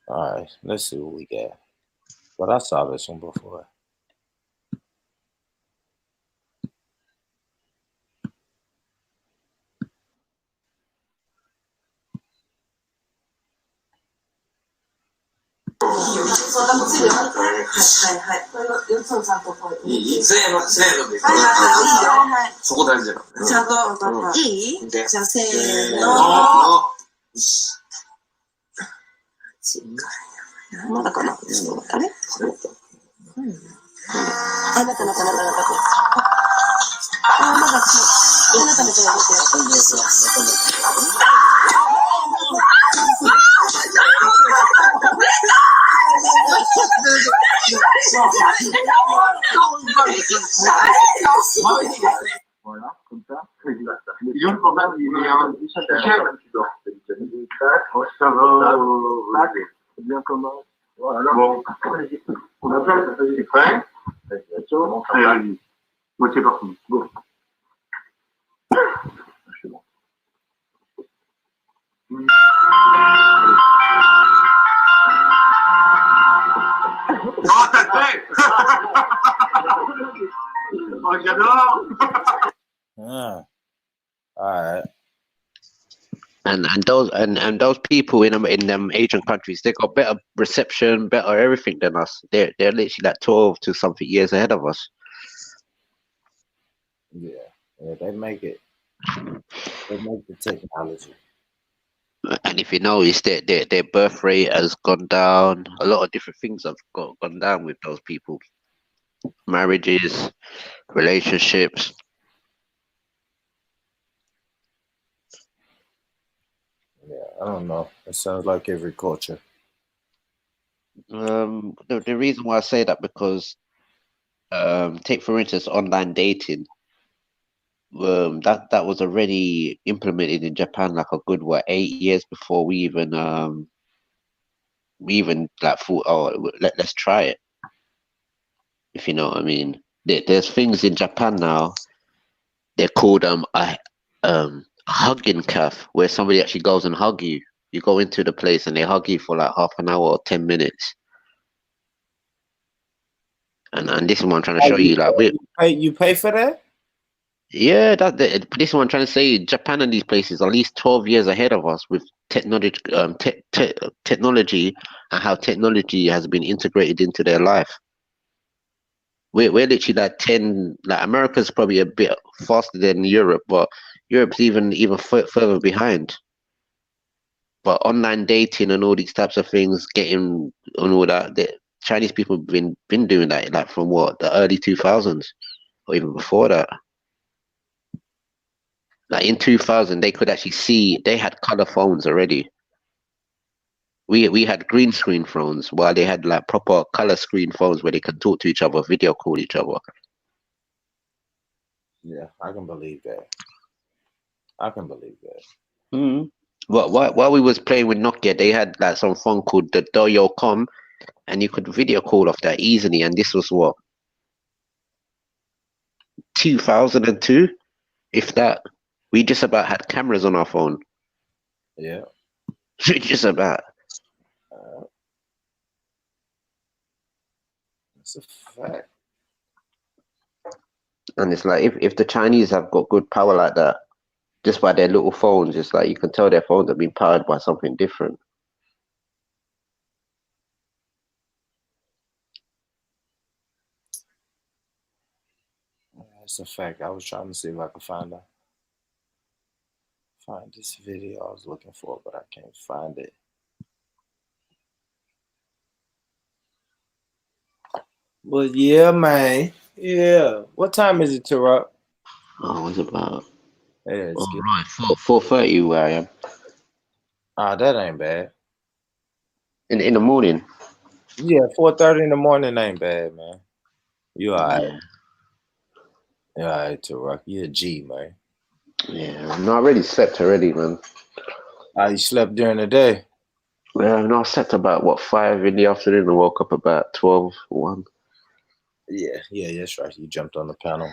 All right, let's see what we got. But I saw this one before. Voilà, comme ça. Ils ont le programme, il est un ça va, bien comment. Voilà. Bon, on appelle, c'est prêt. Moi, c'est parti. Go. C'est bon. Oh, t'as fait All right. And those people in them Asian countries, they got better reception, better everything than us. They're literally like 12 to something years ahead of us. Yeah, they make it. They make the technology. And if you notice, their birth rate has gone down. A lot of different things have gone down with those people. Marriages, relationships. Yeah, I don't know. It sounds like every culture. The reason why I say that because take for instance online dating. That was already implemented in Japan like a good 8 years before we even like thought, oh, let's try it, if you know what I mean. There's things in Japan now, they're called a hugging calf, where somebody actually goes and hug you. You go into the place and they hug you for like half an hour or 10 minutes. And this is what I'm trying to show you, like you pay for that? Yeah, this is what I'm trying to say. Japan and these places are at least 12 years ahead of us with technology, technology, and how technology has been integrated into their life. We're literally like 10. Like America's probably a bit faster than Europe, but Europe's even further behind. But online dating and all these types of things, getting on all that, the Chinese people have been doing that like from the early 2000s or even before that. Like in 2000, they could actually see, they had color phones already. We had green screen phones, while they had like proper color screen phones where they could talk to each other, video call each other. Yeah, I can believe that. I can believe that. Mm-hmm. But while we was playing with Nokia, they had like some phone called the Doyocom, and you could video call off that easily. And this was 2002, if that. We just about had cameras on our phone. Yeah. Just about. That's a fact. And it's like if the Chinese have got good power like that, just by their little phones, it's like you can tell their phones have been powered by something different. That's a fact. I was trying to see if I could find this video I was looking for, but I can't find it. But yeah, man. Yeah. What time is it, Tarok? Oh, it's about Yeah, it's good. right, 4:30 where I am. Ah, that ain't bad. In the morning. Yeah, 4:30 in the morning ain't bad, man. You all right. You all right, Tarok. You a G, man. Yeah, no, I already slept already, man. You slept during the day? Yeah, no, I slept about 5 in the afternoon and woke up about 12, 1. Yeah, that's right. You jumped on the panel.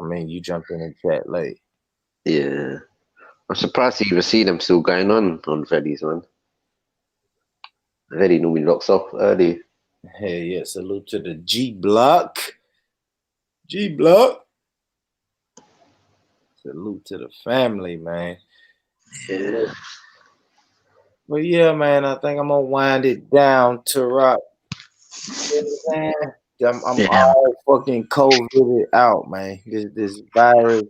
I mean, you jumped in the chat late. Yeah. I'm surprised to even see them still going on Veddies, man. Veddy normally locks off early. Hey, yeah, salute to the G Block. G Block. Salute to the family, man. Yeah. But yeah, man, I think I'm gonna wind it down to rock. Man, I'm all fucking COVID out, man. This virus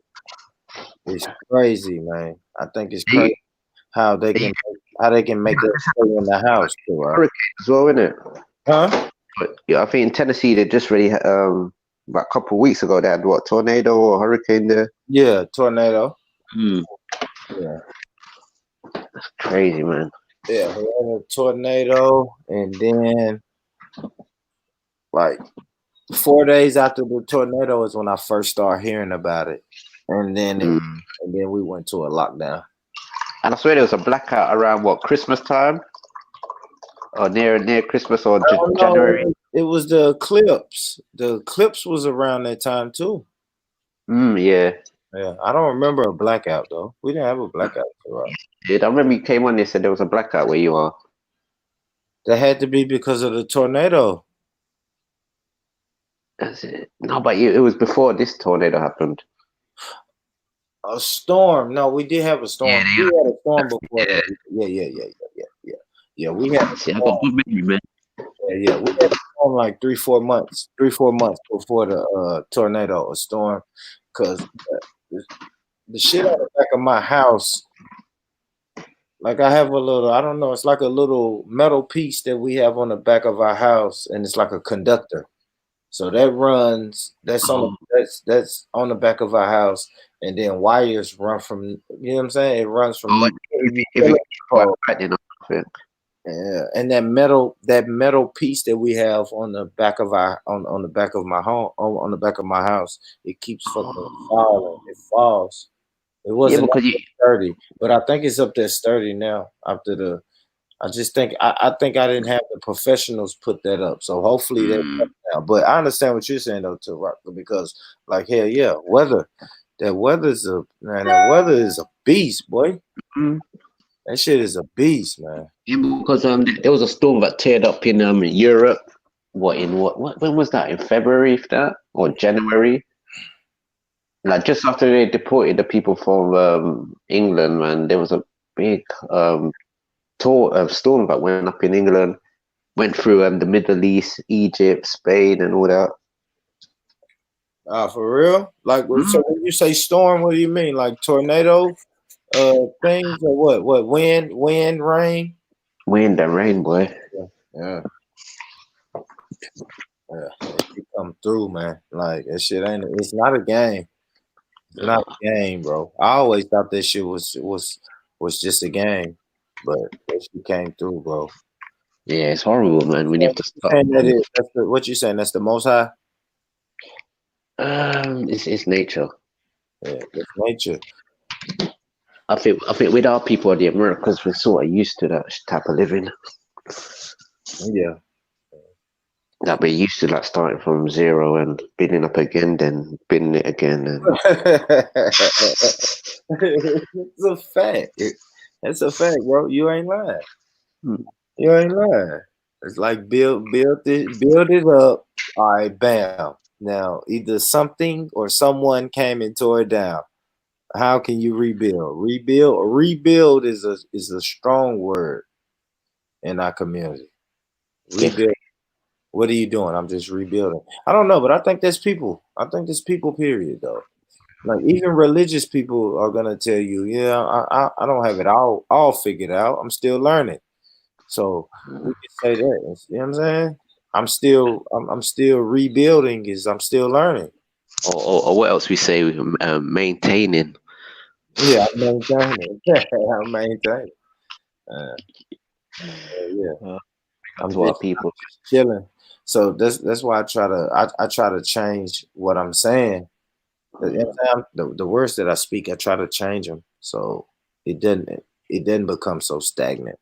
is crazy, man. I think it's crazy how they can make us stay in the house, too, right? Hurricane as well, isn't it? Huh? But yeah, I think in Tennessee they just really about a couple of weeks ago they had tornado or hurricane there. Yeah, tornado. Yeah. That's crazy, man. Yeah, we had a tornado, and then like 4 days after the tornado is when I first started hearing about it, and then we went to a lockdown. And I swear there was a blackout around Christmas time, or near Christmas or January. It was the eclipse. The eclipse was around that time too. Yeah. Yeah, I don't remember a blackout though. We didn't have a blackout, right? Yeah, I remember you came on. They said there was a blackout where you are. That had to be because of the tornado. That's it. No, but it was before this tornado happened. A storm. No, we did have a storm. Yeah, We had a storm before yeah. that. Yeah. We had a See, I got storm. good memory, man. Yeah. We had a storm like 3-4 months before the tornado, a storm, because the shit on the back of my house. Like I have a little, I don't know, it's like a little metal piece that we have on the back of our house, and it's like a conductor. So that runs, that's on the back of our house, and then wires run from, you know what I'm saying? It runs from Oh, the if you pole. right, then Yeah, and that metal piece that we have on the back of our on the back of my home on the back of my house, it keeps fucking falling. It falls. It yeah, wasn't up because you, there sturdy, but I think it's up there sturdy now after the. I just think I think I didn't have the professionals put that up, so hopefully they now. But I understand what you're saying though, too, Rock, because like hell yeah, that weather is a beast, boy. That shit is a beast, man. yeah, because there was a storm that teared up in Europe. What when was that? In February, if that, or January? Like just after they deported the people from England, man, there was a big storm that went up in England, went through the Middle East, Egypt, Spain, and all that. For real? Like, so when you say storm, what do you mean? Like tornado, things or what? What wind, rain? Wind and rain, boy. Yeah. That shit come through, man. Like that shit ain't. It's not a game. It's not a game, bro. I always thought that shit was just a game, but that shit came through, bro. Yeah, it's horrible, man. We have to stop. What you saying? That's the most high. It's nature. Yeah, it's nature. I think with our people, the Americans, we're sort of used to that type of living. Yeah. That we're used to, like starting from zero and building up again, then building it again. And it's a fact. It's a fact, bro. You ain't lying. You ain't lying. It's like build it up. All right, bam. Now either something or someone came and tore it down. How can you rebuild? Rebuild is a strong word in our community. Rebuild. What are you doing? I'm just rebuilding. I don't know, but I think that's people. I think that's people. Period, though. Like even religious people are gonna tell you, yeah, I don't have it all figured out. I'm still learning. So we can say that. You know what I'm saying? I'm still rebuilding. I'm still learning. or what else we say? Maintaining. Yeah, I'm maintaining. I'm maintaining. Yeah. I'm To our people. just chilling. So that's why I try to change what I'm saying. The words that I speak, I try to change them so it doesn't become so stagnant.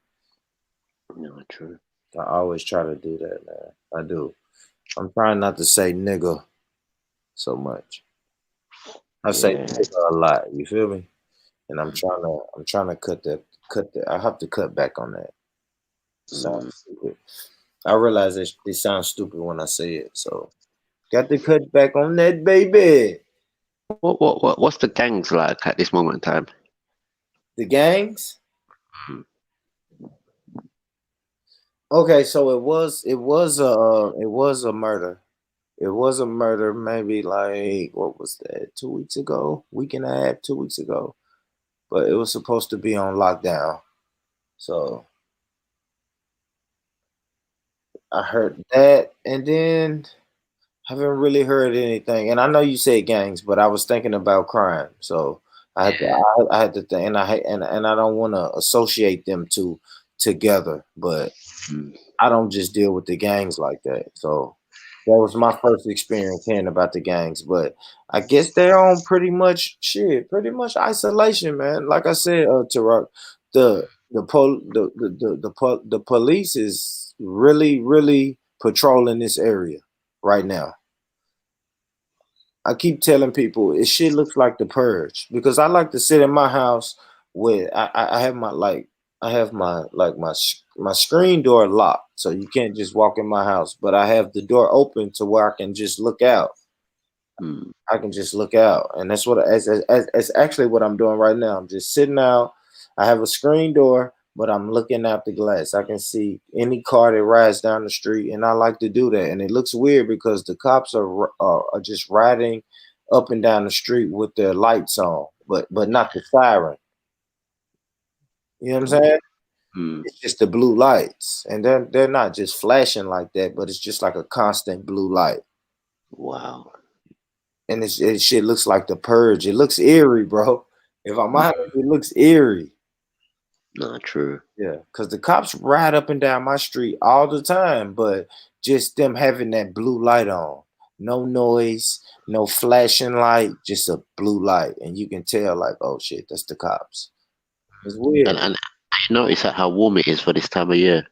No, true. I always try to do that, man. I do. I'm trying not to say nigga so much. I say nigga a lot. You feel me? And I'm trying to cut that. I have to cut back on that. Sounds stupid. I realize it sounds stupid when I say it, so got to cut back on that, baby. What's the gangs like at this moment in time? The gangs? Okay, so it was a murder. It was a murder maybe like what was that? 2 weeks ago? Week and a half, 2 weeks ago. But it was supposed to be on lockdown. So I heard that, and then haven't really heard anything. And I know you said gangs, but I was thinking about crime. So I had to think, and I don't want to associate them together, but I don't just deal with the gangs like that. So that was my first experience hearing about the gangs. But I guess they're on pretty much isolation, man. Like I said, Tarak, the police is really patrolling this area right now. I keep telling people it shit looks like the purge because I like to sit in my house with I have my I have my screen door locked, so you can't just walk in my house. But I have the door open to where I can just look out. I can just look out, and that's what as actually what I'm doing right now. I'm just sitting out. I have a screen door, but I'm looking out the glass. I can see any car that rides down the street, and I like to do that. And it looks weird because the cops are just riding up and down the street with their lights on, but not the siren. You know what I'm saying? It's just the blue lights, and they're not just flashing like that, but it's just like a constant blue light. Wow. And it shit looks like the purge. It looks eerie, bro. If I'm honest, it looks eerie. Not true. Yeah, because the cops ride up and down my street all the time, but just them having that blue light on. No noise, no flashing light, just a blue light. And you can tell, like, oh shit, that's the cops. It's weird. And you notice that how warm it is for this time of year.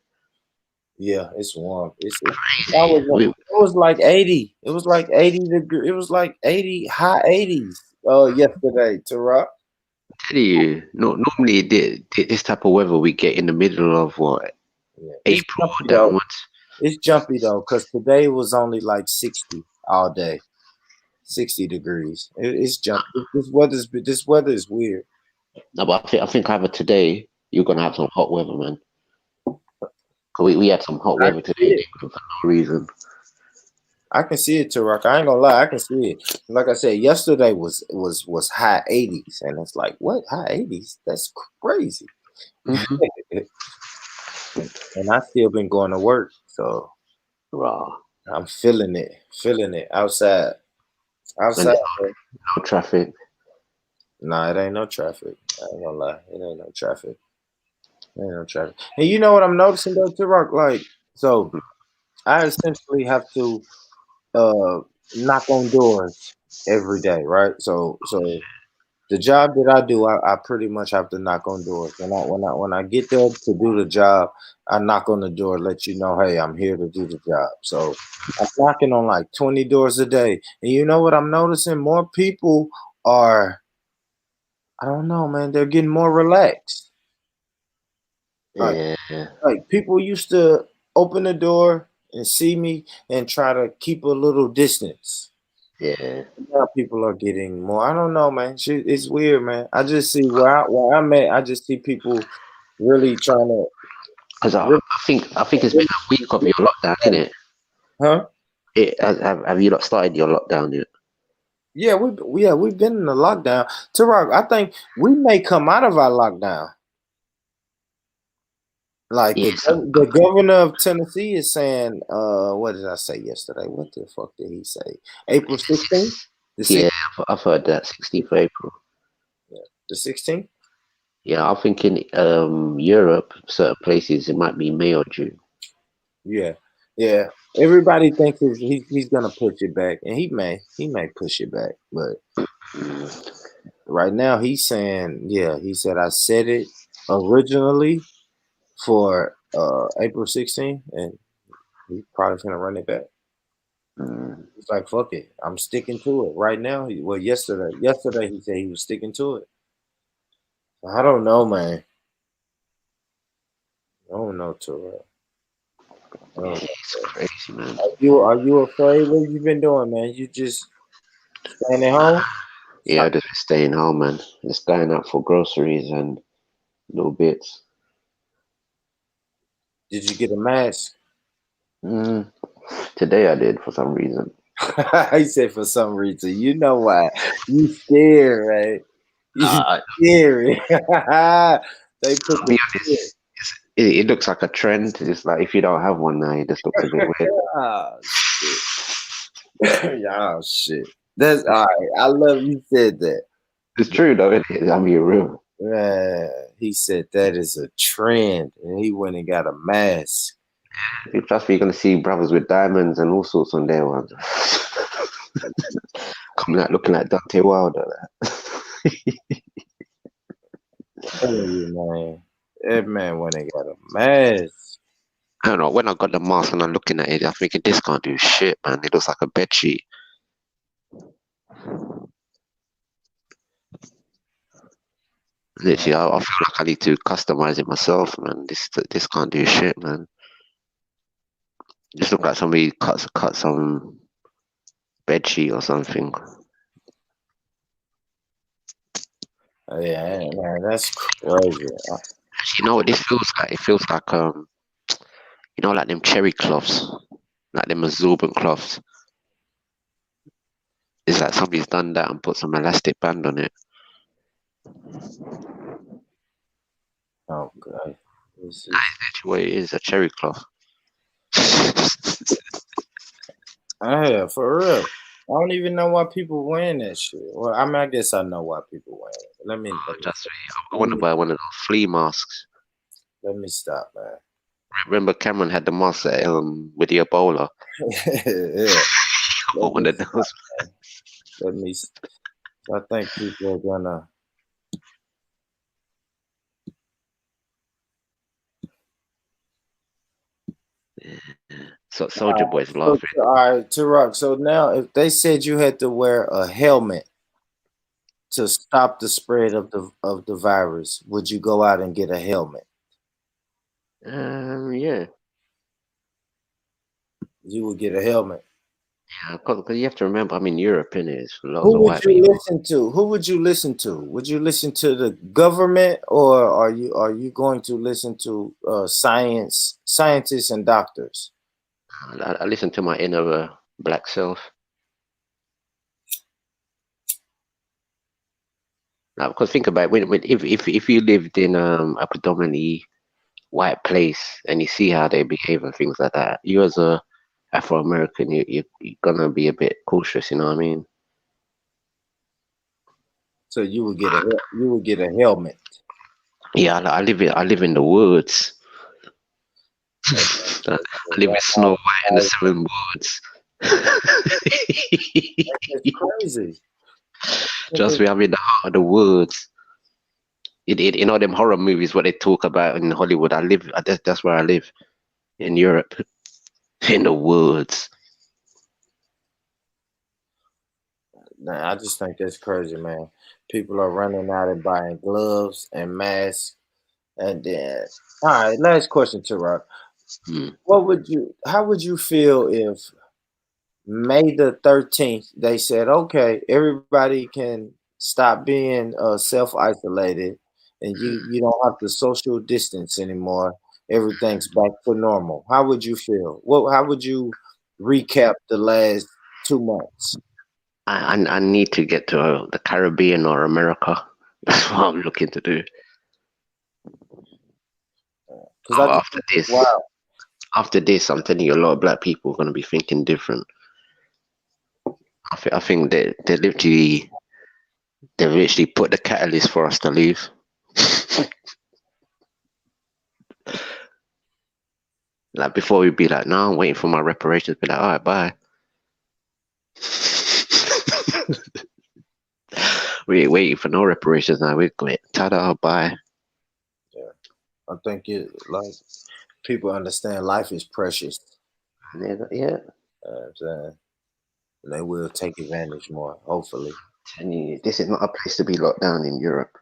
Yeah, it's warm. It Crazy. was like 80. It was like 80 degrees. It was like 80, high 80s yesterday, Tara. Tell you, normally this type of weather we get in the middle of what, April downwards. It's jumpy though, because today was only like 60 all day. 60 degrees. It's jumpy. This weather is weird. No, but I think either today you're gonna have some hot weather, man. We had some hot weather today for no reason. I can see it, Tarak. I ain't gonna lie, I can see it. Like I said, yesterday was high 80s, and it's like, what, high 80s? That's crazy. And I still been going to work, so I'm feeling it outside. Outside, no traffic. Nah, it ain't no traffic. I ain't gonna lie, it ain't no traffic. Ain't no traffic. And you know what I'm noticing though, Tarak? Like, so I essentially have to knock on doors every day, right? So the job that I do, I pretty much have to knock on doors. When I get there to do the job, I knock on the door, let you know, hey, I'm here to do the job. So I'm knocking on like 20 doors a day. And you know what I'm noticing? More people are, I don't know, man, they're getting more relaxed. Like people used to open the door and see me and try to keep a little distance. Yeah. Now people are getting more. I don't know, man. It's weird, man. I just see where I'm at. I just see people really trying to. Because I think it's been a week of your lockdown, isn't it? Huh? Have you not started your lockdown yet? Yeah, we've been in the lockdown. Tarak, I think we may come out of our lockdown. Like the governor of Tennessee is saying, what did I say yesterday? What the fuck did he say? April 16th? Yeah, I've heard that 16th of April. Yeah. The 16th? Yeah, I think in Europe, certain places it might be May or June. Yeah. Everybody thinks he's gonna push it back, and he may push it back, but right now he's saying, he said I said it originally for April 16th, and he's probably gonna run it back. He's like, fuck it, I'm sticking to it right now. Well, yesterday he said he was sticking to it. I don't know, man. I don't know, Terrell. It's crazy, man. Are you afraid? What you been doing, man? You just staying at home? Yeah, just staying home, man. Just going out for groceries and little bits. Did you get a mask? Today I did for some reason. He said for some reason. You know why? You scared, right? You scared. They put be honest, it looks like a trend. It's like if you don't have one now, it just looks a bit weird. Oh shit. Oh shit. That's all right. I love you said that. It's true though, isn't it? I mean, real. He said that is a trend, and he went and got a mask. Trust me, you're gonna see brothers with diamonds and all sorts on their ones. Coming out looking like Dante Wilder. Man. That man went and got a mask. I don't know. When I got the mask and I'm looking at it, I'm thinking this can't do shit, man. It looks like a bed sheet. Literally, I feel like I need to customize it myself, man. This can't do shit, man. Just look like somebody cut some bed sheet or something. Yeah, man, that's crazy. You know what this feels like? It feels like you know, like them cherry cloths, like them absorbent cloths. It's like somebody's done that and put some elastic band on it. Okay. This is... That's what it is, a cherry cloth. Yeah, for real. I don't even know why people wearing that shit. Well, I mean, I guess I know why people wearing it. Let me I want to buy one of those flea masks. Let me stop, man. Remember Cameron had the mask that, with the Ebola? Yeah. I want one of those. Let me. I think people are gonna. So Soldier Boy's laughing. All right, Turok. So now, if they said you had to wear a helmet to stop the spread of the virus, would you go out and get a helmet? Yeah. You would get a helmet. Yeah, because you have to remember, I'm in Europe, innit? It's loads Who of would white you people. listen to? Who would you listen to? Would you listen to the government, or are you going to listen to scientists and doctors? I listen to my inner black self. Now, because think about it, if you lived in a predominantly white place and you see how they behave and things like that, you as a Afro American, you're gonna be a bit cautious. You know what I mean? So you would get a helmet. Yeah, I live in the woods. I live with Snow White and the Seven Woods. It's crazy. Trust me, I'm in the heart of the woods. You know them horror movies what they talk about in Hollywood. That's where I live, in Europe, in the woods. Nah, I just think that's crazy, man. People are running out and buying gloves and masks, and then all right. Last question, Turok. How would you feel if May the 13th they said, okay, everybody can stop being self-isolated, and you don't have to social distance anymore. Everything's back to normal. How would you feel? How would you recap the last 2 months? I need to get to the Caribbean or America. That's what I'm looking to do. After this, I'm telling you, a lot of black people are going to be thinking different. I think they literally put the catalyst for us to leave. Like before, we'd be like, "No, I'm waiting for my reparations." Be like, "All right, bye." We ain't waiting for no reparations now. We're going, "Ta-da, bye." Yeah, I think people understand life is precious. Yeah. I'm saying, and they will take advantage more. Hopefully. And this is not a place to be locked down in Europe.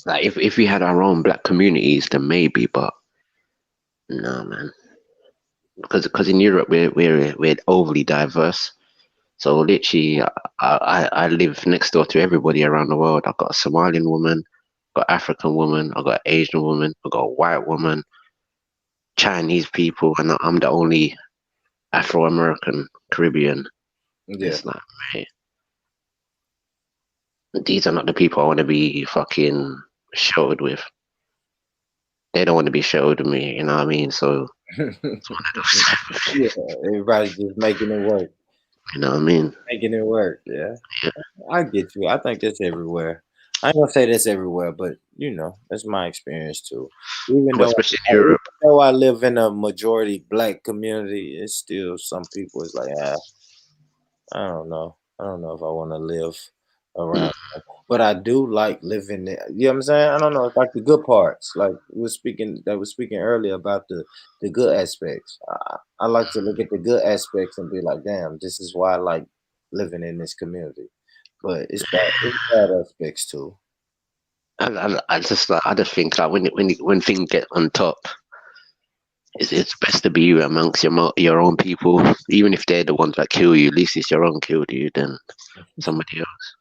Like if we had our own black communities, then maybe, but no, man. Because in Europe we're overly diverse. So literally, I live next door to everybody around the world. I've got a Somalian woman, got African woman, I've got Asian woman, I've got a white woman, Chinese people, and I'm the only Afro American Caribbean. Yeah. It's like, mate, these are not the people I want to be fucking sheltered with. They don't want to be sheltered with me, you know what I mean? So it's one of those. Yeah, everybody's just making it work. You know what I mean? Making it work, yeah. I get you. I think that's everywhere. I ain't gonna say that's everywhere, but that's my experience too. Even Especially in Europe. though I live in a majority black community, it's still some people. It's like, I don't know. I don't know if I want to live around. But I do like living there. You know what I'm saying? I don't know. It's like the good parts. Like we was speaking earlier about the good aspects. I like to look at the good aspects and be like, damn, this is why I like living in this community. but it's bad aspects too. I just think like when things get on top, it's best to be amongst your own people, even if they're the ones that kill you. At least it's your own killed you than somebody else.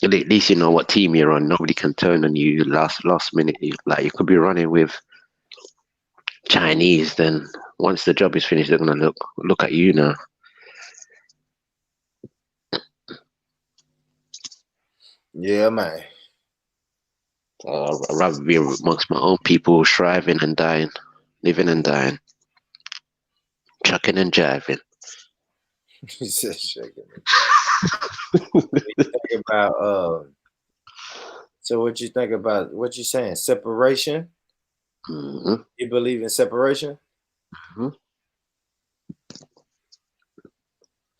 At least you know what team you're on. Nobody can turn on you last minute. Like you could be running with Chinese, then once the job is finished, they're gonna look at you now. Yeah, man. I'd rather be amongst my own people, striving and dying, living and dying, chucking and jiving. He said shaking. What you think about so what you think about what you saying? Separation? Mm-hmm. You believe in separation? Mm-hmm.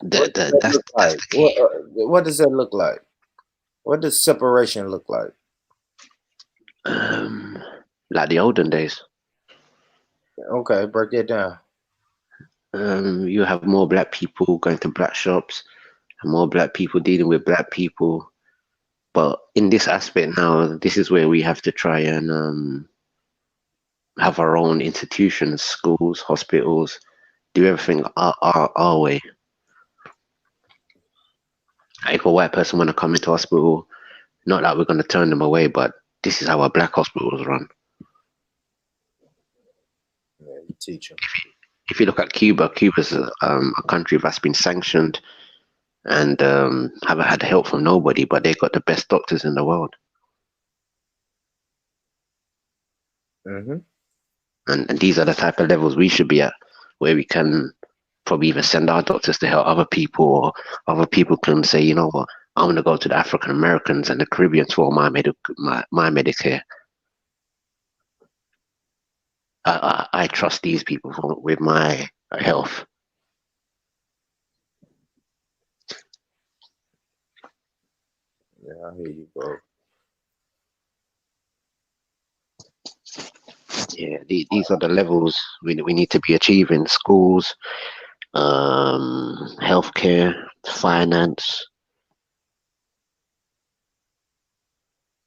What does that look like? What does that look like? What does separation look like? Like the olden days. Okay, break that down. You have more black people going to black shops, and more black people dealing with black people. But in this aspect now, this is where we have to try and have our own institutions, schools, hospitals, do everything our way. If a white person want to come into hospital, not that we're going to turn them away, but this is how our black hospitals run. Yeah, you teach them. If you look at Cuba's a country that's been sanctioned and haven't had help from nobody, but they got the best doctors in the world. Mm-hmm. And these are the type of levels we should be at, where we can probably even send our doctors to help other people, or other people can say, you know what, I'm going to go to the African Americans and the Caribbeans for my Medicare. I trust these people with my health. Yeah, I hear you, bro. Yeah, these are the levels we need to be achieving. Schools, healthcare, finance.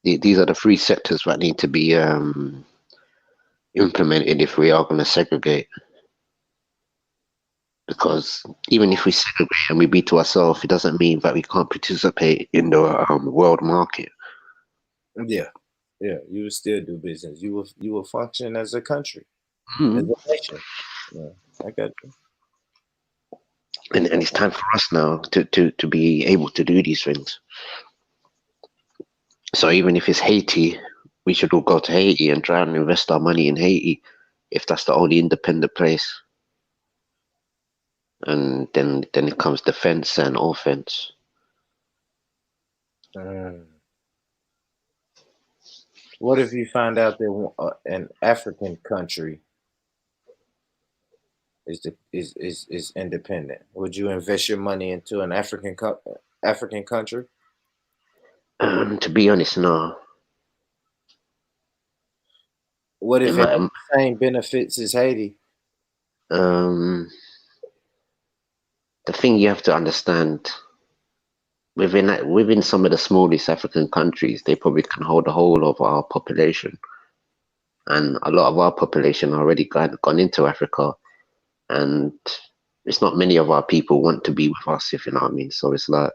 These are the three sectors that need to be implemented if we are going to segregate. Because even if we segregate and we be to ourselves, it doesn't mean that we can't participate in the world market. Yeah, yeah, you will still do business. You will function as a country, Mm-hmm. as a nation. Yeah, I got you. And it's time for us now to be able to do these things. So even if it's Haiti, we should all go to Haiti and try and invest our money in Haiti, if that's the only independent place. And then it comes defense and offense. What if you find out that an African country is independent? Would you invest your money into an African country? To be honest, no. What if it has the same benefits as Haiti? The thing you have to understand, within some of the smallest African countries, they probably can hold the whole of our population, and a lot of our population already gone into Africa, and it's not many of our people want to be with us, if you know what I mean. So it's like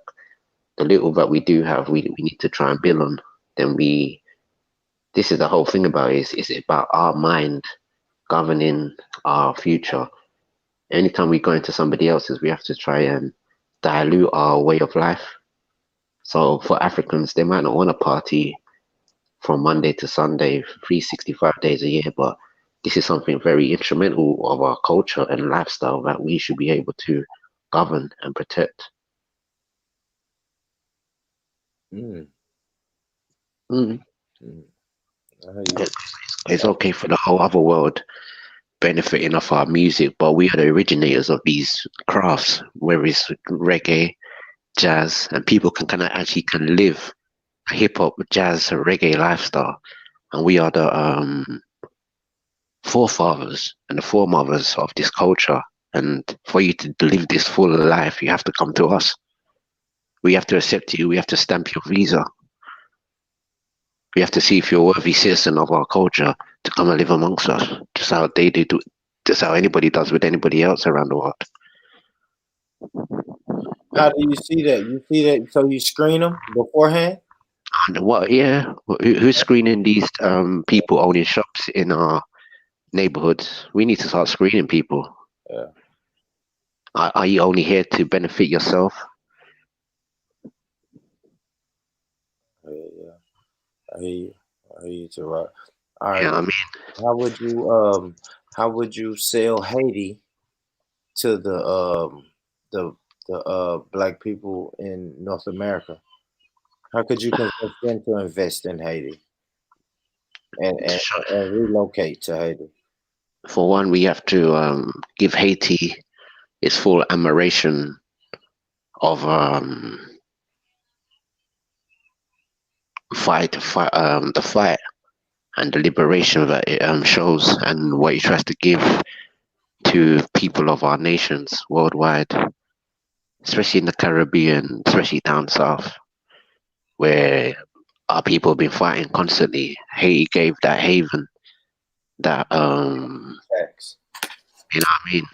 the little that we do have, we need to try and build on. This is the whole thing about it. It's about our mind governing our future. Anytime we go into somebody else's, we have to try and dilute our way of life. So for Africans, they might not want to party from Monday to Sunday, 365 days a year, but this is something very instrumental of our culture and lifestyle that we should be able to govern and protect. It's okay for the whole other world benefiting off our music, but we are the originators of these crafts, whether it's reggae, jazz, and people can live a hip hop, jazz, reggae lifestyle, and we are the forefathers and the foremothers of this culture. And for you to live this full life, you have to come to us. We have to accept you. We have to stamp your visa. We have to see if you're a worthy citizen of our culture to come and live amongst us. Just how they do, just how anybody does with anybody else around the world. How do you see that? You see that? So you screen them beforehand? And what? Yeah, who's screening these people owning shops in our neighborhoods? We need to start screening people. Yeah. Are you only here to benefit yourself? Yeah. I hear you. I hear you too, right? All right. Yeah, I mean, How would you sell Haiti to the black people in North America? How could you convince them to invest in Haiti and relocate to Haiti? for one, we have to give Haiti its full admiration of the fight and the liberation that it shows, and what it tries to give to people of our nations worldwide, especially in the Caribbean, especially down south, where our people have been fighting constantly. Haiti gave that haven, that Facts. you know what I mean.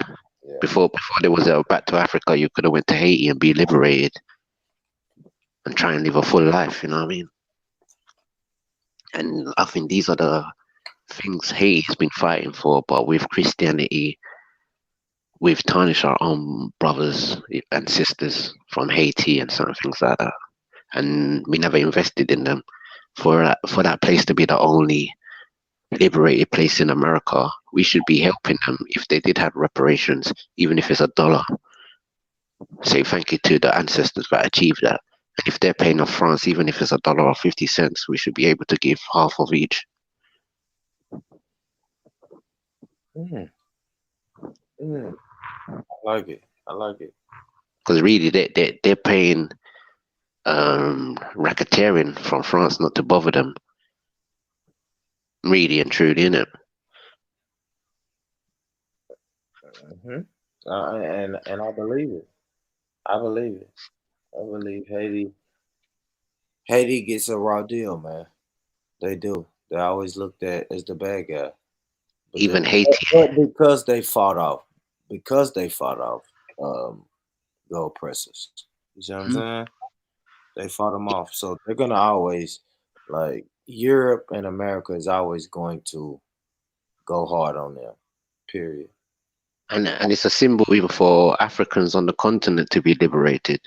Yeah. Before there was a back to Africa, you could have went to Haiti and be liberated and try and live a full life. You know what I mean. And I think these are the things Haiti's been fighting for, but with Christianity, we've tarnished our own brothers and sisters from Haiti and certain things like that, and we never invested in them. For that place to be the only liberated place in America, we should be helping them if they did have reparations, even if it's $1. Say thank you to the ancestors that achieved that. And if they're paying off France, even if it's $1 or 50 cents, we should be able to give half of each. Mm. I like it. I like it. Because really, they're paying racketeering from France not to bother them. Really and truly, innit? Mm-hmm. And I believe it. I believe it. I believe Haiti gets a raw deal, man. They do. They always looked at as the bad guy. Even Haiti. But because they fought off the oppressors. You see what I'm saying? They fought them off. So they're gonna always, like, Europe and America is always going to go hard on them. Period. And it's a symbol even for Africans on the continent to be liberated.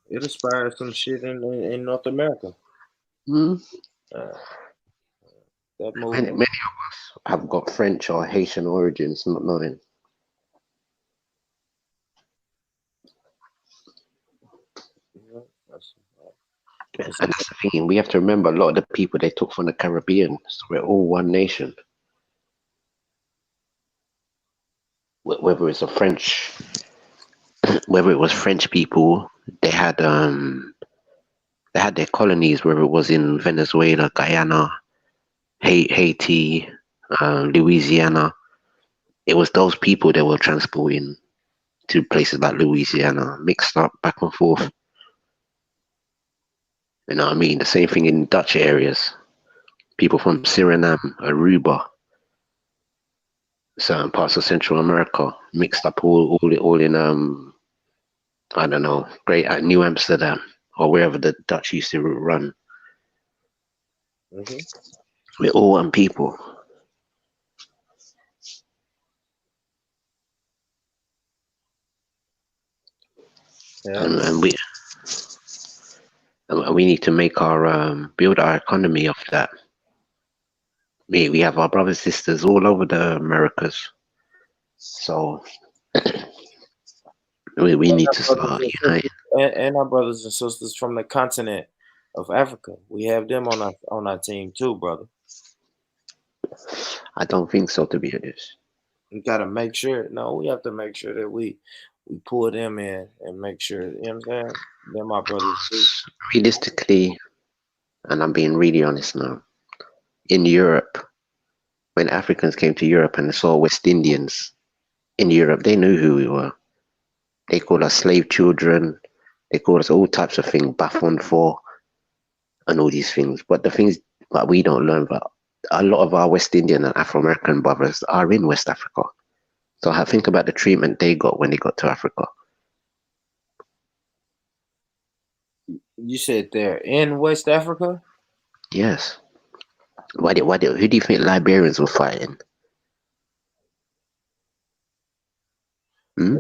It inspired some shit in North America. That Many of us have got French or Haitian origins, not knowing. And that's the thing, we have to remember a lot of the people they took from the Caribbean, so we're all one nation. Whether it's whether it was French people, they had their colonies, whether it was in Venezuela, Guyana, Haiti, Louisiana. It was those people that were transporting to places like Louisiana, mixed up back and forth. You know what I mean? The same thing in Dutch areas. People from Suriname, Aruba, certain parts of Central America, mixed up all in I don't know, New Amsterdam or wherever the Dutch used to run. We're all one people. Yeah. And we need to make our build our economy of that. We have our brothers and sisters all over the Americas, so we need to start uniting. And our brothers and sisters from the continent of Africa, we have them on our team too, brother. I don't think so, to be honest. We gotta make sure. No, we have to make sure that we pull them in and make sure. You know what I'm saying? They're my brothers too. Realistically, and I'm being really honest now, in Europe, when Africans came to Europe and saw West Indians in Europe, they knew who we were. They called us slave children. They called us all types of things, Bafon for, and all these things. But the things that we don't learn about, a lot of our West Indian and Afro-American brothers are in West Africa. So I think about the treatment they got when they got to Africa. You said they're in West Africa? Yes. Who do you think Liberians were fighting? Hmm?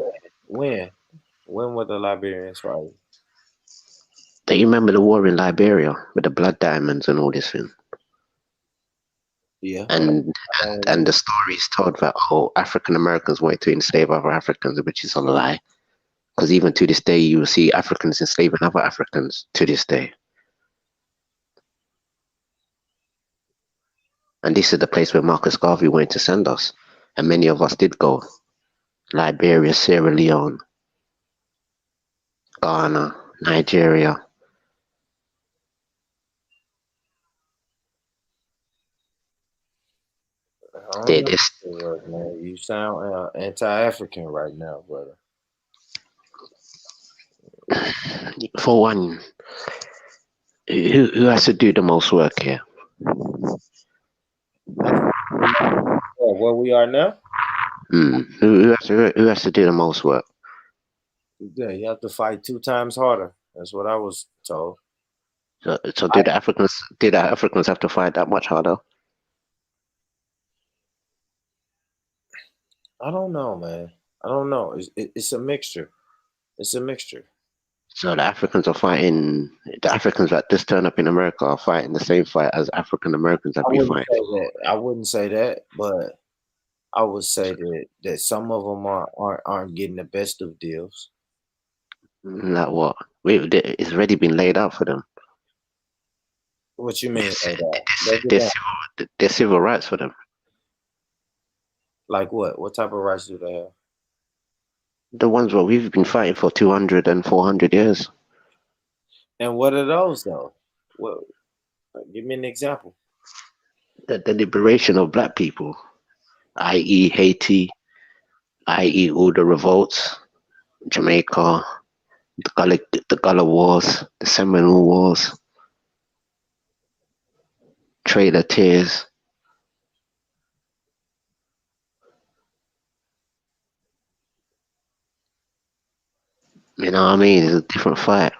When? When were the Liberians fighting? Do you remember the war in Liberia with the blood diamonds and all this thing? Yeah. And the story is told that African Americans wanted to enslave other Africans, which is a lie. Because even to this day, you will see Africans enslaving other Africans to this day. And this is the place where Marcus Garvey wanted to send us. And many of us did go. Liberia, Sierra Leone, Ghana, Nigeria. Man, you sound anti-African right now, brother. For one, who has to do the most work here? Where we are now? Who has to do the most work? Yeah, you have to fight 2 times harder. That's what I was told. So did the Africans have to fight that much harder? I don't know, man. I don't know. It's a mixture. It's a mixture. So the Africans are fighting. The Africans that just turn up in America are fighting the same fight as African Americans have been fighting. I wouldn't say that, but I would say that some of them aren't getting the best of deals. Like what? It's already been laid out for them. What you mean? There's civil rights for them. Like what? What type of rights do they have? The ones where we've been fighting for 200 and 400 years. And what are those, though? Well, give me an example. The liberation of black people, i.e. Haiti, i.e. all the revolts, Jamaica, the Gullah Wars, the Seminole Wars, Trader Tears. You know what I mean? It's a different fight.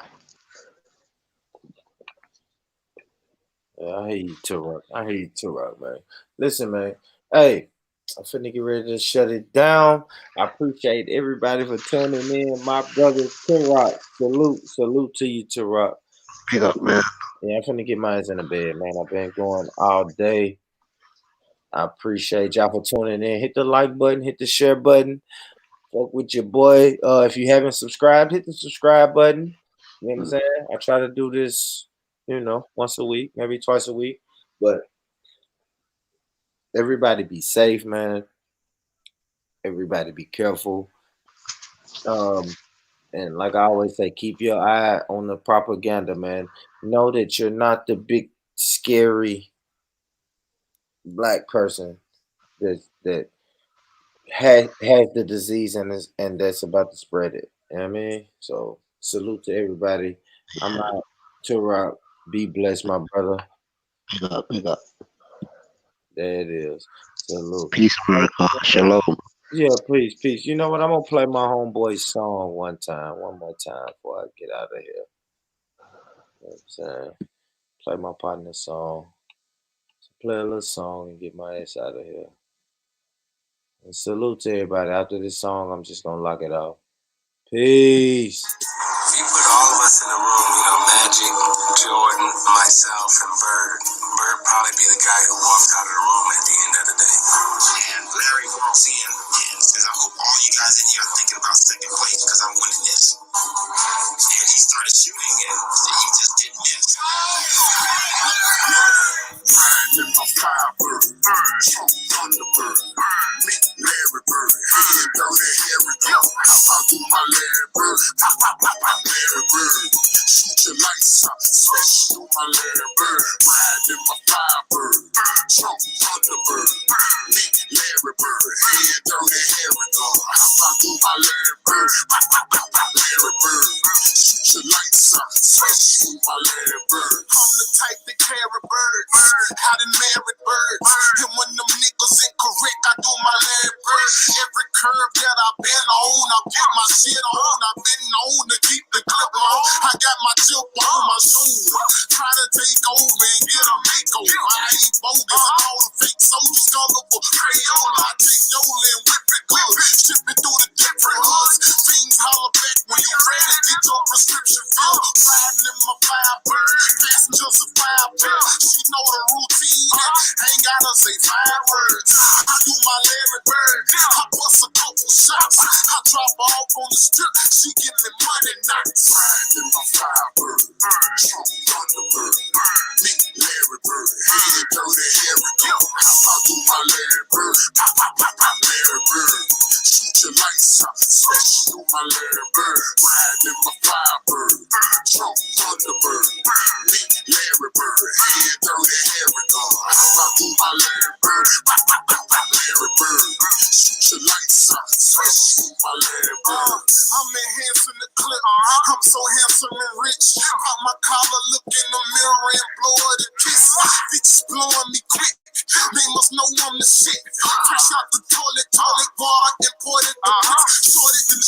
Yeah, I hear you, Turok, man. Listen, man. Hey, I'm finna get ready to shut it down. I appreciate everybody for tuning in. My brother, Turok. Salute to you, Turok. Pick up, man. Yeah, I'm finna get my ass in the bed, man. I've been going all day. I appreciate y'all for tuning in. Hit the like button, hit the share button. Fuck with your boy. If you haven't subscribed, hit the subscribe button. You know what I'm saying? I try to do this, once a week, maybe twice a week. But everybody be safe, man. Everybody be careful. And like I always say, keep your eye on the propaganda, man. Know that you're not the big, scary black person that has the disease and that's about to spread it. You know what I mean? So salute to everybody. I'm out. Turok. Be blessed, my brother. Big up. There it is. Salute. Peace, America. Shalom. Yeah, peace. You know what? I'm gonna play my homeboy's song one more time before I get out of here. You know what I'm saying? Play my partner's song. Play a little song and get my ass out of here. And salute to everybody. After this song, I'm just gonna lock it off. Peace. If you put all of us in a room, Magic, Jordan, myself, and Bird probably be the guy who walks out of the room at the end of the day. And Larry walks in and says, I hope all you guys in here are thinking about second place because I'm winning this. And he started shooting and he just didn't miss. Ride in my Firebird, Thunderbird, meet Larry Bird, head dirty Harry Bird. How I do my Larry Bird, pop, Larry Bird. Shoot your lights out, smash through my Larry Bird. Ride in my Firebird, cold, man, get a makeover. I ain't bogus and all the fake soldiers come up for Crayola. I take Yola and whip it good, ship it through the different hoods. Fiends holler back when you ready, get your prescription filled. Riding in my Firebird, passengers a Firebird. She know the routine, ain't gotta say 5 words. I do my Larry Bird, I bust a couple shots. I drop her off on the strip, she give me money knocks. Riding in my Firebird, Trump Thunderbird, me Larry Bird, head dirty, here we go. I do my Larry Bird, pop, pop, pop, pop, Larry Bird. Shoot your lights out, smash through my Larry Bird. Riding in my Firebird, Trump Thunderbird, me Larry Bird, head dirty, here we go. I do my Larry Bird, pop, pop, pop, pop, Larry Bird. Shoot your lights out, smash through my Larry Bird. I'm enhancing the clip, I'm so handsome and rich. Pop my collar, look in the mirror and blow her the kiss. Bitches blowing me quick, they must know I'm the shit. Fresh out the toilet water, imported the bricks.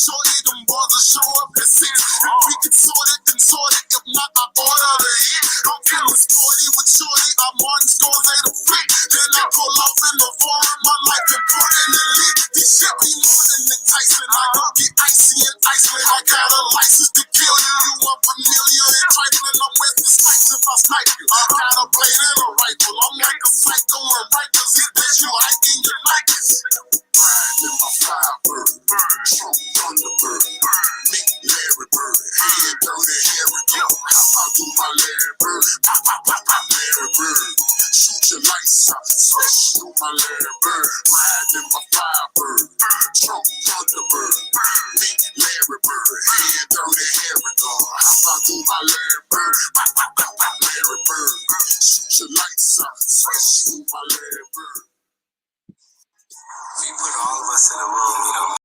Shorted, them boys will show up at 6. If we can sort it, then sort it. If not, I order the hit. I'm feeling sporty with shorty, I'm Martin Scorsese the freak. Then I pull off in the foreign, my life important and lit. This shit be more than enticing. I don't get icy and Iceland. I got a license to kill you. You unfamiliar and trifling. I'm with the snipes if I snipe you. I got a blade and a rifle. I'm like a psycho and rifles. It that you hiking your Nikes. Riding in my Firebird, Trump Thunderbird, me Larry Bird,